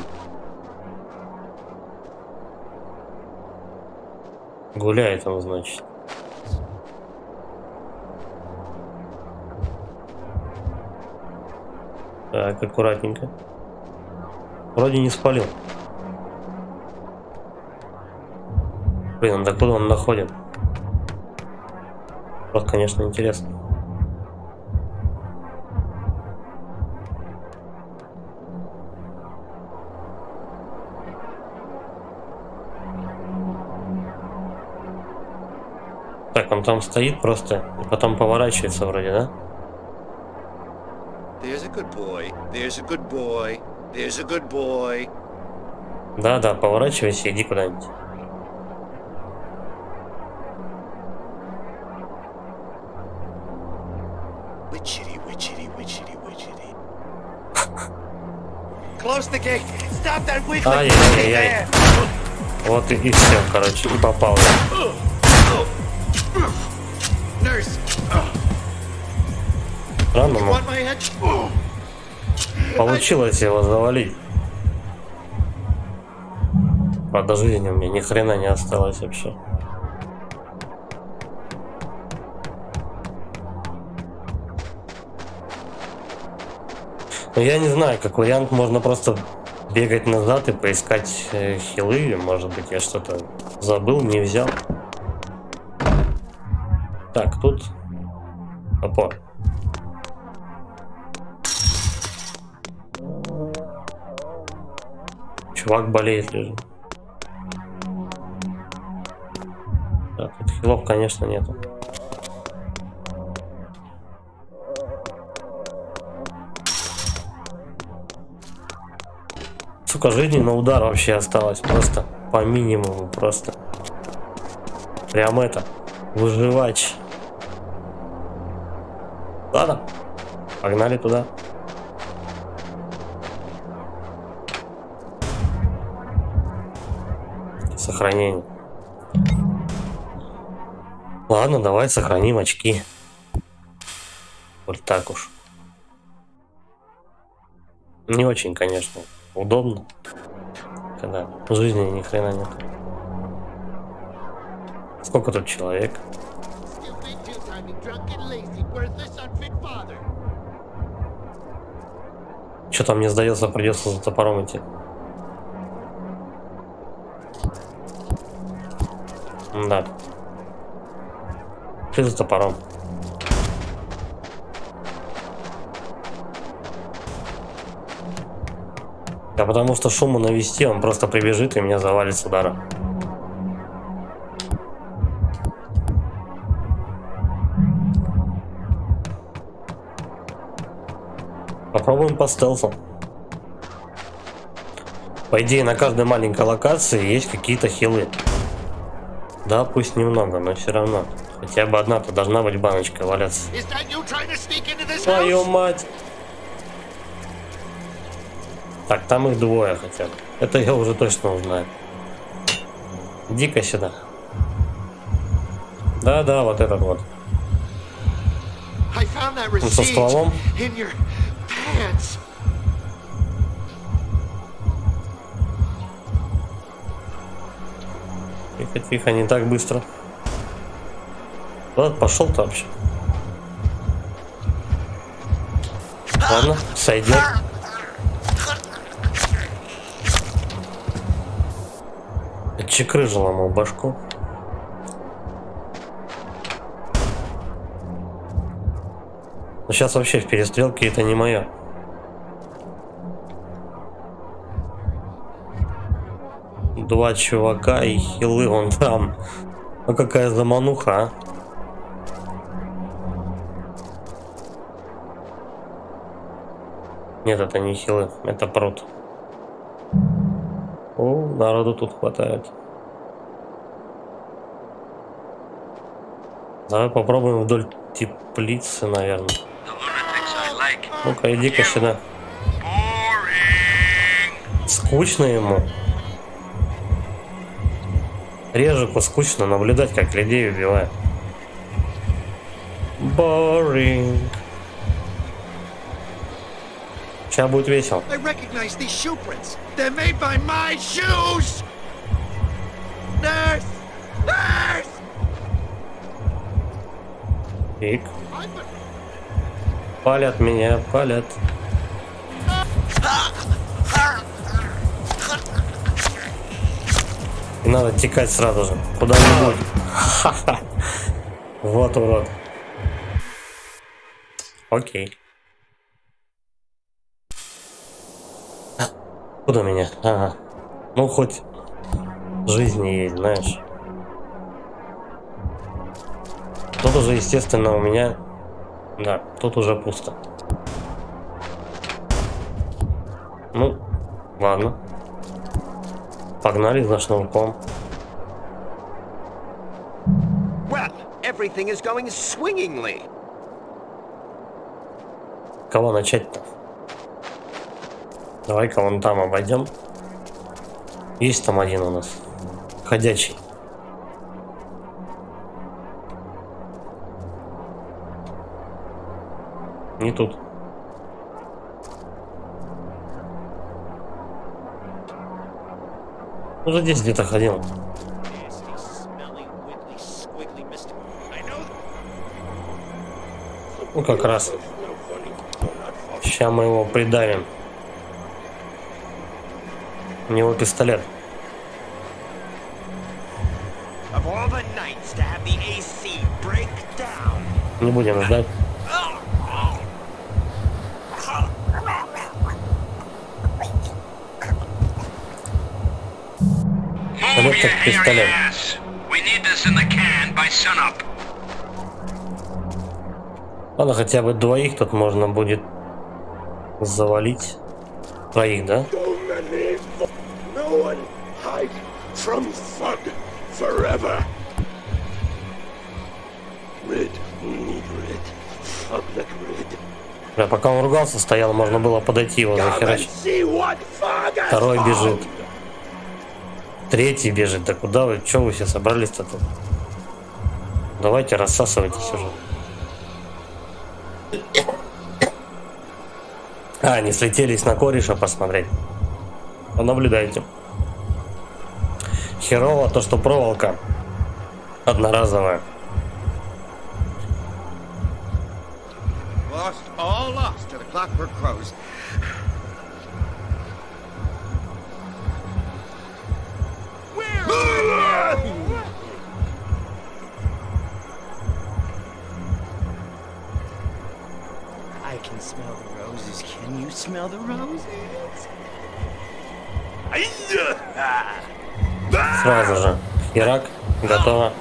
Гуляет он, значит. Так, аккуратненько. Вроде не спалил. Блин, докуда он доходит? Вот, конечно, интересно. Так, он там стоит просто и потом поворачивается вроде, да? There's a good boy. There's a good boy. There's a good boy. Да, поворачивайся, иди куда-нибудь. Ай-яй-яй-яй. Вот и все, короче, и попал я. Странно, но получилось его завалить. Правда, жизни у меня ни хрена не осталось вообще. Но я не знаю, как вариант, можно просто бегать назад и поискать хилы. Может быть, я что-то забыл, не взял. Так, тут опор. Чувак болеет, лежит. Так, тут хилов, конечно, нету. Сука, жизни на удар вообще осталось. Просто по минимуму, просто. Прям это. Выживач. Ладно. Погнали туда. Сохранение. Ладно, давай сохраним очки. Вот так уж. Не очень, конечно, удобно, когда в жизни ни хрена нет. Сколько тут человек? Что-то мне сдается, придется за топором идти. Да. Ты за топором. Да потому что шуму навести, он просто прибежит и меня завалит с удара. Попробуем по стелсу. По идее, на каждой маленькой локации есть какие-то хилы. Да, пусть немного, но все равно. Хотя бы одна-то должна быть баночка валяться. Твою мать! Так, там их двое хотя бы. Это я уже точно узнаю. Иди-ка сюда. Да-да, вот этот вот. Со стволом. Тихо-тихо, не так быстро. Куда пошел-то вообще? Ладно, сойдет. Отчекрыжил ему башку. Но сейчас вообще в перестрелке это не мое. Два чувака и хилы вон там. Ну какая замануха, а? Нет, это не хилы, это прут. О, народу тут хватает. Давай попробуем вдоль теплицы, наверное. Ну-ка, иди-ка сюда. Скучно ему. Режику скучно наблюдать, как людей убивают. Boring. Сейчас будет весело. Пик. Палят меня, палят. И надо текать сразу же. Куда-нибудь. Вот урод. Окей. Куда меня? Ага. Ну хоть жизни есть, знаешь. Тут уже, естественно, у меня... Да, тут уже пусто. Ну, ладно. Погнали за шнурком. Well, everything is going swingingly. Кого начать-то? Давай-ка вон там обойдем. Есть там один у нас. Ходячий. Не тут. Уже здесь где-то ходил. Ну как раз. Сейчас мы его придавим. У него пистолет. Не будем ждать. Пистолет как пистолет. Ладно, хотя бы двоих тут можно будет завалить. Троих, да? Бля, пока он ругался, стоял, можно было подойти его захерачить. Второй бежит. Третий бежит. Да куда вы? Че вы все собрались-то тут? Давайте рассасывайтесь уже. А, они слетелись на кореша посмотреть. Понаблюдайте. Херово то, что проволока одноразовая. Lost, all lost to the Clockwork Crows. Where are you? I can smell the roses. Can you smell the roses? Сразу же. Херак. Готово.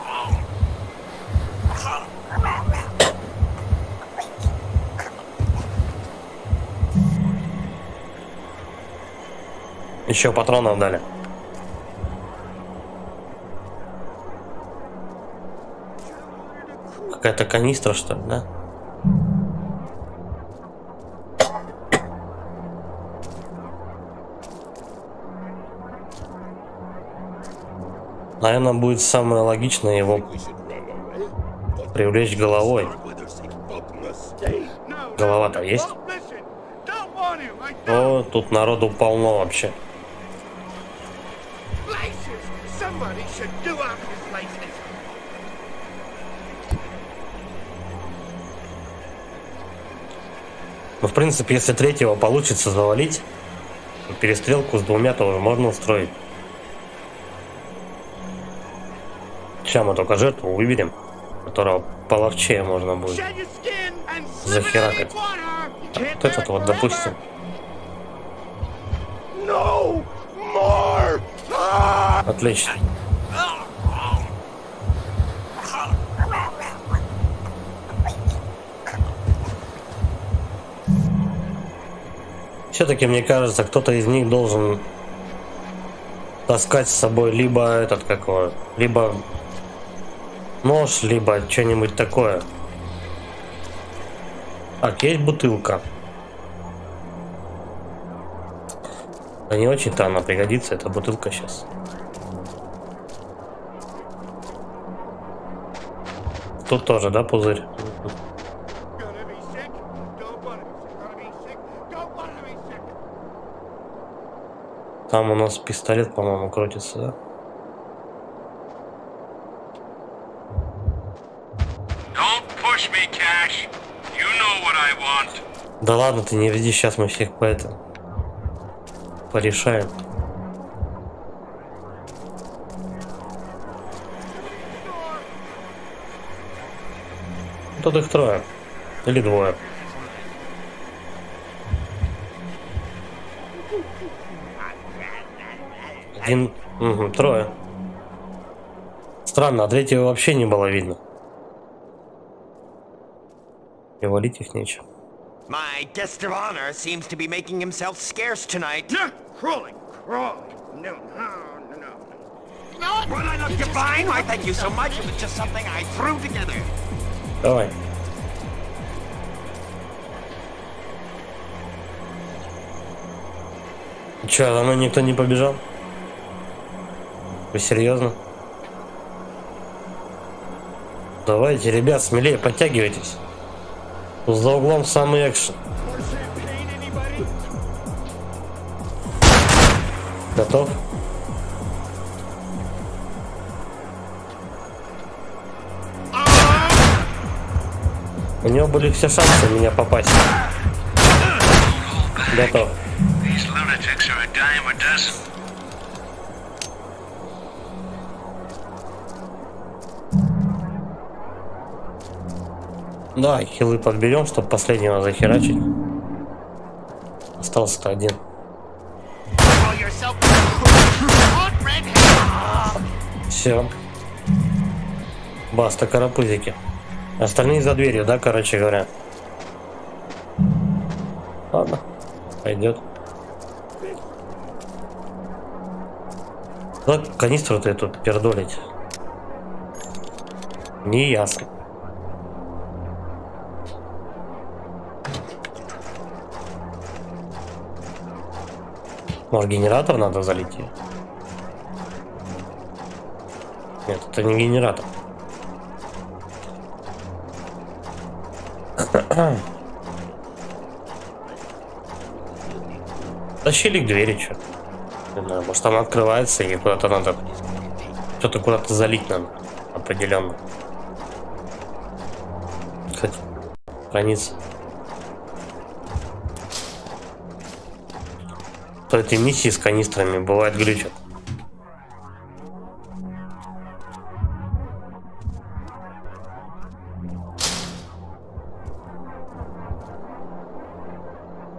Еще патронов дали. Какая-то канистра, что ли, да? Наверное, будет самое логичное его привлечь головой. Голова-то есть? О, тут народу полно вообще. Ну, в принципе, если третьего получится завалить, то перестрелку с двумя тоже можно устроить. Сейчас мы только жертву выберем, которого половчее можно будет захеракать. Вот этот вот, допустим. Отлично. Все-таки, мне кажется, кто-то из них должен таскать с собой либо этот какой, либо нож, либо что-нибудь такое. Так, есть бутылка. Да не очень-то она пригодится, эта бутылка сейчас. Тут тоже, да, пузырь? Там у нас пистолет, по-моему, крутится, да? Да ладно, ты не веди, сейчас мы всех по это порешаем. Тут их трое. Или двое. Один... Угу, трое. Странно, а третьего вообще не было видно. И валить их нечего. My guest of honor seems to be making himself scarce tonight. Crawling, crawling. No, no, no. Well, I look divine. Why, thank you so much. It was just something I threw together. Давай. Че, за мной никто не побежал? Вы серьезно? Давайте, ребят, смелее подтягивайтесь. За углом самый экшен. Готов? У него были все шансы в меня попасть. Готов. Да, хилы подберем, чтобы последнего захерачить. Остался-то один. Все. Баста, карапузики. Остальные за дверью, да, короче говоря. Ладно, пойдет. Да, канистру-то тут пердолить. Не ясно. Может, генератор надо залить? Нет, это не генератор. Тащили к двери, что? Не знаю, может она открывается и куда-то надо. Что-то куда-то залить надо. Определенно. Кстати, страница. По этой миссии с канистрами бывает глючат.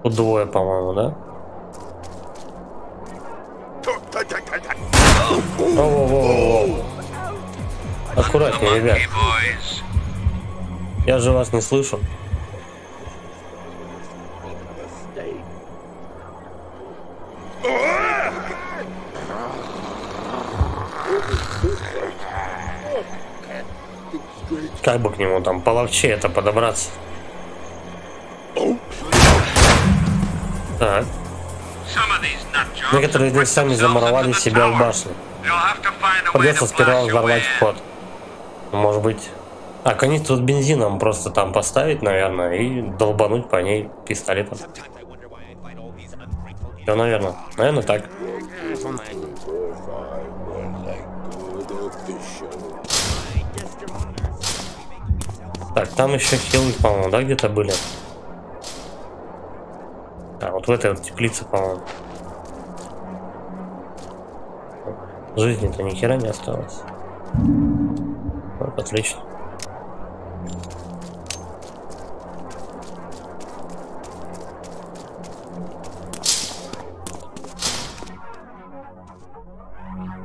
Тут двое, по-моему, да? Воу-воу-воу-воу. Аккуратнее, ребят. Я же вас не слышу. Как бы к нему там половче это подобраться? Так. Некоторые здесь сами замуровали себя в башне. Придется сперва взорвать вход. Может быть... А канистру с бензином просто там поставить, наверное, и долбануть по ней пистолетом. Все, наверное. Наверное, так. Так, там еще хилы, по-моему, да, где-то были? А, вот в этой вот теплице, по-моему. Жизни-то ни хера не осталось. Вот, отлично.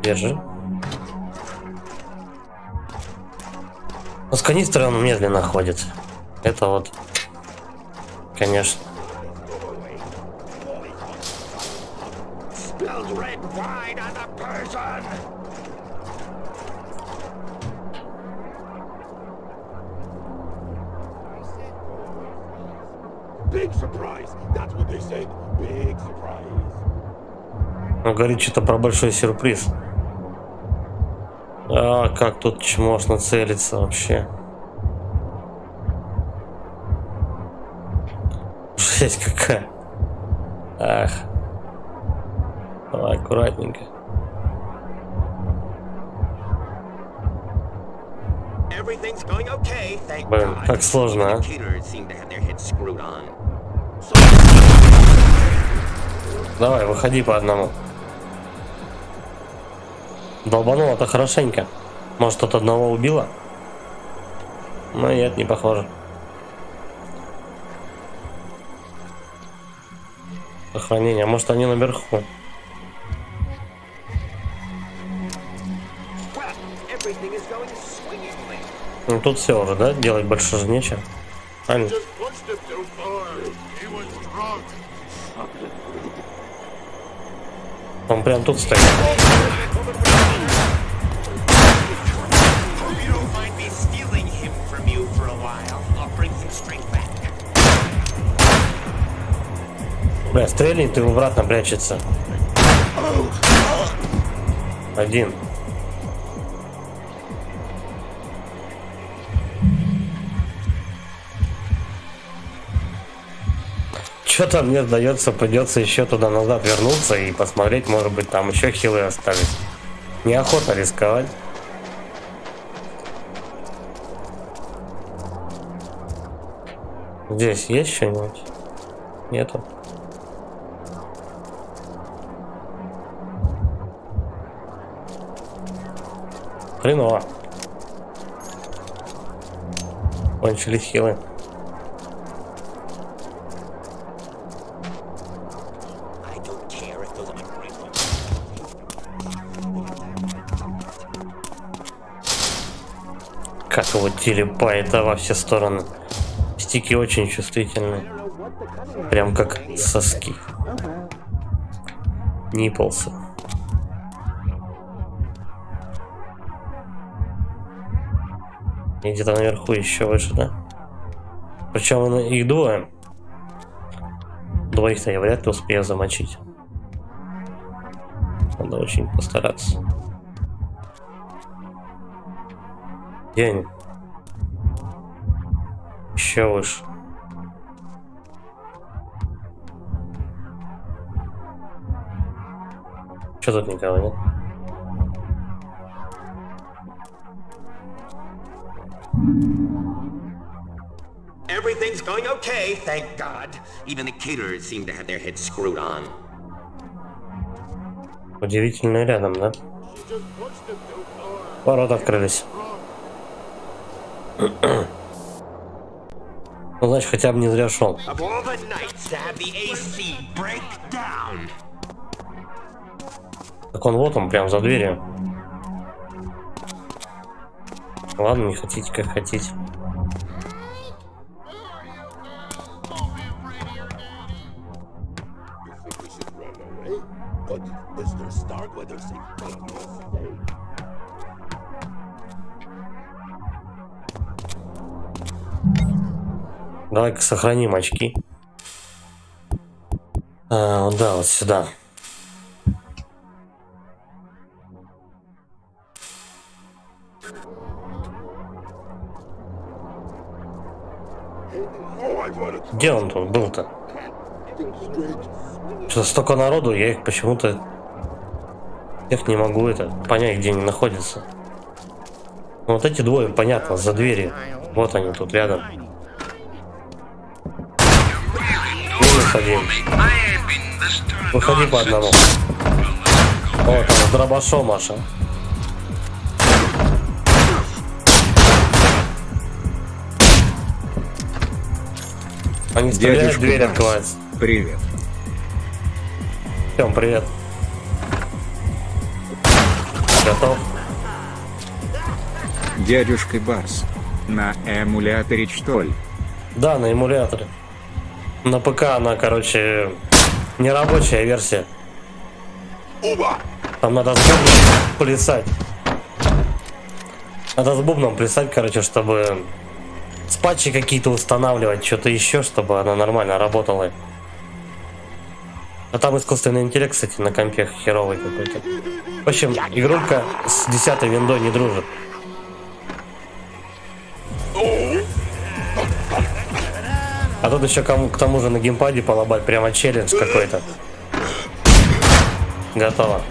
Держи. Но с канистрой он медленно ходит. Это вот, конечно. Он говорит что-то про большой сюрприз. А как тут можно целиться вообще? Жесть какая. Ах. Давай аккуратненько. Блин, как сложно, а? Давай, выходи по одному. Долбануло-то хорошенько. Может, тут одного убило? Но нет, не похоже. Сохранение. Может, они наверху? Ну, тут все уже, да? Делать больше же нечего. Правильно? Он прям тут стоит. Бля, стрельни, ты обратно прячется. Один. Что-то мне сдается, придется еще туда назад вернуться и посмотреть, может быть, там еще хилы остались. Неохота рисковать. Здесь есть что-нибудь? Нету. Хреново. Кончились хилы. Как его телепает во все стороны. Стики очень чувствительные. Прям как соски. Ниплсы. И где-то наверху еще выше, да? Причем их двое. Двоих-то я вряд ли успею замочить. Надо очень постараться. Где они? Еще выше. Что тут никого нет? Everything's going okay, thank God. Even the caterers seem to have their heads screwed on. Удивительно рядом, да? Ворота открылись. Ну, значит, хотя бы не зря шел. Of all the nights to have the AC break down. Так он вот он, прям за дверью. Ладно, не хотите, как хотите. Давай-ка сохраним очки. Да, вот сюда. Где он тут был-то? Что-то столько народу, я их почему-то... Их не могу понять, где они находятся. Ну, вот эти двое, понятно, за дверью. Вот они тут рядом. Минус один. Выходи по одному. О, там с дробашом, Маша. Они стреляют, дверь открывается. Привет. Всем привет. Готов? Дядюшка Барс. На эмуляторе, что ли? Да, на эмуляторе. На ПК она, короче, не рабочая версия. Там надо с бубном плясать. Надо с бубном плясать, короче, чтобы патчи какие-то устанавливать, что-то еще, чтобы она нормально работала. А там искусственный интеллект, кстати, на компе херовый какой-то. В общем, игрулька с 10-й виндой не дружит. А тут еще к тому же на геймпаде полобать, прямо челлендж какой-то. Готово.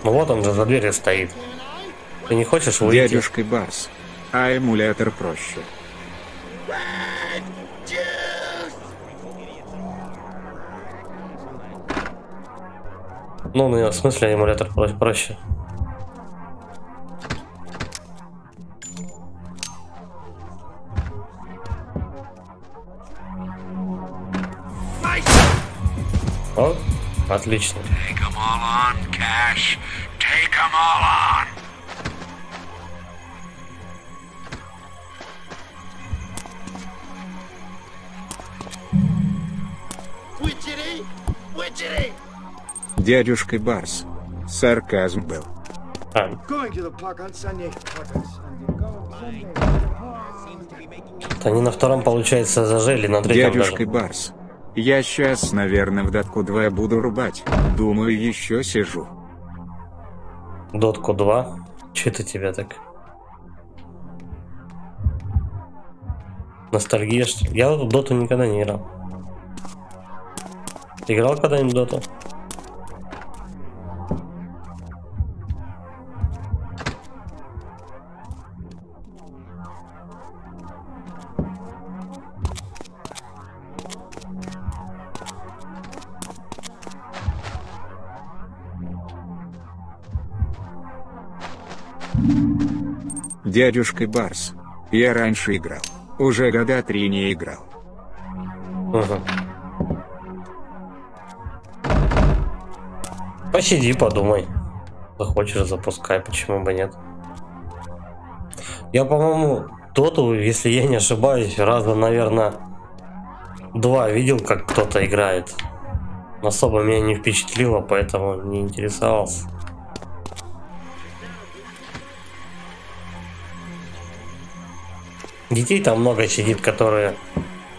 Ну вот он же за дверью стоит. Ты не хочешь выйти? Дядюшка Барс. А эмулятор проще. Ну, в смысле эмулятор проще. О, отлично. Take 'em all on, Cash. Take 'em all on. Дядюшка Барс. Сарказм был. Going to the park on Sunday. Park on Sunday. Go Sunday. Они на втором, получается, зажили, на третьем Дядюшка даже. Барс. Я сейчас, наверное, в Дотку 2 буду рубать. Думаю, еще сижу. Дотку 2? Че это тебя так? Ностальгия, что ли? Я в Доту никогда не играл. Ты играл когда-нибудь в Доту? Дядюшка Барс. Я раньше играл. Уже года 3 не играл. Угу. Посиди, подумай. Захочешь, запускай, почему бы нет. Я, по-моему, Доту, если я не ошибаюсь, раза, наверное, 2 видел, как кто-то играет. Особо меня не впечатлило, поэтому не интересовался. Детей там много сидит, которые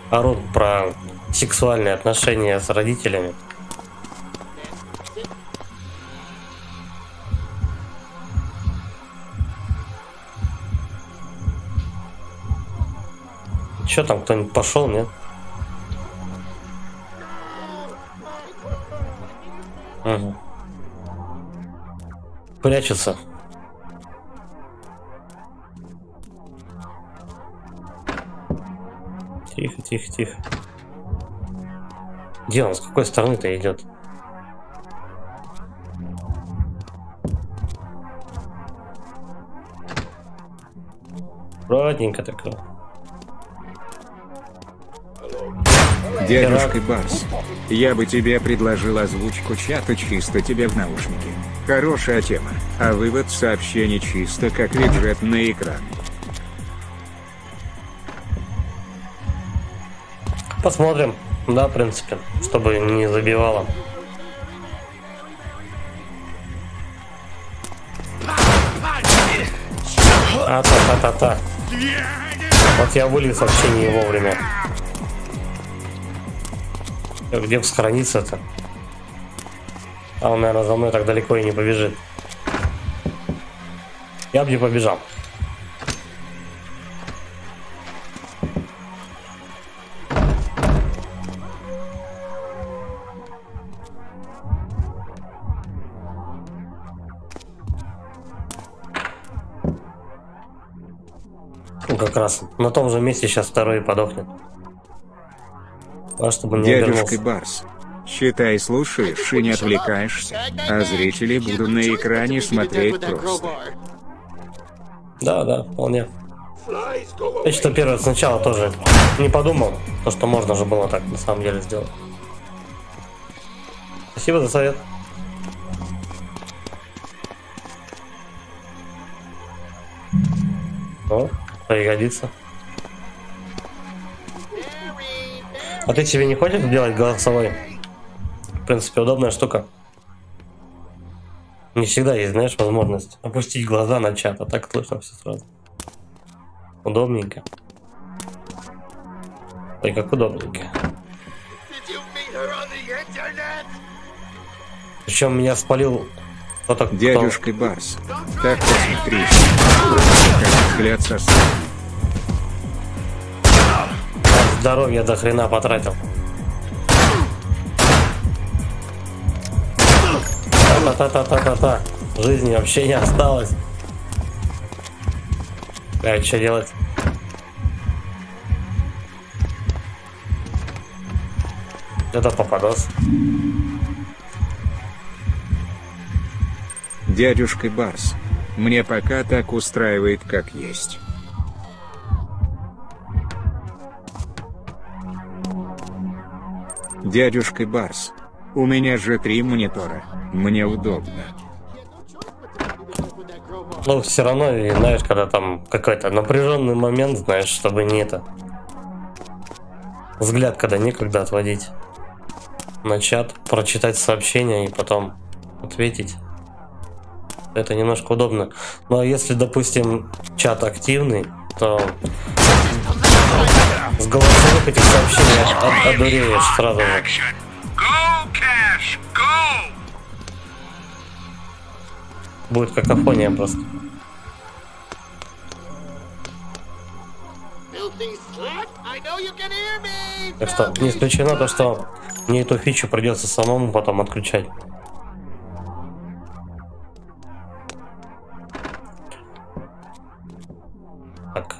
орут про сексуальные отношения с родителями. Еще там кто-нибудь пошел, нет? Угу. Прячется. Тихо, тихо, тихо. Где он? С какой стороны-то идет? Аккуратненько такой. Дядюшка Барс, я бы тебе предложил озвучку чата чисто тебе в наушники. Хорошая тема, а вывод сообщений чисто как виджет на экран. Посмотрим. Да, в принципе, чтобы не забивало. А-та-та-та-та. Вот я вылез вообще не вовремя. Где сохраниться-то? А он, наверное, за мной так далеко и не побежит. Я бы не побежал. Ну, как раз на том же месте сейчас второй подохнет. А чтобы не Дядюшка обернулся. Барс, считай, слушаешь и не отвлекаешься, а зрители будут на экране смотреть просто. Да, да, вполне. Я что первое сначала тоже не подумал, то что можно же было так на самом деле сделать. Спасибо за совет. О, пригодится. А ты себе не хочешь делать голосовой? В принципе, удобная штука. Не всегда есть, знаешь, возможность опустить глаза на чат, а так слышно все сразу. Удобненько. Ой, как удобненько. Причем меня спалил кто-то, Дядюшка Барс, так посмотри, как взгляд со стороны. Здоровья до хрена потратил. Та-та-та-та-та-та. Жизни вообще не осталось. Блядь, что делать? Это попадос. Дядюшка Барс, мне пока так устраивает, как есть. Дядюшка Барс, у меня же 3 монитора, мне удобно. Ну, все равно, и, знаешь, когда там какой-то напряженный момент, знаешь, чтобы не это... Взгляд, когда некогда отводить на чат, прочитать сообщение и потом ответить. Это немножко удобно. Но если, допустим, чат активный, то с голосовых этих сообщений одуреешь сразу же. Будет какофония просто. Так что не исключено то, что мне эту фичу придется самому потом отключать. Так.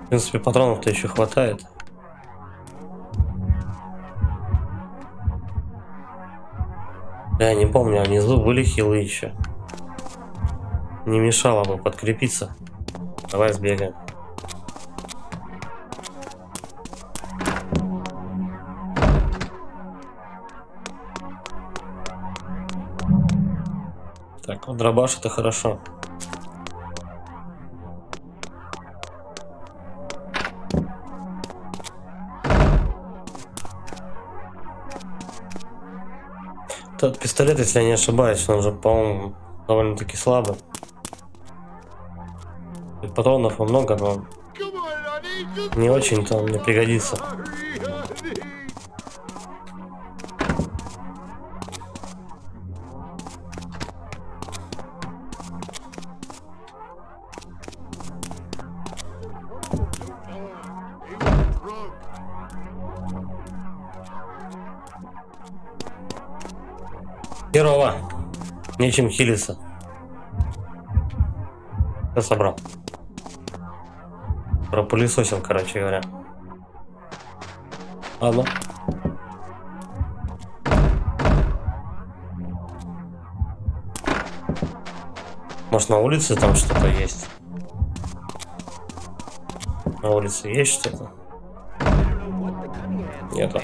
В принципе, патронов-то еще хватает. Я не помню, а внизу были хилы еще. Не мешало бы подкрепиться. Давай сбегаем. Так, вот дробаш это хорошо. Тот пистолет, если я не ошибаюсь, он же, по-моему, довольно-таки слабый. Патронов много, но не очень-то он мне пригодится. Херово. Нечем хилиться. Я собрал. Пропылесосил, короче говоря. Ладно. Может, на улице там что-то есть? На улице есть что-то? Нету.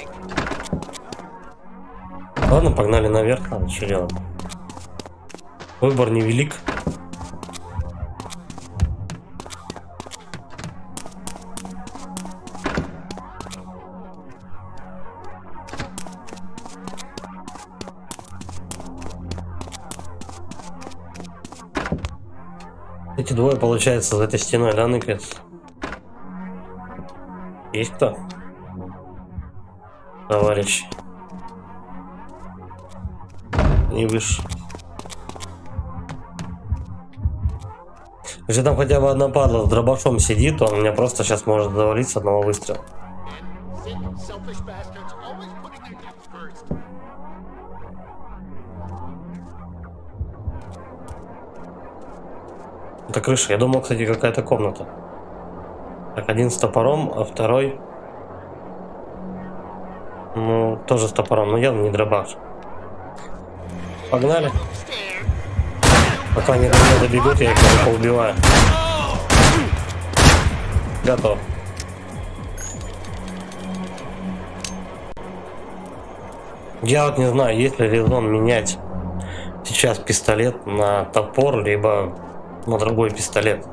Ладно, погнали наверх, надо что делать. Выбор невелик. Эти двое, получается, за этой стеной, да, ныкаются? Есть кто? Товарищ. Не выше. Если там хотя бы одна падла с дробашом сидит, то он меня просто сейчас может завалить с одного выстрела. Selfish bastards always putting their necks first. Это крыша. Я думал, кстати, какая-то комната. Так, один с топором, а второй... Ну, тоже с топором, но явно не дробаш. Погнали. Пока они до меня добегут, я их уже поубиваю. Готов. Я вот не знаю, есть ли резон менять сейчас пистолет на топор, либо на другой пистолет.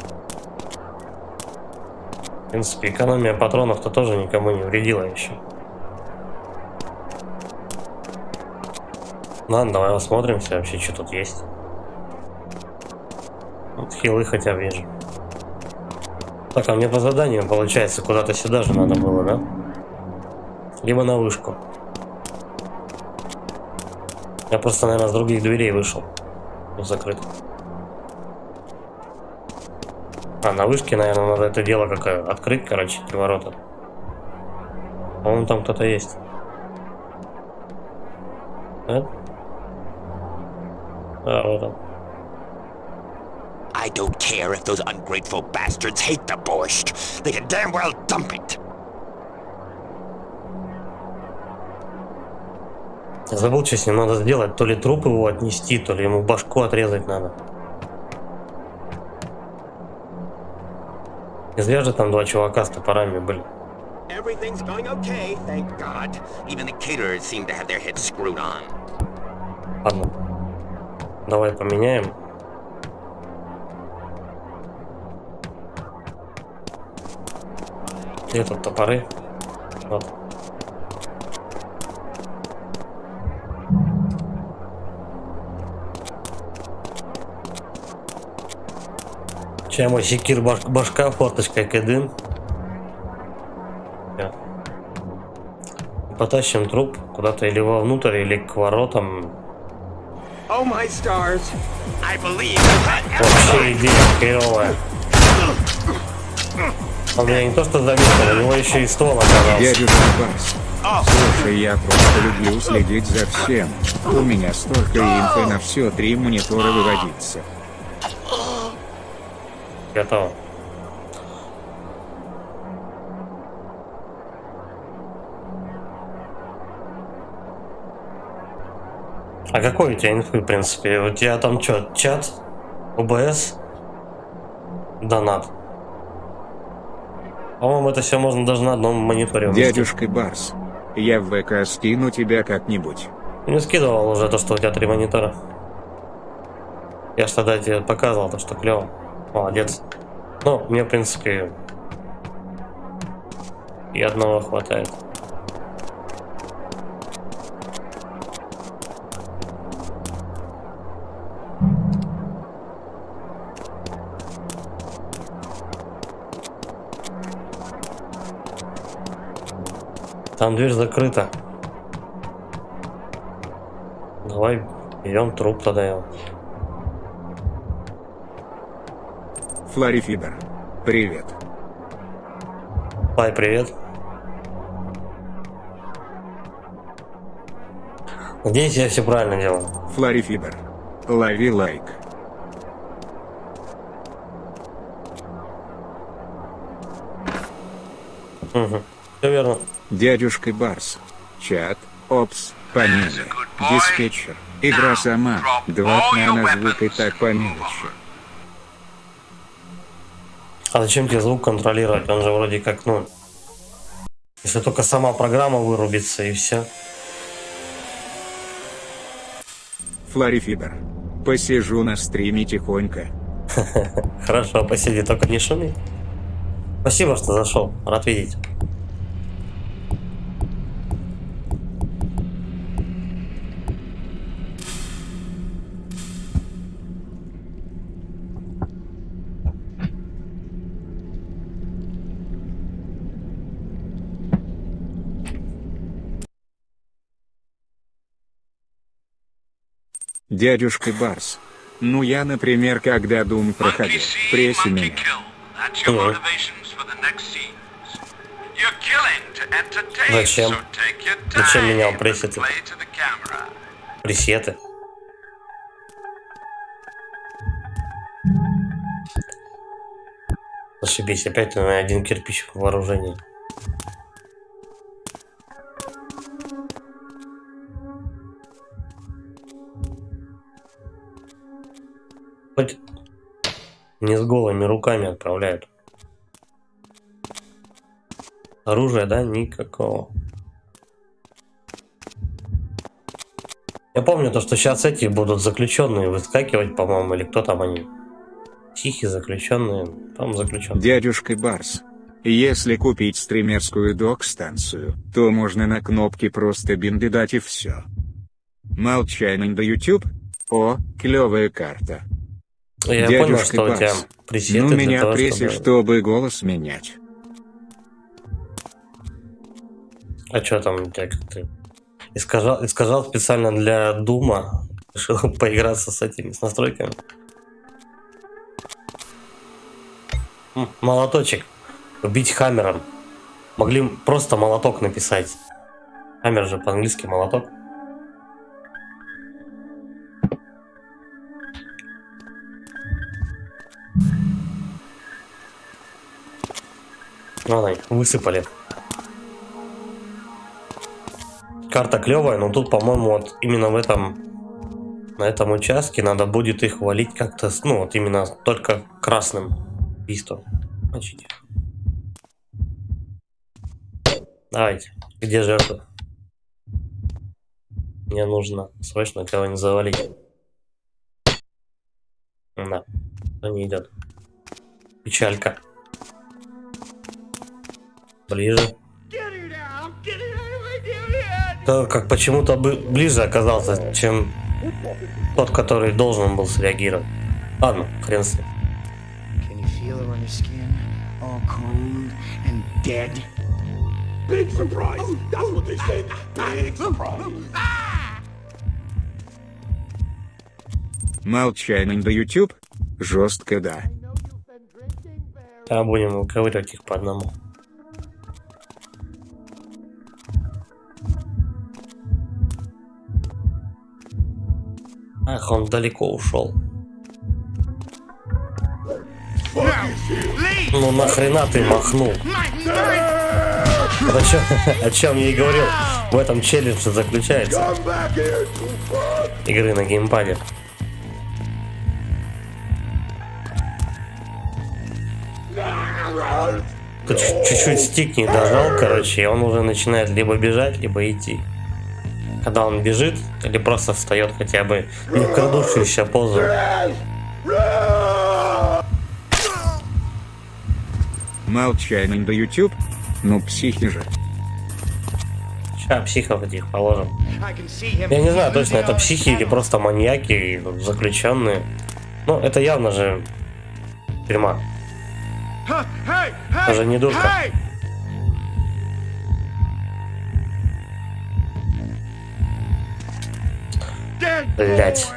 В принципе, экономия патронов-то тоже никому не вредила еще. Ладно, давай осмотримся вообще, что тут есть. Вот хилы хотя бы вижу. Так, а мне по заданию, получается, куда-то сюда же надо было, да? Либо на вышку. Я просто, наверное, с других дверей вышел. Закрыт. А, на вышке, наверное, надо это дело как открыть, короче, эти ворота. По-моему, там кто-то есть. Да? А, вот он. I don't care if those ungrateful bastards hate the borscht. They can damn well dump it. Я забыл, что с ним надо сделать. То ли труп его отнести, то ли ему башку отрезать надо. Не зря же там два чувака с топорами были. Everything's going okay, thank God. Even the caterers seem to have their heads screwed on. Ладно. Давай поменяем. Где тут топоры? Вот. Сейчас мой секир башка, форточка кедын. Потащим труп куда-то или вовнутрь, или к воротам. Oh my stars! I believe. Вообще идея херовая. Он меня не то что заметил, у него еще и ствол оказался. Дядюшка Барс. Слушай, я просто люблю следить за всем. У меня столько инфы на все 3 монитора выводится. Готово. А какой у тебя инфы, в принципе? У тебя там что, чат? ОБС? Донат? По-моему, это все можно даже на одном мониторе уместить. Дядюшка Барс, я в ВК скину тебя как-нибудь. Не скидывал уже то, что у тебя 3 монитора. Я ж тогда тебе показывал то, что клево. Молодец. Ну, мне, в принципе, и одного хватает. Там дверь закрыта. Давай берем труп тогда его. Флорифибер, привет. Пай, привет. Надеюсь, я все правильно делаю. Флорифибер. Лови лайк. Угу. Все верно. Дядюшка Барс. Чат. Опс. Помимо. Диспетчер. Игра сама. 2 на звук и так по мелочи. А зачем тебе звук контролировать? Он же вроде как, ну... Если только сама программа вырубится и все. Флорифибер. Посижу на стриме тихонько. Хорошо, посиди, только не шуми. Спасибо, что зашел. Рад видеть. Дядюшка Барс. Ну я, например, когда Doom проходил, прессе меня. Зачем? Зачем менял пресеты? Пресеты? Зашибись, опять ты на один кирпич в вооружении. Хоть не с голыми руками отправляют. Оружия, да, никакого. Я помню то, что сейчас эти будут заключенные выскакивать, по-моему, или кто там они. Психи заключенные, там заключенные. Дядюшка Барс. Если купить стримерскую док-станцию, то можно на кнопке просто бинды дать и все. Молчание до YouTube? О, клевая карта. Я Дядюшка понял, что Барс. у тебя пресеты Ну для меня того, прессе, чтобы голос менять. А что там у тебя, как ты искажал специально для Дума? Решил поиграться с этими, с настройками. Молоточек. Убить хаммером. Могли просто молоток написать. Хаммер же по-английски молоток. Ладно, высыпали. Карта клевая, но тут, по-моему, вот именно на этом участке надо будет их валить как-то, ну, вот именно только красным убийством. Значит. Давайте, где жертва? Мне нужно срочно кого-нибудь завалить. Да, что не идет. Печалька. Ближе. Да, как почему-то ближе оказался, чем тот, который должен был среагировать. Ладно, хрен с ним. Can you feel it on your skin? All cold and dead. Big surprise. That's what they say. Big surprise. Молчание до YouTube? Жестко да. А будем выковыривать их по одному. Ах, он далеко ушел. Ну нахрена ты махнул? О чем я и говорил. В этом челлендже заключается. Игры на геймпаде. Тут чуть-чуть стик не дожал, короче, и он уже начинает либо бежать, либо идти. Когда он бежит, или просто встает хотя бы не в крадущуюся позу. Молчание до YouTube? Ну психи же. Ща психов этих положим. Я не знаю точно, это психи или просто маньяки, заключенные. Ну, это явно же тюрьма. Даже не дурка. Блять.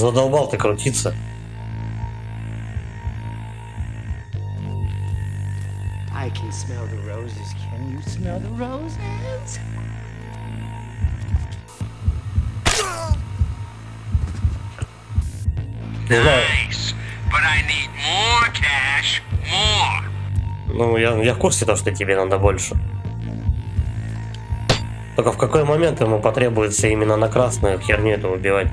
Задолбал ты крутиться. I can smell the roses. Can you smell the roses? Не знаю. Nice, but I need more cash, more. Ну, я в курсе того, что тебе надо больше. Только в какой момент ему потребуется именно на красную херню эту убивать?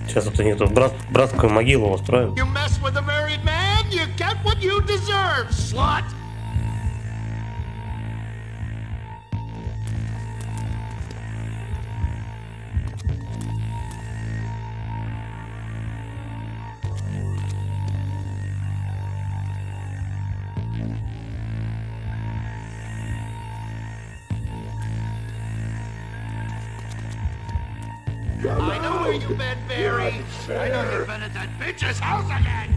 Сейчас вот у них тут братскую могилу устроим. You mess with a married man, you get what you deserve, slut! I know where you've been, Barry. I know you've been at that bitch's house again.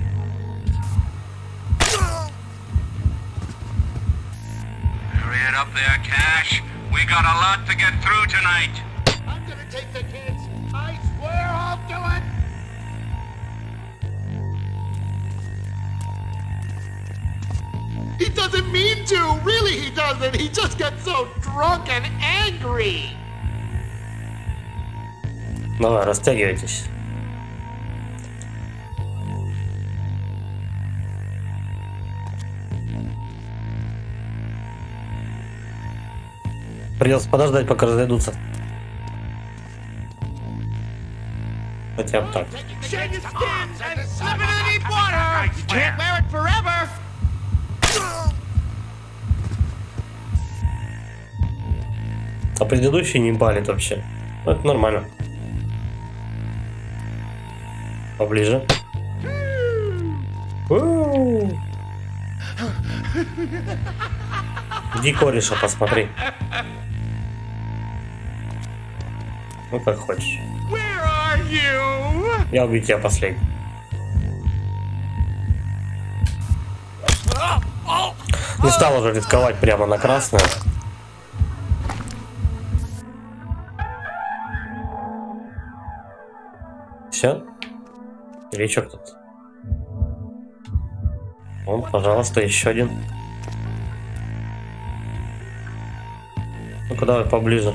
Hurry it up there, Cash. We got a lot to get through tonight. I'm gonna take the kids. I swear I'll do it. He doesn't mean to. Really, he doesn't. He just gets so drunk and angry. Давай, растягивайтесь. Придется подождать, пока разойдутся. Хотя бы так. Shake his skins and slip it in deep water. You can't wear it forever. А предыдущий не палит вообще. Ну, это нормально. Поближе. У-у-у. Иди кореша посмотри. Ну как хочешь. Where are you? Я убью тебя последний. Не стал уже рисковать прямо на красную. Все? Или еще кто-то? Вон, пожалуйста, еще один. Ну-ка, давай поближе.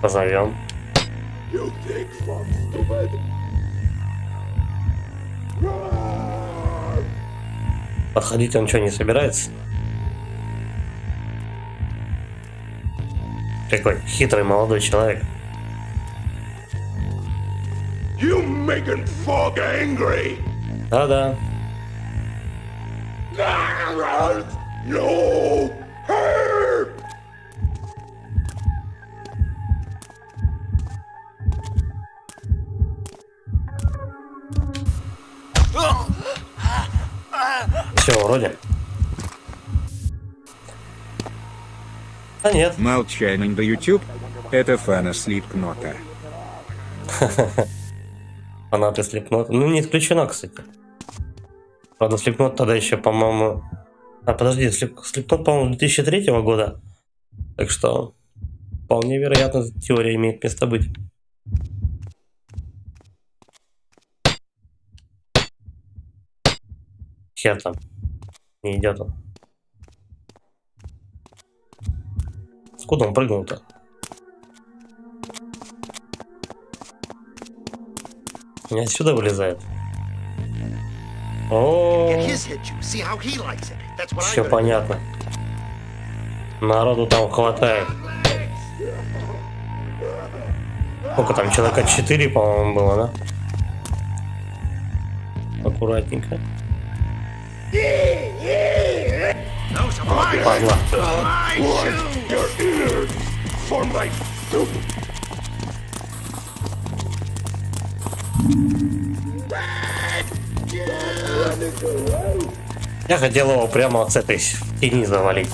Позовем. Подходить он что, не собирается? Какой хитрый молодой человек. You making Fog angry? Да-да. No! Hurt! Все, вроде. А нет. Молчание до YouTube — это фана Слипкнота. Фанаты Слипнота. Ну, не исключено, кстати. Правда, Слипнот тогда еще, по-моему... А, подожди, Слипнот, по-моему, 2003 года. Так что, вполне вероятно, теория имеет место быть. Хер там. Не идет он. Откуда он прыгнул-то? Не отсюда вылезает. О, все понятно. Народу там хватает. Сколько там, человека 4, по-моему, было, да? Аккуратненько. Падла. Я хотел его прямо с этой тени завалить.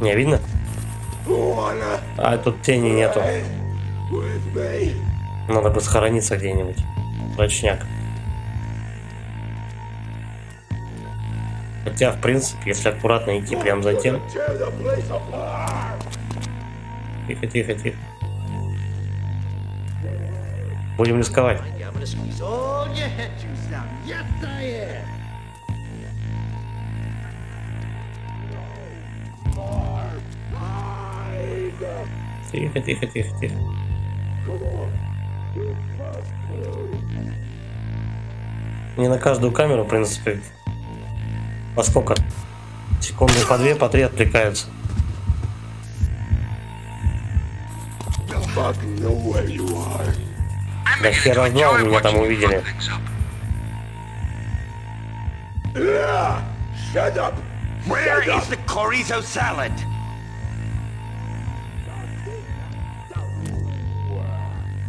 Не видно? А тут тени нету. Надо бы схорониться где-нибудь. Точняк. Хотя, в принципе, если аккуратно идти прям за тем... Tear the place apart. Тихо, тихо, тихо. Будем рисковать. I'm gonna squeeze all your head juice out. Yes, I am. Тихо, тихо, тихо, тихо. Не на каждую камеру, в принципе. По сколько? Секунды по две, по три отвлекаются. Fucking know where you are. Да хера знал, меня там увидели. Shut up. Where is the chorizo salad?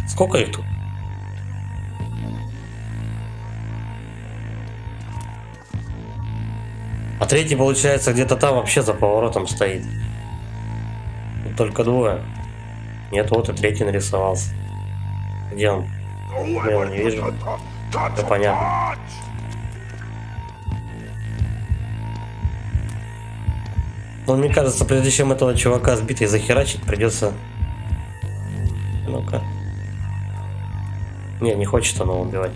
Сколько их тут? А третий, получается, где-то там вообще за поворотом стоит. Тут только двое. Нет, вот и третий нарисовался. Где он? Я его не вижу. Да понятно. Но мне кажется, прежде чем этого чувака сбить и захерачить, придется... Ну-ка. Не хочет он его убивать.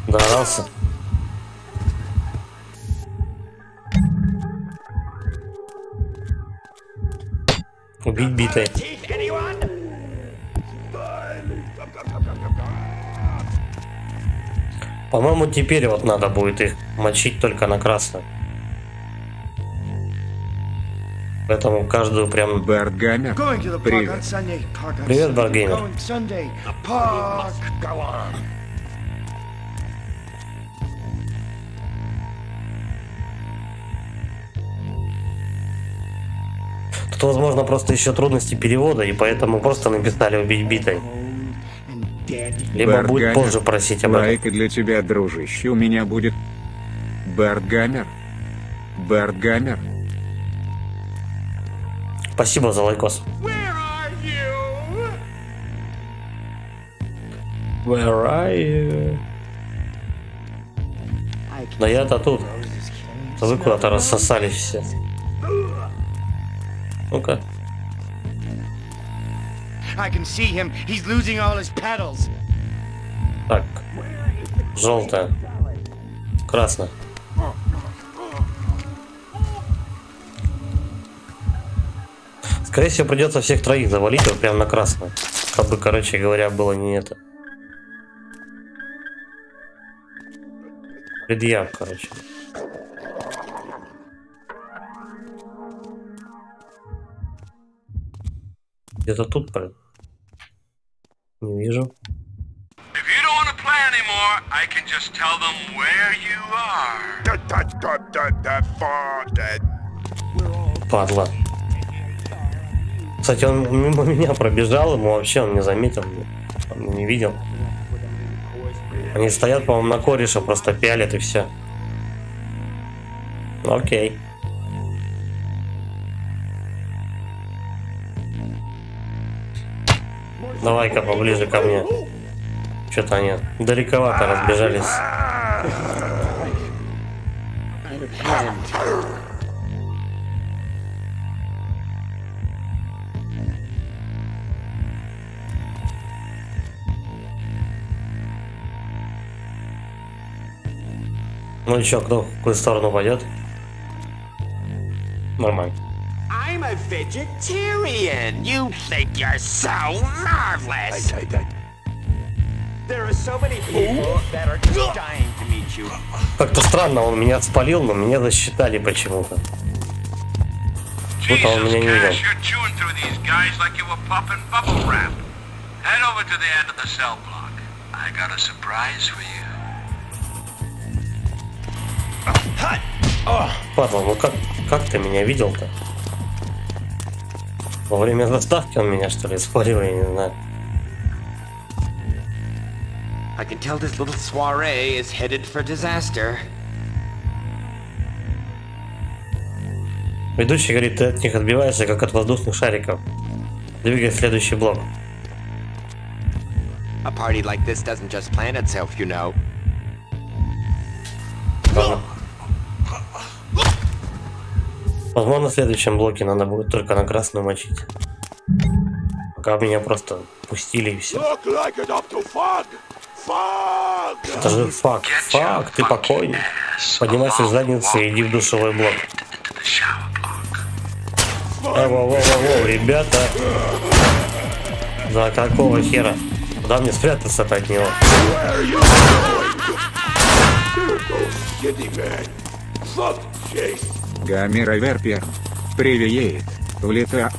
Доорался. Убить битой. Teeth, anyone? По-моему, теперь вот надо будет их мочить только на красную. Поэтому каждую прям... Бартгамер, Going to the park привет. on Sunday. Park on Привет, Sunday. Баргеймер. Going Sunday. Park. Go on. Тут, возможно, просто еще трудности перевода, и поэтому просто написали убить битой. And daddy. Либо будет Бартгамер, позже просить об этом. лайк и для тебя, дружище, у меня будет. Бартгамер. Бартгамер. Спасибо за лайкос. Where are you? Where are you? I can't Да я-то тут. close this can. А вы куда-то рассосались все. Ну-ка. I can see him. He's losing all his petals. Так. Желтая. Красная. Скорее всего, придется всех троих завалить вот прям на красную. Чтобы, короче говоря, было не это. Предъяв, короче. Где-то тут, блин. Не вижу. If you don't want to play anymore, I can just tell them where you are. Падла. Кстати, он мимо меня пробежал, ему вообще он не заметил. Он не видел. Они стоят, по-моему, на кореша, просто пялят и все. Окей. Давай-ка поближе ко мне. Что-то они далековато разбежались. Ну и чё, кто в какую сторону пойдет? Нормально. I'm a vegetarian. You think you're so marvelous. There are so many people that are just dying to meet you. Как-то странно, он меня спалил, но меня засчитали почему-то. Будто он меня не видел. Cash, you're chewing through these guys like you were popping bubble wrap. Head over to the end of the cell block. I got a surprise for you. Падла, ну как ты меня видел-то? Во время заставки он меня, что ли, спалил, я не знаю. I can tell this little soiree is headed for disaster. Ведущий говорит, ты от них отбиваешься, как от воздушных шариков. Двигай в следующий блок. A party like this doesn't just plan itself, you know. Ладно. Возможно, в следующем блоке надо будет только на красную мочить. Пока меня просто пустили и все. Look like it up to fog. Fog. Это же факт. Факт, ты покойник. Поднимайся с задницы и иди в душевой блок. Воу, ребята. За какого хера? Куда мне спрятаться-то от него? Shitty man. Fuck Chase. Гамера Верпер. Привет. Улетает.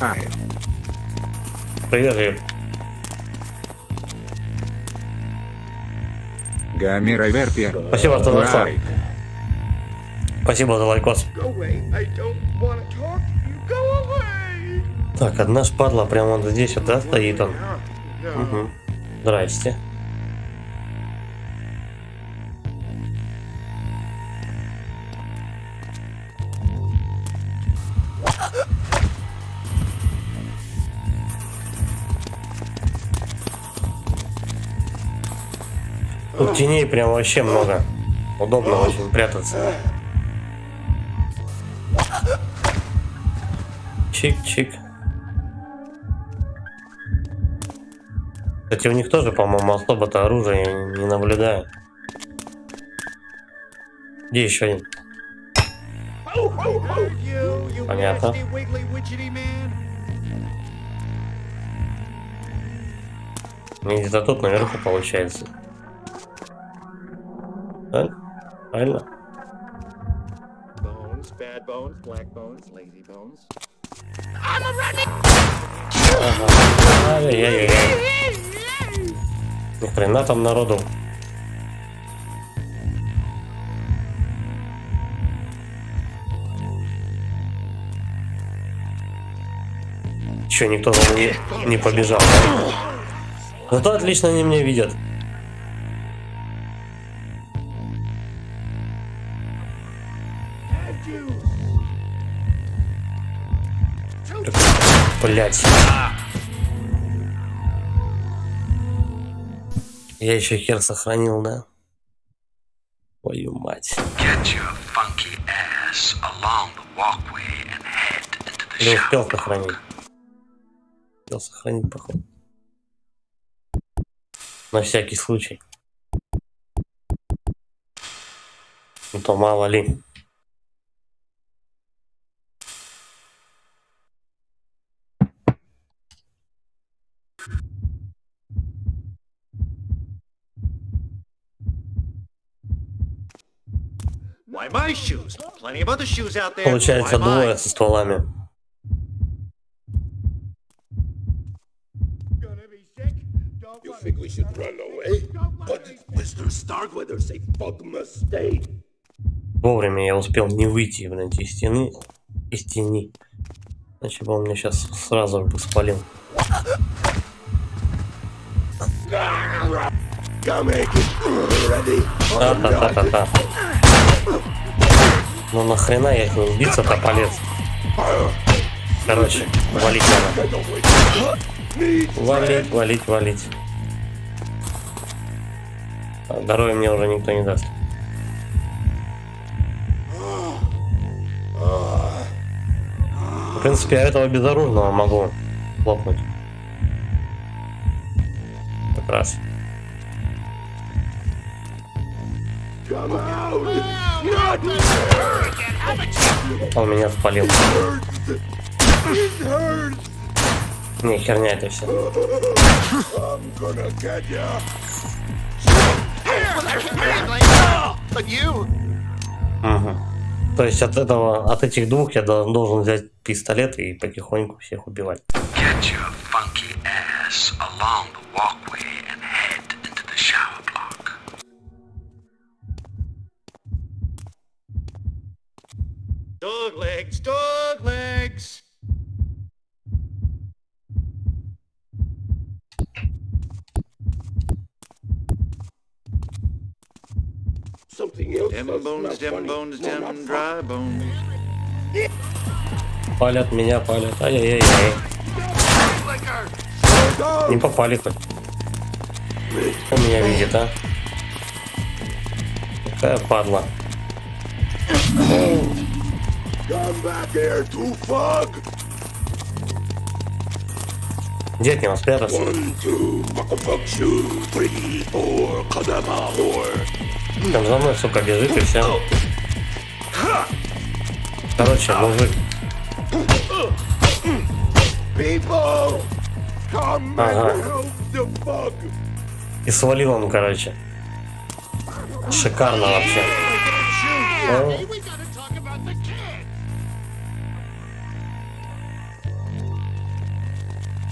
Привет, Ир. Гамера Верпер. Спасибо, что зашла. Лайк. Спасибо за лайкос. Go away. I don't want to talk to you. Go away. Так, одна шпарла прямо вот здесь вот, да, стоит он. No. Угу. Здрасте. Тут теней прям вообще много. Удобно очень прятаться. Чик-чик. Кстати, у них тоже, по-моему, особо-то оружия не наблюдаю. Где еще один? You Понятно. nasty, wiggly, witchetty man. Не где-то тут наверху получается. Да? Правильно? Bones, bad bones, black bones, lazy bones. Ай-яй-яй-яй. Ни хрена там народу. Че, никто за мной не побежал, да? Зато отлично они меня видят. Блять. Я еще хер сохранил, да? Твою мать. Get your funky ass along the walkway and head into the Я успел shower. сохранить. Успел сохранить, походу. На всякий случай. Ну то мало ли. Why my shoes? Plenty of other shoes out there. Получается Why mine? двое со стволами. Gonna be sick. Don't You wanna think we should run away? What did Mr. Starkweather say? Fuck must stay. Вовремя я успел не выйти, блядь, из стены. Из тени. Иначе бы он меня сейчас сразу бы спалил. Come make it. Ready? Та-та-та-та-та. Ну нахрена я к ним биться-то полез? Короче, валить надо. Валить. А, здоровья мне уже никто не даст. В принципе, я этого безоружного могу лопнуть. Как раз. Come out. Он меня спалил. Не, херня это все. I'm gonna get ya. But you. Угу. То есть от этих двух я должен взять пистолет и потихоньку всех убивать. Get your funky ass along the walkway and head into the shower block. Dog legs, dog legs. Something else Dem does bones, smell dem funny. bones, No, dem not dry bones. Палят меня, палят. Ай-яй-яй. Не попали хоть. Он меня видит, а? Какая падла. Come back here, Tufug! Где от него спрятаться? 1, 2, Макафакшу, 3, 4, Кадамахор. Там за мной, сука, бежит и все. Короче, мужик. People! Come Ага. and help the bug! И свалил он, короче. Шикарно вообще. О. We gotta talk about the kids.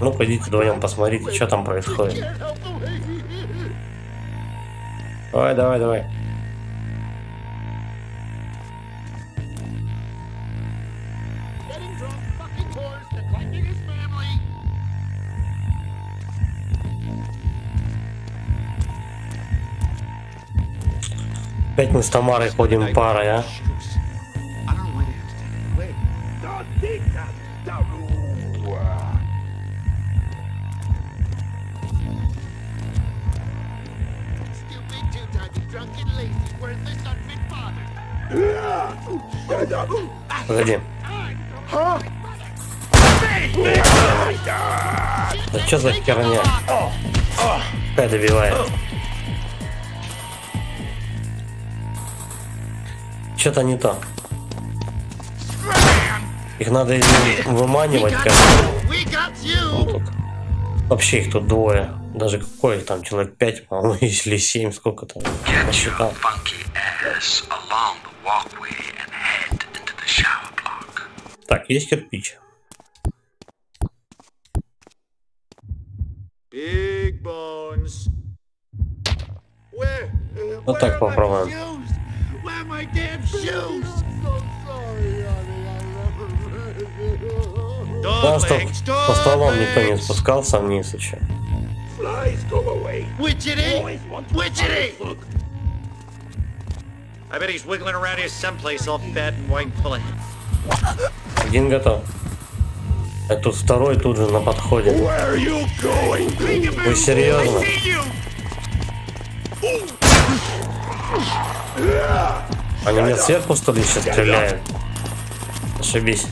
Ну, пойдите вдвоем посмотрите, что там происходит. Can't help the way he is. Давай, давай, давай. Getting drunk, fucking whores, neglecting his family. Опять мы с Тамарой ходим парой, а? I don't know why they have to take it away. Don't think that, Daru! Stupid, two-timey, drunk and lazy, worthless, unfit father. Shut up! Погоди. Да что за херня? Какая добивает? Что-то не то. Их надо выманивать как-то. We got you. Вот тут. Вообще их тут двое. Даже какой их там, человек 5, по-моему, или 7, сколько там. Get your Посчитал. funky ass along the walkway and head into the shower block. Так, есть кирпич. Big bones. Where? Вот так попробуем. Shoes? Where are my damn shoes? So sorry, honey. Да, чтоб по столам никто не спускался вниз еще. Flies, go away! Witchetty! Always want to Witchetty! Bug. I bet he's wiggling around here someplace all fat and white and full of... Один готов. А тут второй тут же на подходе. Where are you going? Вы серьезно? Они мне сверху, что ли, сейчас стреляют? Ошибись.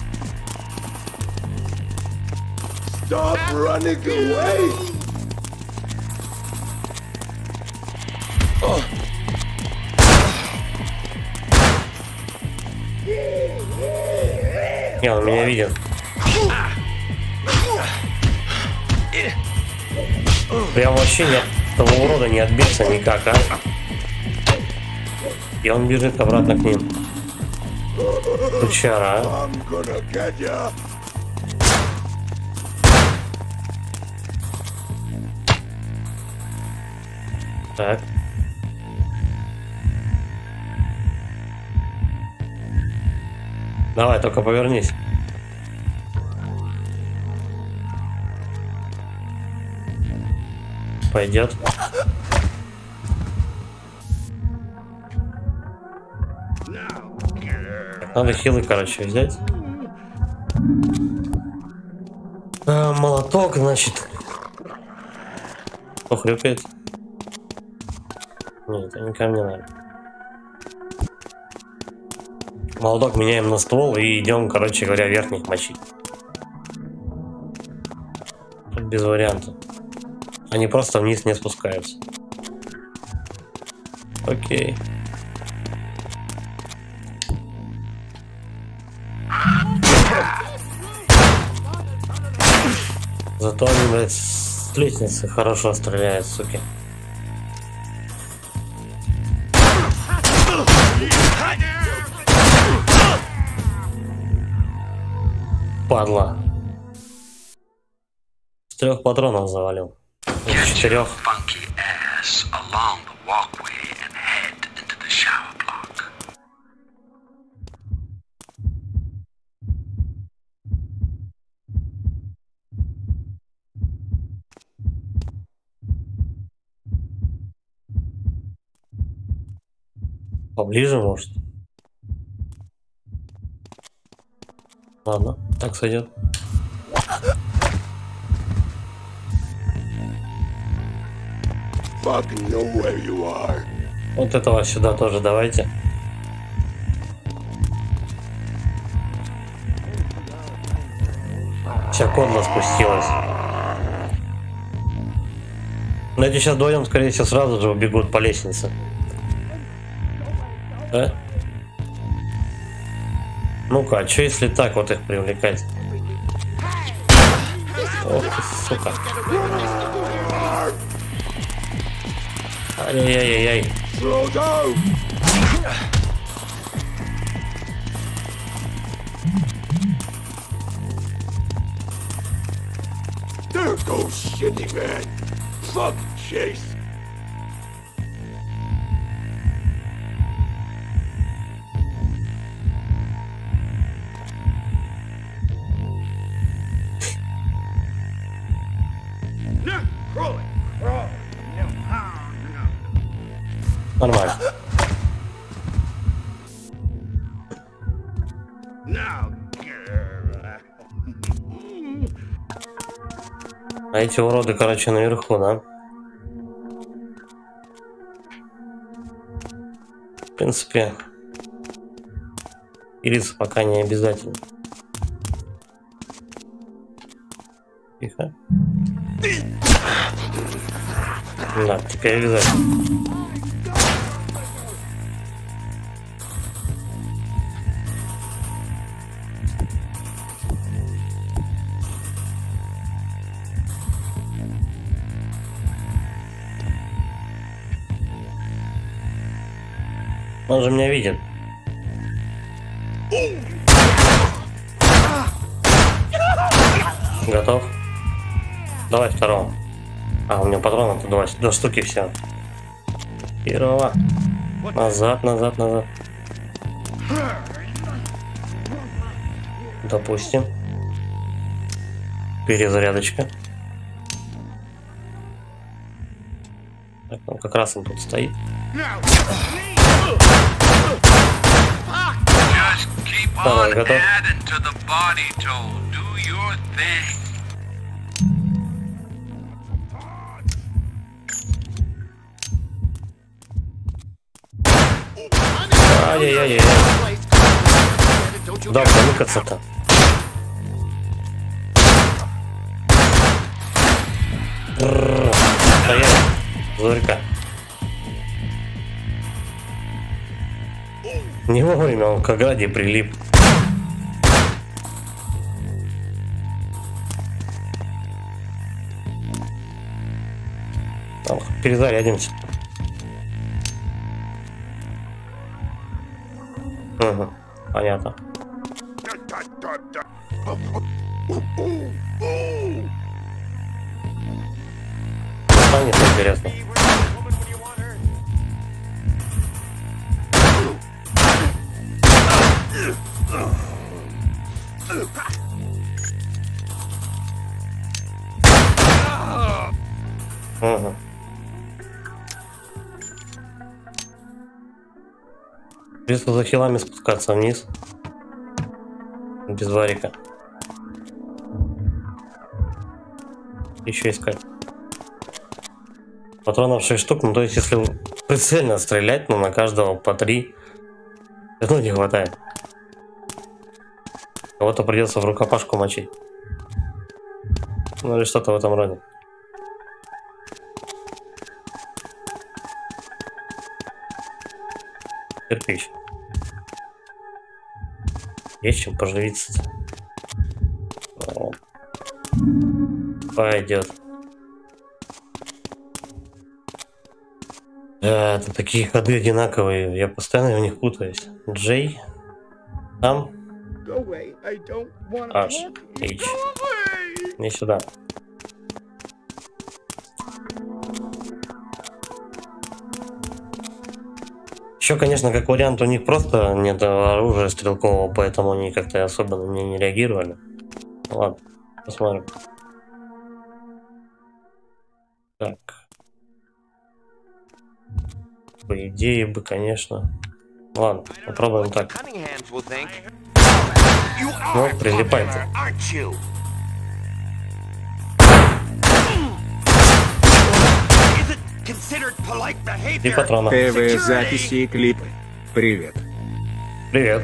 Stop running away! Не, он меня видит. Прям вообще нет того урода не отбиться никак, а? И он бежит обратно к ним. Сучара, а? I'm gonna get ya! Так. Давай, только повернись. Пойдет. Надо хилы, короче, взять. Молоток, значит. Кто хрюкает? Нет, это не ко мне надо. Молоток меняем на ствол и идем, короче говоря, верхних мочить. Тут без вариантов. Они просто вниз не спускаются. Окей. Зато они, блядь, с лестницы хорошо стреляют, суки. Падла. С 3 патронов завалил. Из Get 4. your funky ass along the walkway and head into the shower block. Поближе, может. Ладно, так сойдет. fucking know where you are. Вот этого сюда тоже давайте. Вся конна спустилась. Но эти сейчас вдвоем, скорее всего, сразу же убегут по лестнице. Да? Ну-ка, а что если так вот их привлекать? Ох ты, сука. Ай-яй-яй-яй. There goes Shitty Man. Fuck Chase. Нормально. А эти уроды, короче, наверху, да? В принципе, ириться пока не обязательно. Тихо. Да, теперь обязательно. Он же меня видит. Готов? Давай второго. А, у меня патронов два штуки все. Первого. Назад, назад, назад. Допустим. Перезарядочка. Так, ну как раз он тут стоит. Давай, готов. Ай-яй-яй-яй. Да, замыкаться-то. Стоять. Зорька. Не вовремя он к ограде прилип. Перезарядимся. Угу, понятно. Станет интересно. Угу. Придется за хилами спускаться вниз. Без варика. Еще искать. Патронов 6 штук, ну то есть если прицельно стрелять, ну на каждого по 3. Это не хватает. Кого-то придется в рукопашку мочить. Ну или что-то в этом роде. Кирпич. Есть чем поживиться. Пойдет. Да, это такие ходы одинаковые. Я постоянно в них путаюсь. Джей. Там. H. H. Не сюда. Еще, конечно, как вариант, у них просто нет оружия стрелкового, поэтому они как-то особо на меня не реагировали. Ладно, посмотрим. Так. По идее бы, конечно. Ладно, попробуем так. Ну, прилипай ты. considered polite И behavior. патрона. ТВ, записи и клипы. Привет. Привет.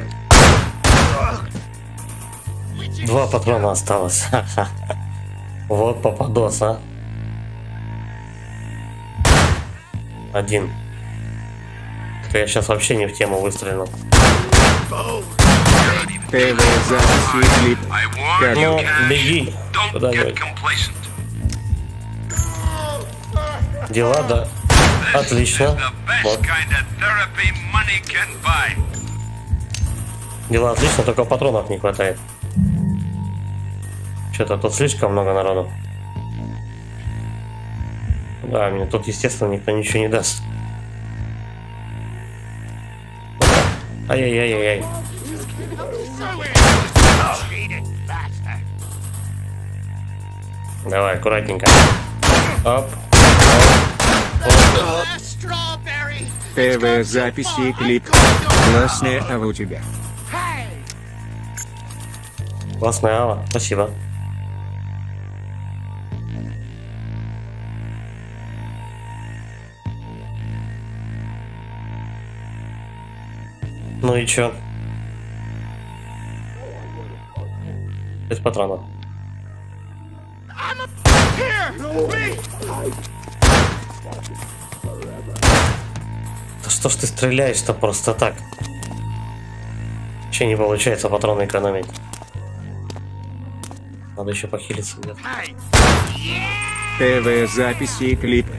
2 патрона осталось. Ха-ха. Вот попадос, а. 1. Я сейчас вообще не в тему выстрелил. ТВ, записи и клипы. I warn Как? you, Ну, Cash. беги Don't куда-нибудь. get complacent. Дела, да. Отлично. The best Вот. kind of therapy money can buy. Дела отлично, только патронов не хватает. Что-то тут слишком много народу. Да, мне тут, естественно, никто ничего не даст. Ай-яй-яй-яй-яй. Давай, аккуратненько. Оп. ТВ, записи и клипы. Классная ава у тебя. Классная ава, спасибо. Ну и чё? Без патронов. Да что ж ты стреляешь-то просто так? Че не получается патроны экономить? Надо еще похилиться где-то. ТВ, записи и клипы.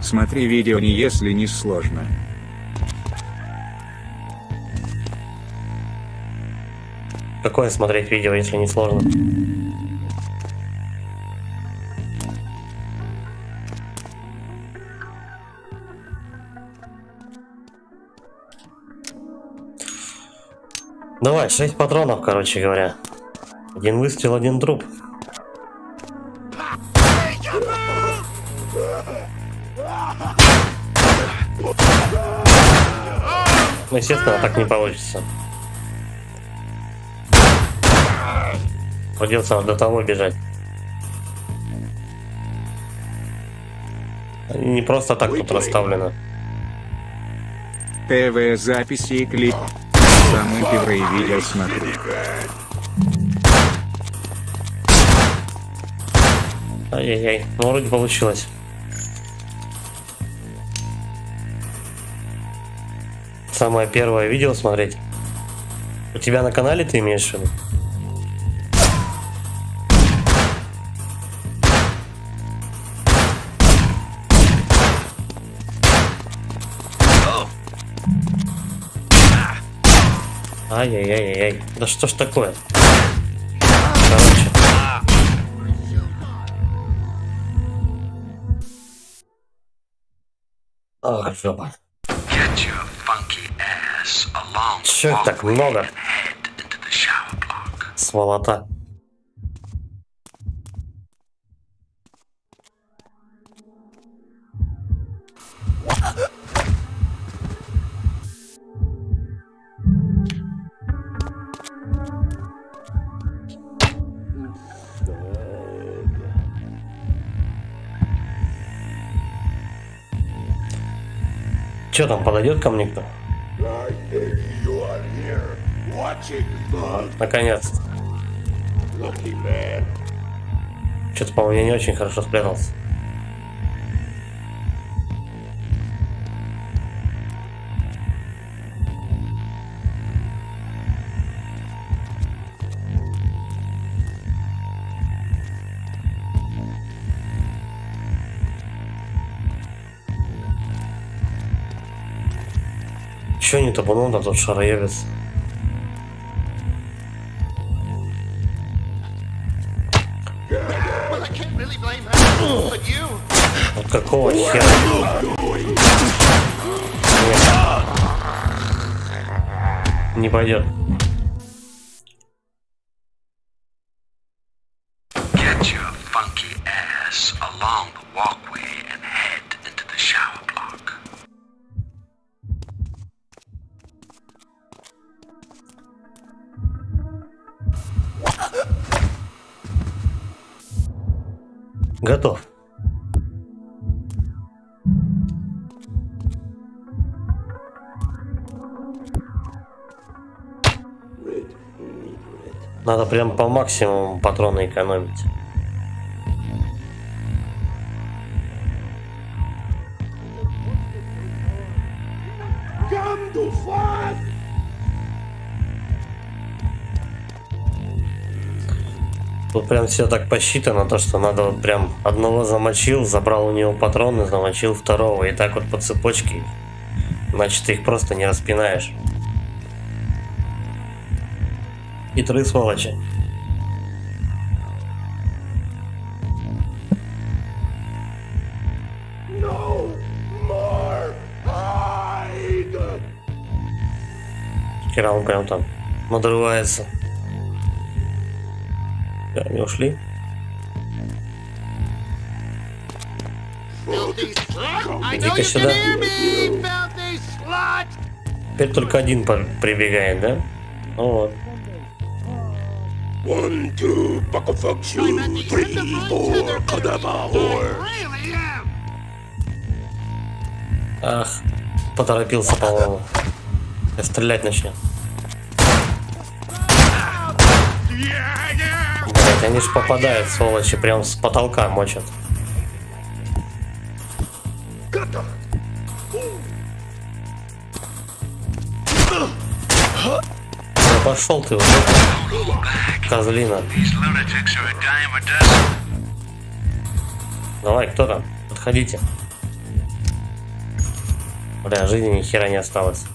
Смотри видео не если не сложно. Какое смотреть видео, если не сложно? Давай, 6 патронов, короче говоря. 1 выстрел, 1 труп. Ну, естественно, так не получится. Придется до того бежать. Они не просто так тут расставлены. ТВ, записи и клипы. Самые первые видео смотрю. Ай-яй-яй, ну вроде получилось. Самое первое видео смотреть. У тебя на канале ты имеешь в виду? Ай-яй-яй-яй. Да что ж такое? Короче. Ах, жопа. Get your funky ass along the Чё их так walkway много? and head into the shower block. Сволота. Чё там, подойдет ко мне кто? I think you are here, watching mud, Наконец-то. lucky man. Что-то, по-моему, я не очень хорошо спрятался. Чё не топанул, да тут шароебец. Well, I can't really blame her, but you. Вот какого хера? Нет. Не пойдет. Get your funky ass along the walkway and head into the shower block. Готов. Надо прям по максимуму патроны экономить. Come to fight! Тут прям все так посчитано, то что надо вот прям одного замочил, забрал у него патроны, замочил второго, и так вот по цепочке. Значит, ты их просто не распинаешь. Хитрые сволочи. No more hide! Хера он прям там надрывается. Да, они ушли. Иди-ка сюда. Теперь только один прибегает, да? Ну вот. 1, 2, Buckafucks you. 3, 4, Kadabahor. Ах, поторопился, по-моему. Я стрелять начнет. Блять, они ж попадают, сволочи, прям с потолка мочат. Да пошел ты уже, козлина. Давай, кто там? Подходите. Бля, жизни ни хера не осталось.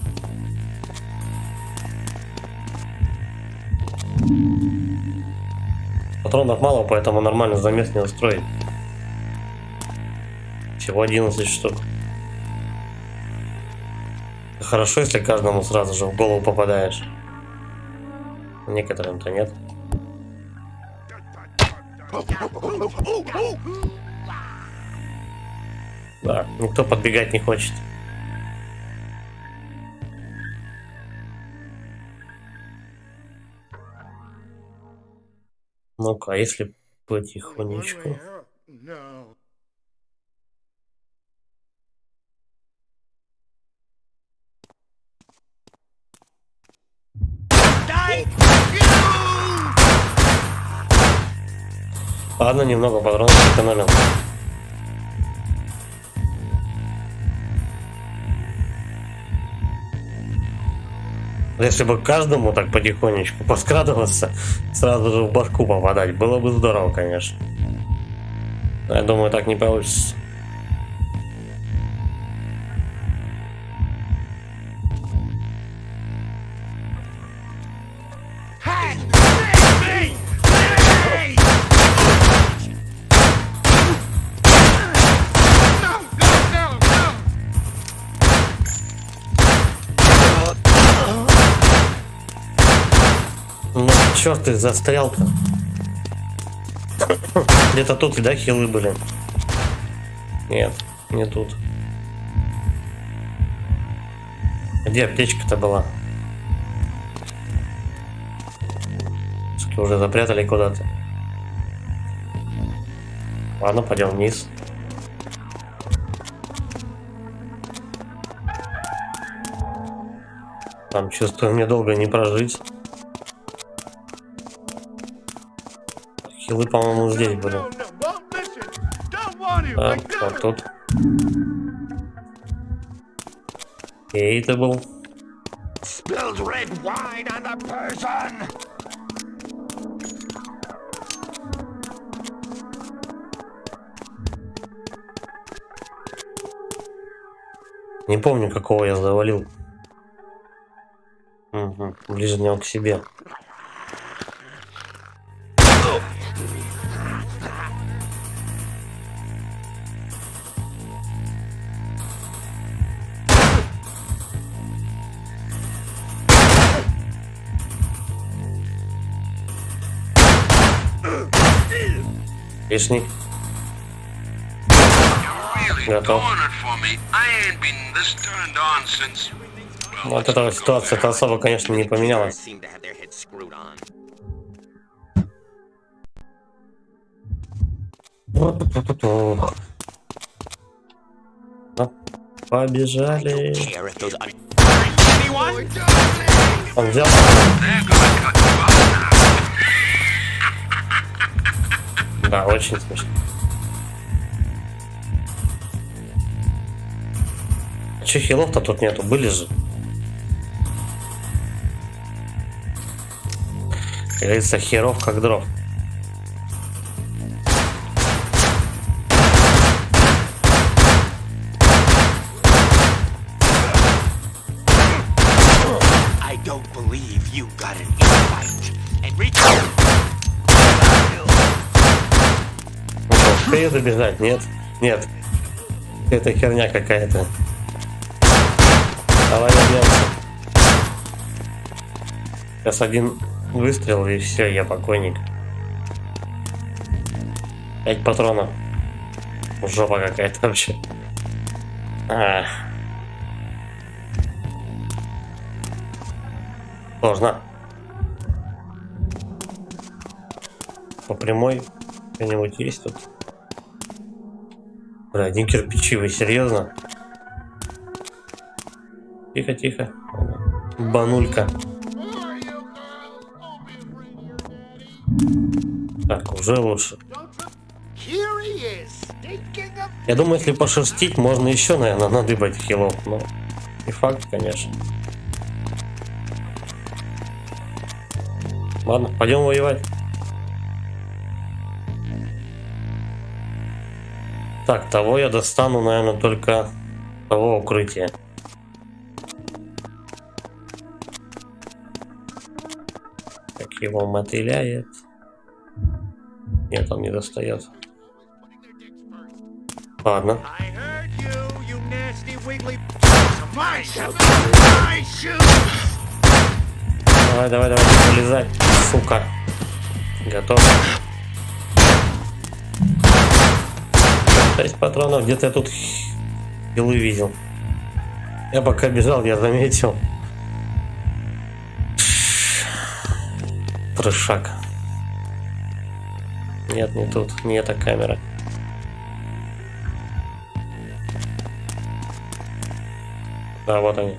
Патронов мало, поэтому нормально замес не устроить. Всего 11 штук. Хорошо, если каждому сразу же в голову попадаешь. Некоторым-то нет. Да, никто подбегать не хочет. Ну-ка, а если потихонечку? Ладно, немного патронов сэкономил. Если бы каждому так потихонечку подкрадываться, сразу же в башку попадать, было бы здорово, конечно. Но я думаю, так не получится. Ну, черт, ты застрял-то. Где-то тут, да, хилы были? Нет, не тут. Где аптечка-то была? Что, уже запрятали куда-то? Ладно, пойдем вниз. Там, чувствую, мне долго не прожить. Хилы, по-моему, здесь были. Да, вот тут. Эй, ты был. Не помню, какого я завалил. Угу, ближнего к себе. Лишний. Готов. Вот эта ситуация-то особо, конечно, не поменялась. Ну, побежали. Он взял. Да, очень смешно. Че, хилов-то тут нету, были же. Как говорится, херов как дров. I don't believe you got an invite. And return. Успею добежать? Нет? Нет. Это херня какая-то. Давай вернемся. Сейчас один выстрел и все, я покойник. 5 патронов. Жопа какая-то вообще. Сложно. По прямой что-нибудь есть тут? Бля, один кирпичи, вы серьезно? Тихо, тихо. Банулька. Так, уже лучше. Я думаю, если пошерстить, можно еще, наверное, надыбать хилов. Но не факт, конечно. Ладно, пойдем воевать. Так, того я достану, наверное, только того укрытия. Как его мотыляет. Нет, он не достает. Ладно. Давай, давай, давай, вылезай, сука. Готов. 6 патронов, где-то я тут хилы видел. Я пока бежал, я заметил. Трешак. Нет, не тут, не эта камера. Да, вот они.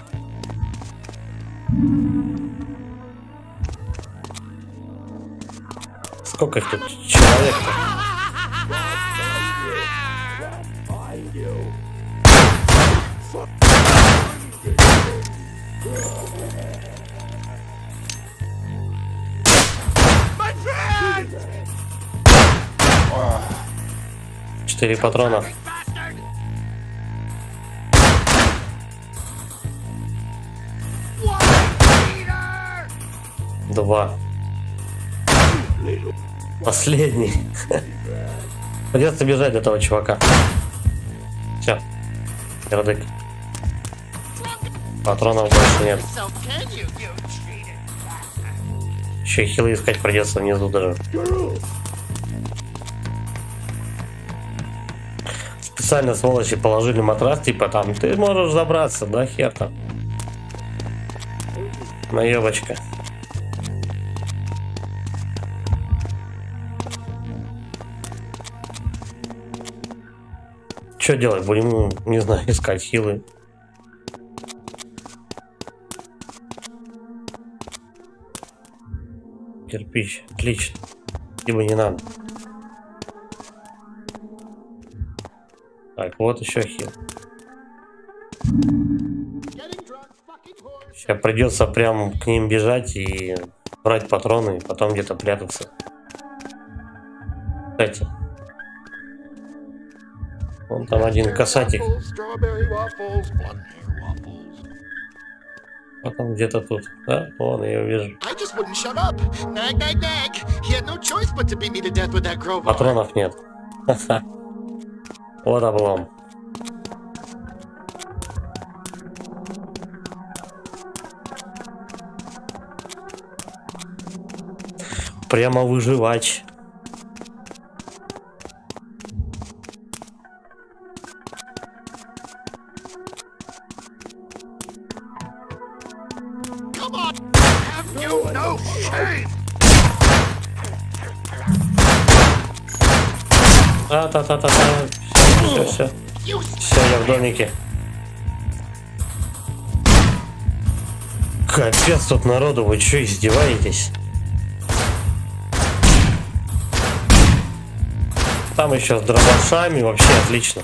Сколько их тут человек-то? Четыре патрона. Два. Последний. Придется бежать от этого чувака. Все. Кирдык. Патронов больше нет. Еще и хилы искать придется внизу даже. Специально сволочи положили матрас, типа там ты можешь забраться, да хер там. Наебочка. Что делать? Будем, не знаю, искать хилы. Кирпич. Отлично. Либо не надо. Так, вот еще хил. Сейчас придется прям к ним бежать и брать патроны, и потом где-то прятаться. Кстати. Вон там один касатик. Потом где-то тут. Да, вон я ее вижу. Патронов нет. Вот облом. Прямо выживать. Та-та-та-та-та. Все. Все, я в домике. Капец тут народу, вы что, издеваетесь? Там еще с дробашами, вообще отлично.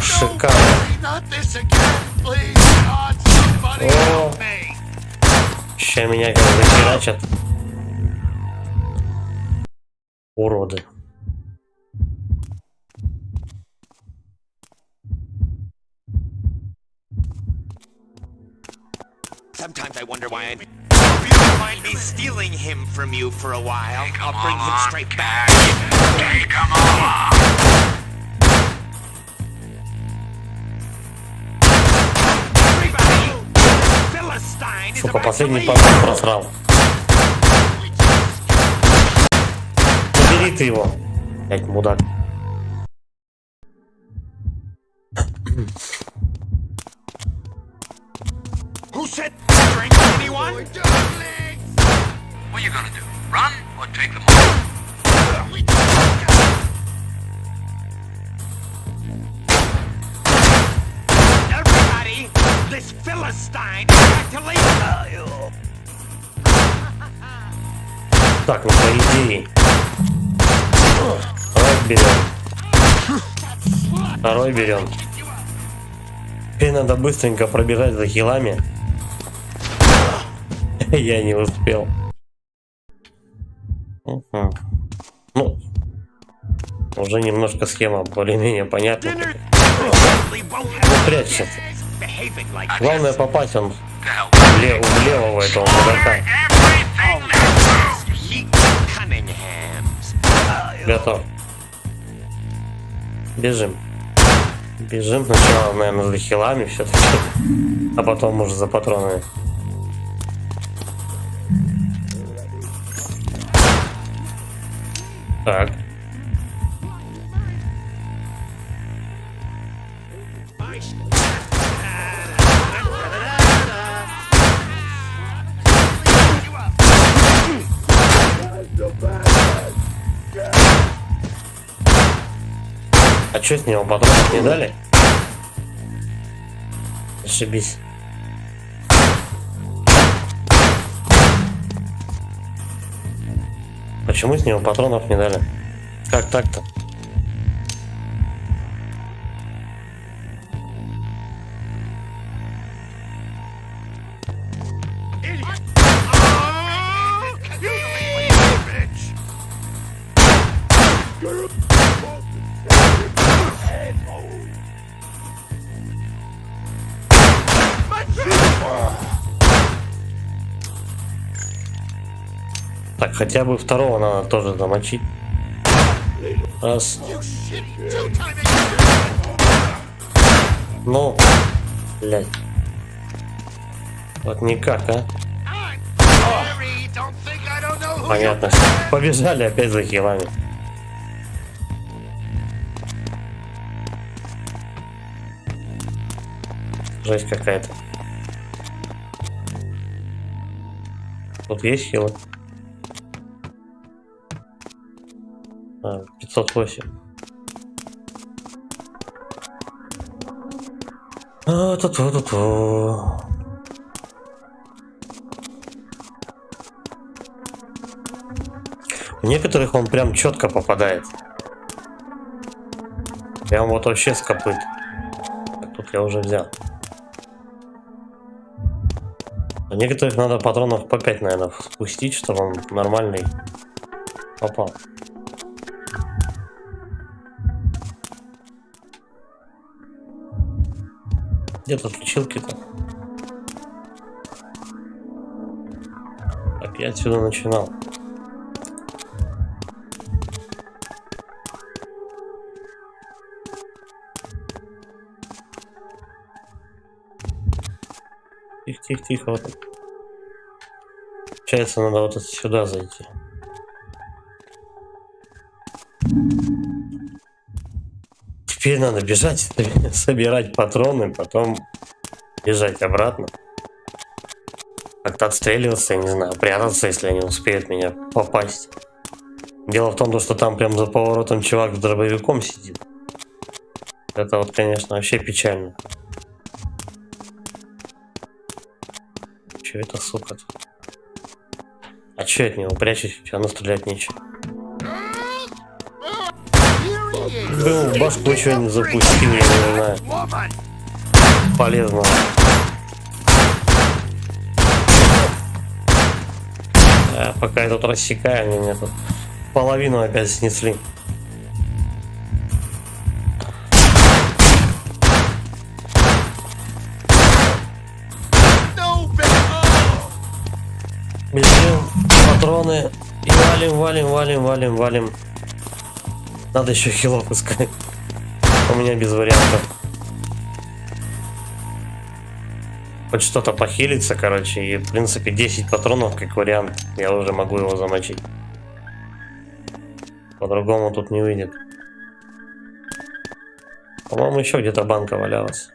Шикарно. Not this again, please. God, somebody help me. Ща меня как захерачат. Уроды. Sometimes I wonder why If you don't mind me stealing him from you for a while, I'll bring him straight back. Take 'em all. Everybody! Philistine is Сука, about to последний leave. патрон просрал. Забери ты его. Блять, мудак. Who said drink anyone? What are you gonna do? Run or take them all? Everybody! This Philistine is about to leave. Так, ну по идее. Второй берем. Второй берем. Теперь надо быстренько пробежать за хилами. Я не успел. Ну, уже немножко схема более-менее понятна. Прячься. Главное попасть он в левого этого мудака. Готов. Бежим. Бежим сначала, наверное, за хилами все-таки, а потом уже за патронами. Так. А что с него патронов не дали? Ошибись. Почему с него патронов не дали? Как так-то? Так, хотя бы второго надо тоже замочить. Раз. Ну, блядь. Вот никак, а? Понятно. Побежали опять за хилами. Жесть какая-то. Тут есть хилы? 508. У некоторых он прям четко попадает. Прям вот вообще с копыт. Тут я уже взял. А некоторых надо патронов по 5, наверное, спустить, чтобы он нормальный попал. Где тут лечилки-то? Так, я отсюда начинал. Тихо, вот. Получается, надо вот сюда зайти. Теперь надо бежать, собирать патроны, потом бежать обратно. Как-то отстреливаться, я не знаю, прятаться, если они успеют меня попасть. Дело в том, что там прям за поворотом чувак с дробовиком сидит. Это вот, конечно, вообще печально. Че это, сука, тут? А че от него прячусь? Все равно стрелять нечего. Был в башку что-нибудь запустил, я не знаю. Полезного. А пока я тут рассекаю, они мне тут половину опять снесли. Бежим, патроны. И валим. Надо еще хилов искать. У меня без вариантов. Хоть что-то похилиться, короче. И в принципе 10 патронов как вариант. Я уже могу его замочить. По-другому тут не выйдет. По-моему, еще где-то банка валялась.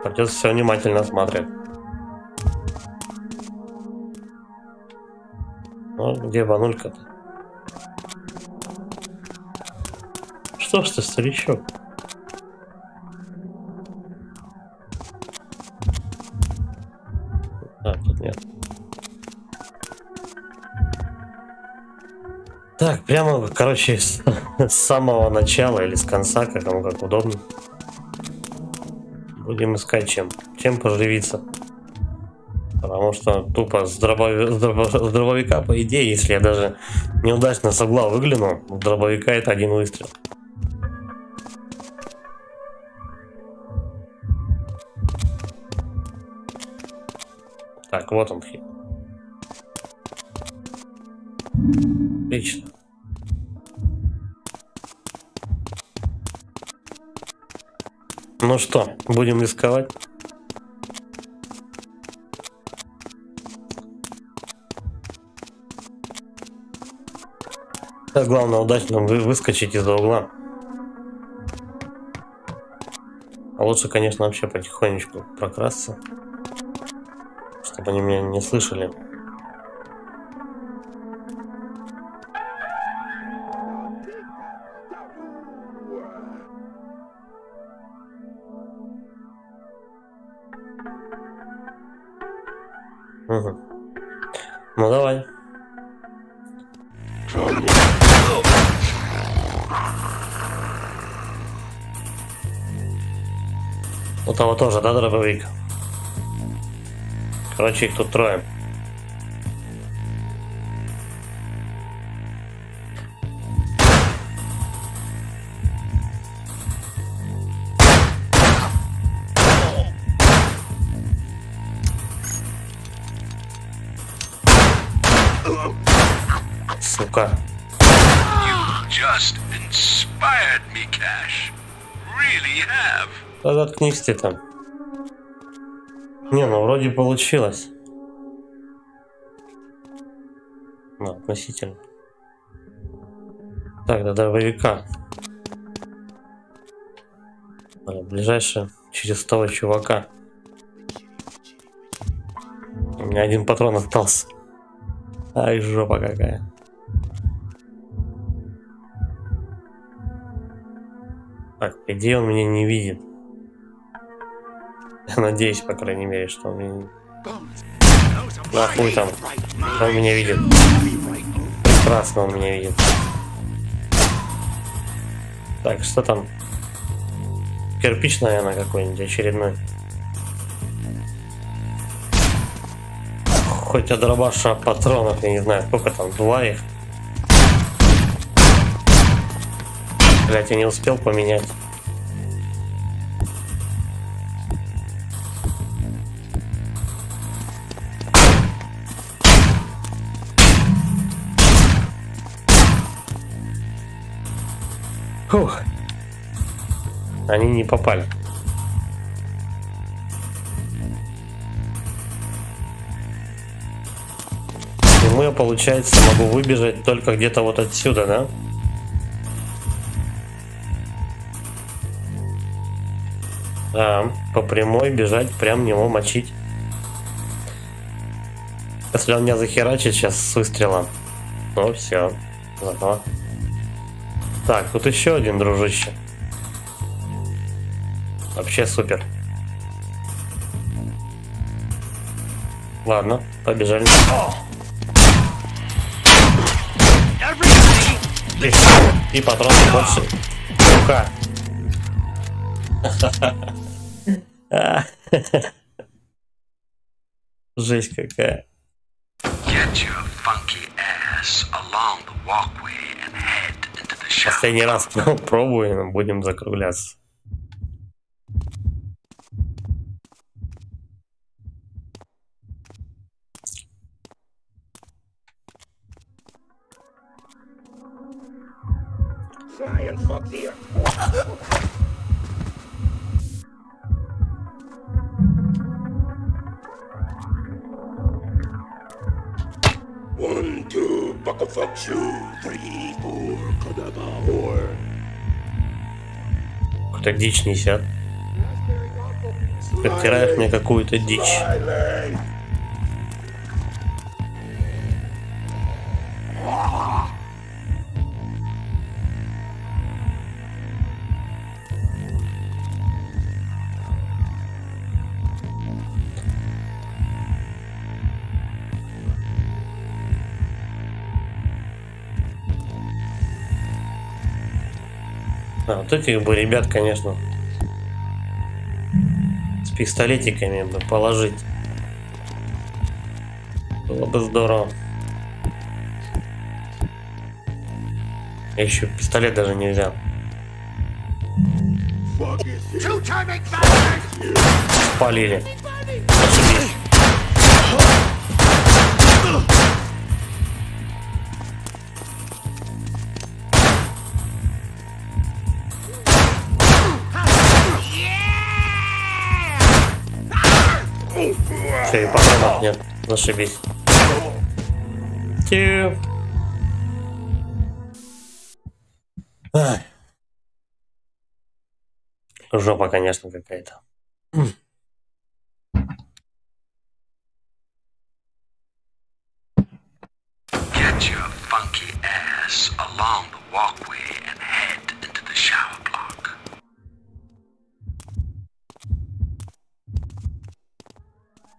Придется все внимательно осматривать. Ну, где банулька-то? Что ж ты, старичок? А, тут нет. Так, прямо, короче, с самого начала или с конца, кому как удобно. Будем искать чем поживиться. Потому что тупо с дробовика, по идее, если я даже неудачно с угла выгляну, с дробовика это один выстрел. Так, вот он. Отлично. Ну что, будем рисковать? Так, главное удачно выскочить из-за угла. А лучше, конечно, вообще потихонечку прокрасться, чтобы они меня не слышали. Угу. Ну давай. У того тоже, да, дробовик? Короче, их тут трое. Сука. You just inspired me, Cash. Really have. Да заткнись ты там. Не, ну вроде получилось. Ну, относительно. Так, до дробовика. Ближайшее через того чувака. У меня один патрон остался. Ай, жопа какая. Так, где он меня не видит? Я надеюсь, по крайней мере, что он меня... Нахуй там. Он меня видит. Прекрасно он меня видит. Так, что там? Кирпич, наверное, какой-нибудь очередной. Хоть от дробаша патронов, я не знаю, сколько там, 2 их. Блять, я не успел поменять. Фух. Они не попали. Ему я, получается, могу выбежать только где-то вот отсюда, да? Да, по прямой бежать, прям него мочить. Если он меня захерачит сейчас с выстрелом, ну все, зато. Так, тут еще один дружище. Вообще супер. Ладно, побежали. И патроны больше. Рука. Жесть какая. Последний раз пробуем, будем закругляться. Try and fuck the One, two, bucka fuck you. 3, 4, кадабауэр. Какую-то дичь несят. Подтираешь мне какую-то дичь. А, вот этих бы ребят, конечно, с пистолетиками бы положить. Было бы здорово. Я еще пистолет даже не взял. Спалили. Ошибись. Все, и патронов нет. Зашибись. Тю. Ай. Жопа, конечно, какая-то. Get your funky ass along the walkway and head into the shower block.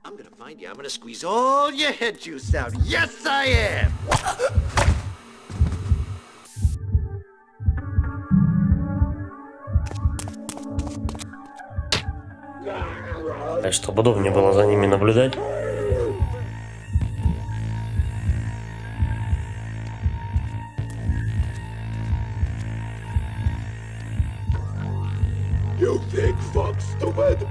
I'm gonna find you. I'm gonna squeeze all your head juice out. Yes, I am! Так, чтобы удобнее было за ними наблюдать. You big fuck, stupid!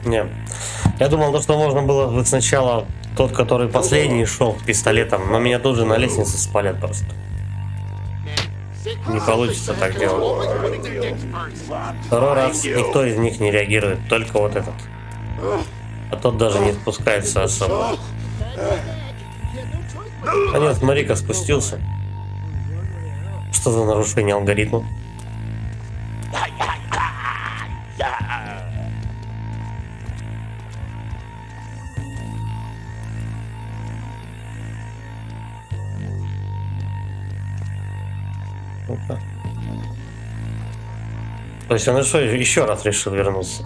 Не. Я думал, что можно было бы сначала тот, который последний шел с пистолетом, но меня тут же на лестнице спалят просто. Не получится так делать. Второй раз никто из них не реагирует, только вот этот. А тот даже не спускается особо. А нет, смотри-ка, спустился. Что за нарушение алгоритма? То есть он еще раз решил вернуться.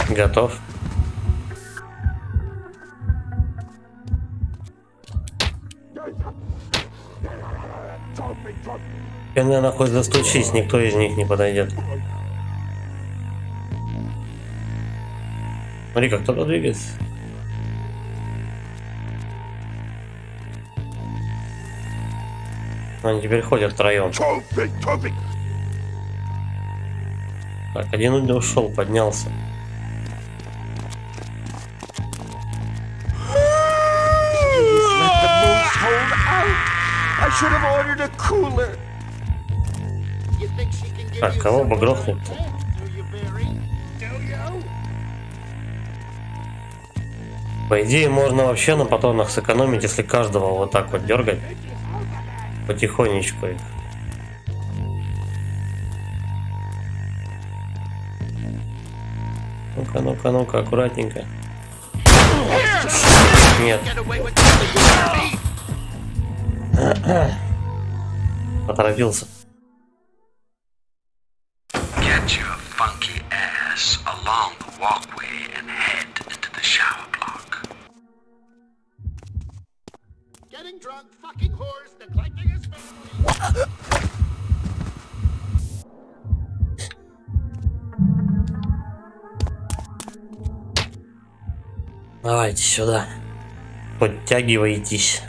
Готов. Я, наверное, хоть застучись, никто из них не подойдет. Смотри, как кто-то двигается. Они теперь ходят втроем. Так, один ушел, поднялся. should have ordered a cooler. Так, кого бы грохнуть-то? По идее, можно вообще на патронах сэкономить, если каждого вот так вот дергать. Потихонечку их. Ну-ка, ну-ка, ну-ка, аккуратненько. Нет. Поторопился. Get your funky ass along the walkway and head into the shower block. Getting drunk, fucking whores, neglecting his family. Давайте сюда. Подтягивайтесь.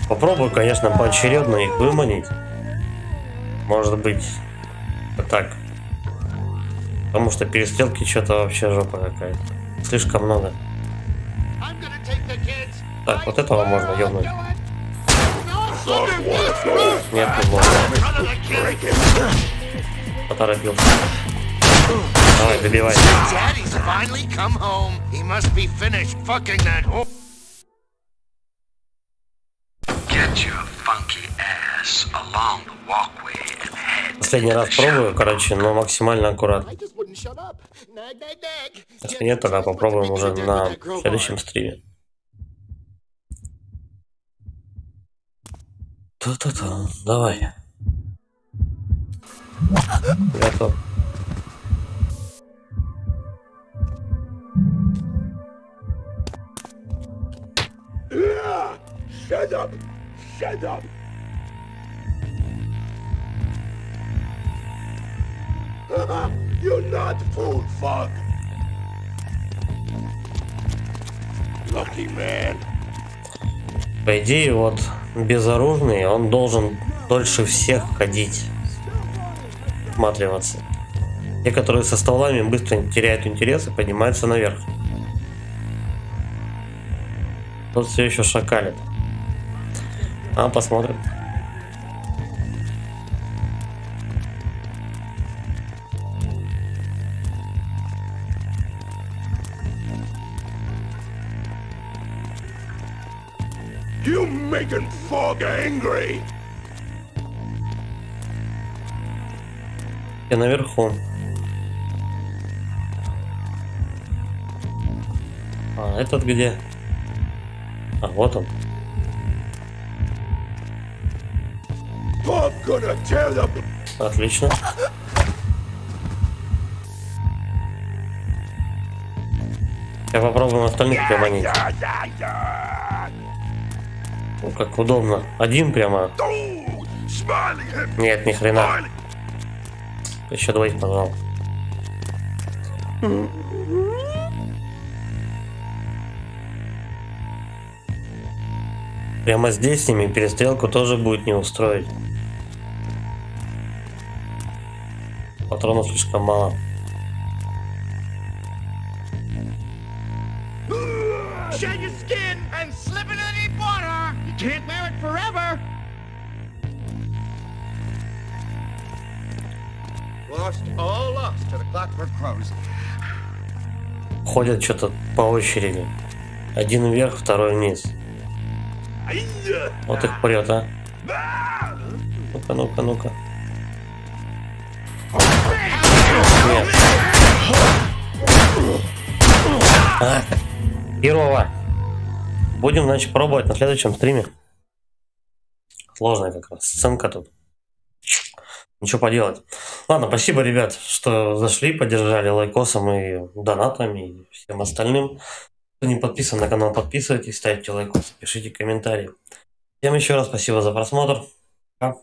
Попробую, конечно, поочередно их выманить. Может быть, так. Потому что перестрелки что-то вообще жопа какая-то. Слишком много. Так, вот этого можно ёбнуть. Нет, не можно. Поторопился. Давай, добивай. Daddy's finally come home. He must be finished fucking that whore. Get your funky ass along the walkway and head. Последний раз пробую, короче, но максимально аккуратно. Если нет, тогда попробуем уже на следующем стриме. Та-та-та, давай. Готов. Shut up! Shut up! You're not fool, fuck! Lucky man. По идее, вот безоружный, он должен дольше всех ходить, всматриваться. Те, которые со стволами, быстро теряют интерес и поднимаются наверх. Тут все еще шакалит. А, посмотрим. You making Fog angry! Я наверху. А, этот где? А, вот он. Fog gonna tear the... Отлично. Я попробую остальных приманить. Ну, как удобно. Один прямо. Нет, ни хрена. Еще двоих, пожалуйста. Прямо здесь с ними перестрелку тоже будет не устроить. Патронов слишком мало. Shed your skin and slip it in deep water. You can't wear it forever. Lost, all lost to the Clockwork Crows. Ходят что-то по очереди. Один вверх, второй вниз. Вот их прет, а. Ну-ка, ну-ка, ну-ка. Нет. А, херово. Будем, значит, пробовать на следующем стриме. Сложная как раз сценка тут. Ничего поделать. Ладно, спасибо, ребят, что зашли, поддержали лайкосом и донатами и всем остальным. Кто не подписан на канал, подписывайтесь, ставьте лайкос, пишите комментарии. Всем еще раз спасибо за просмотр. Пока.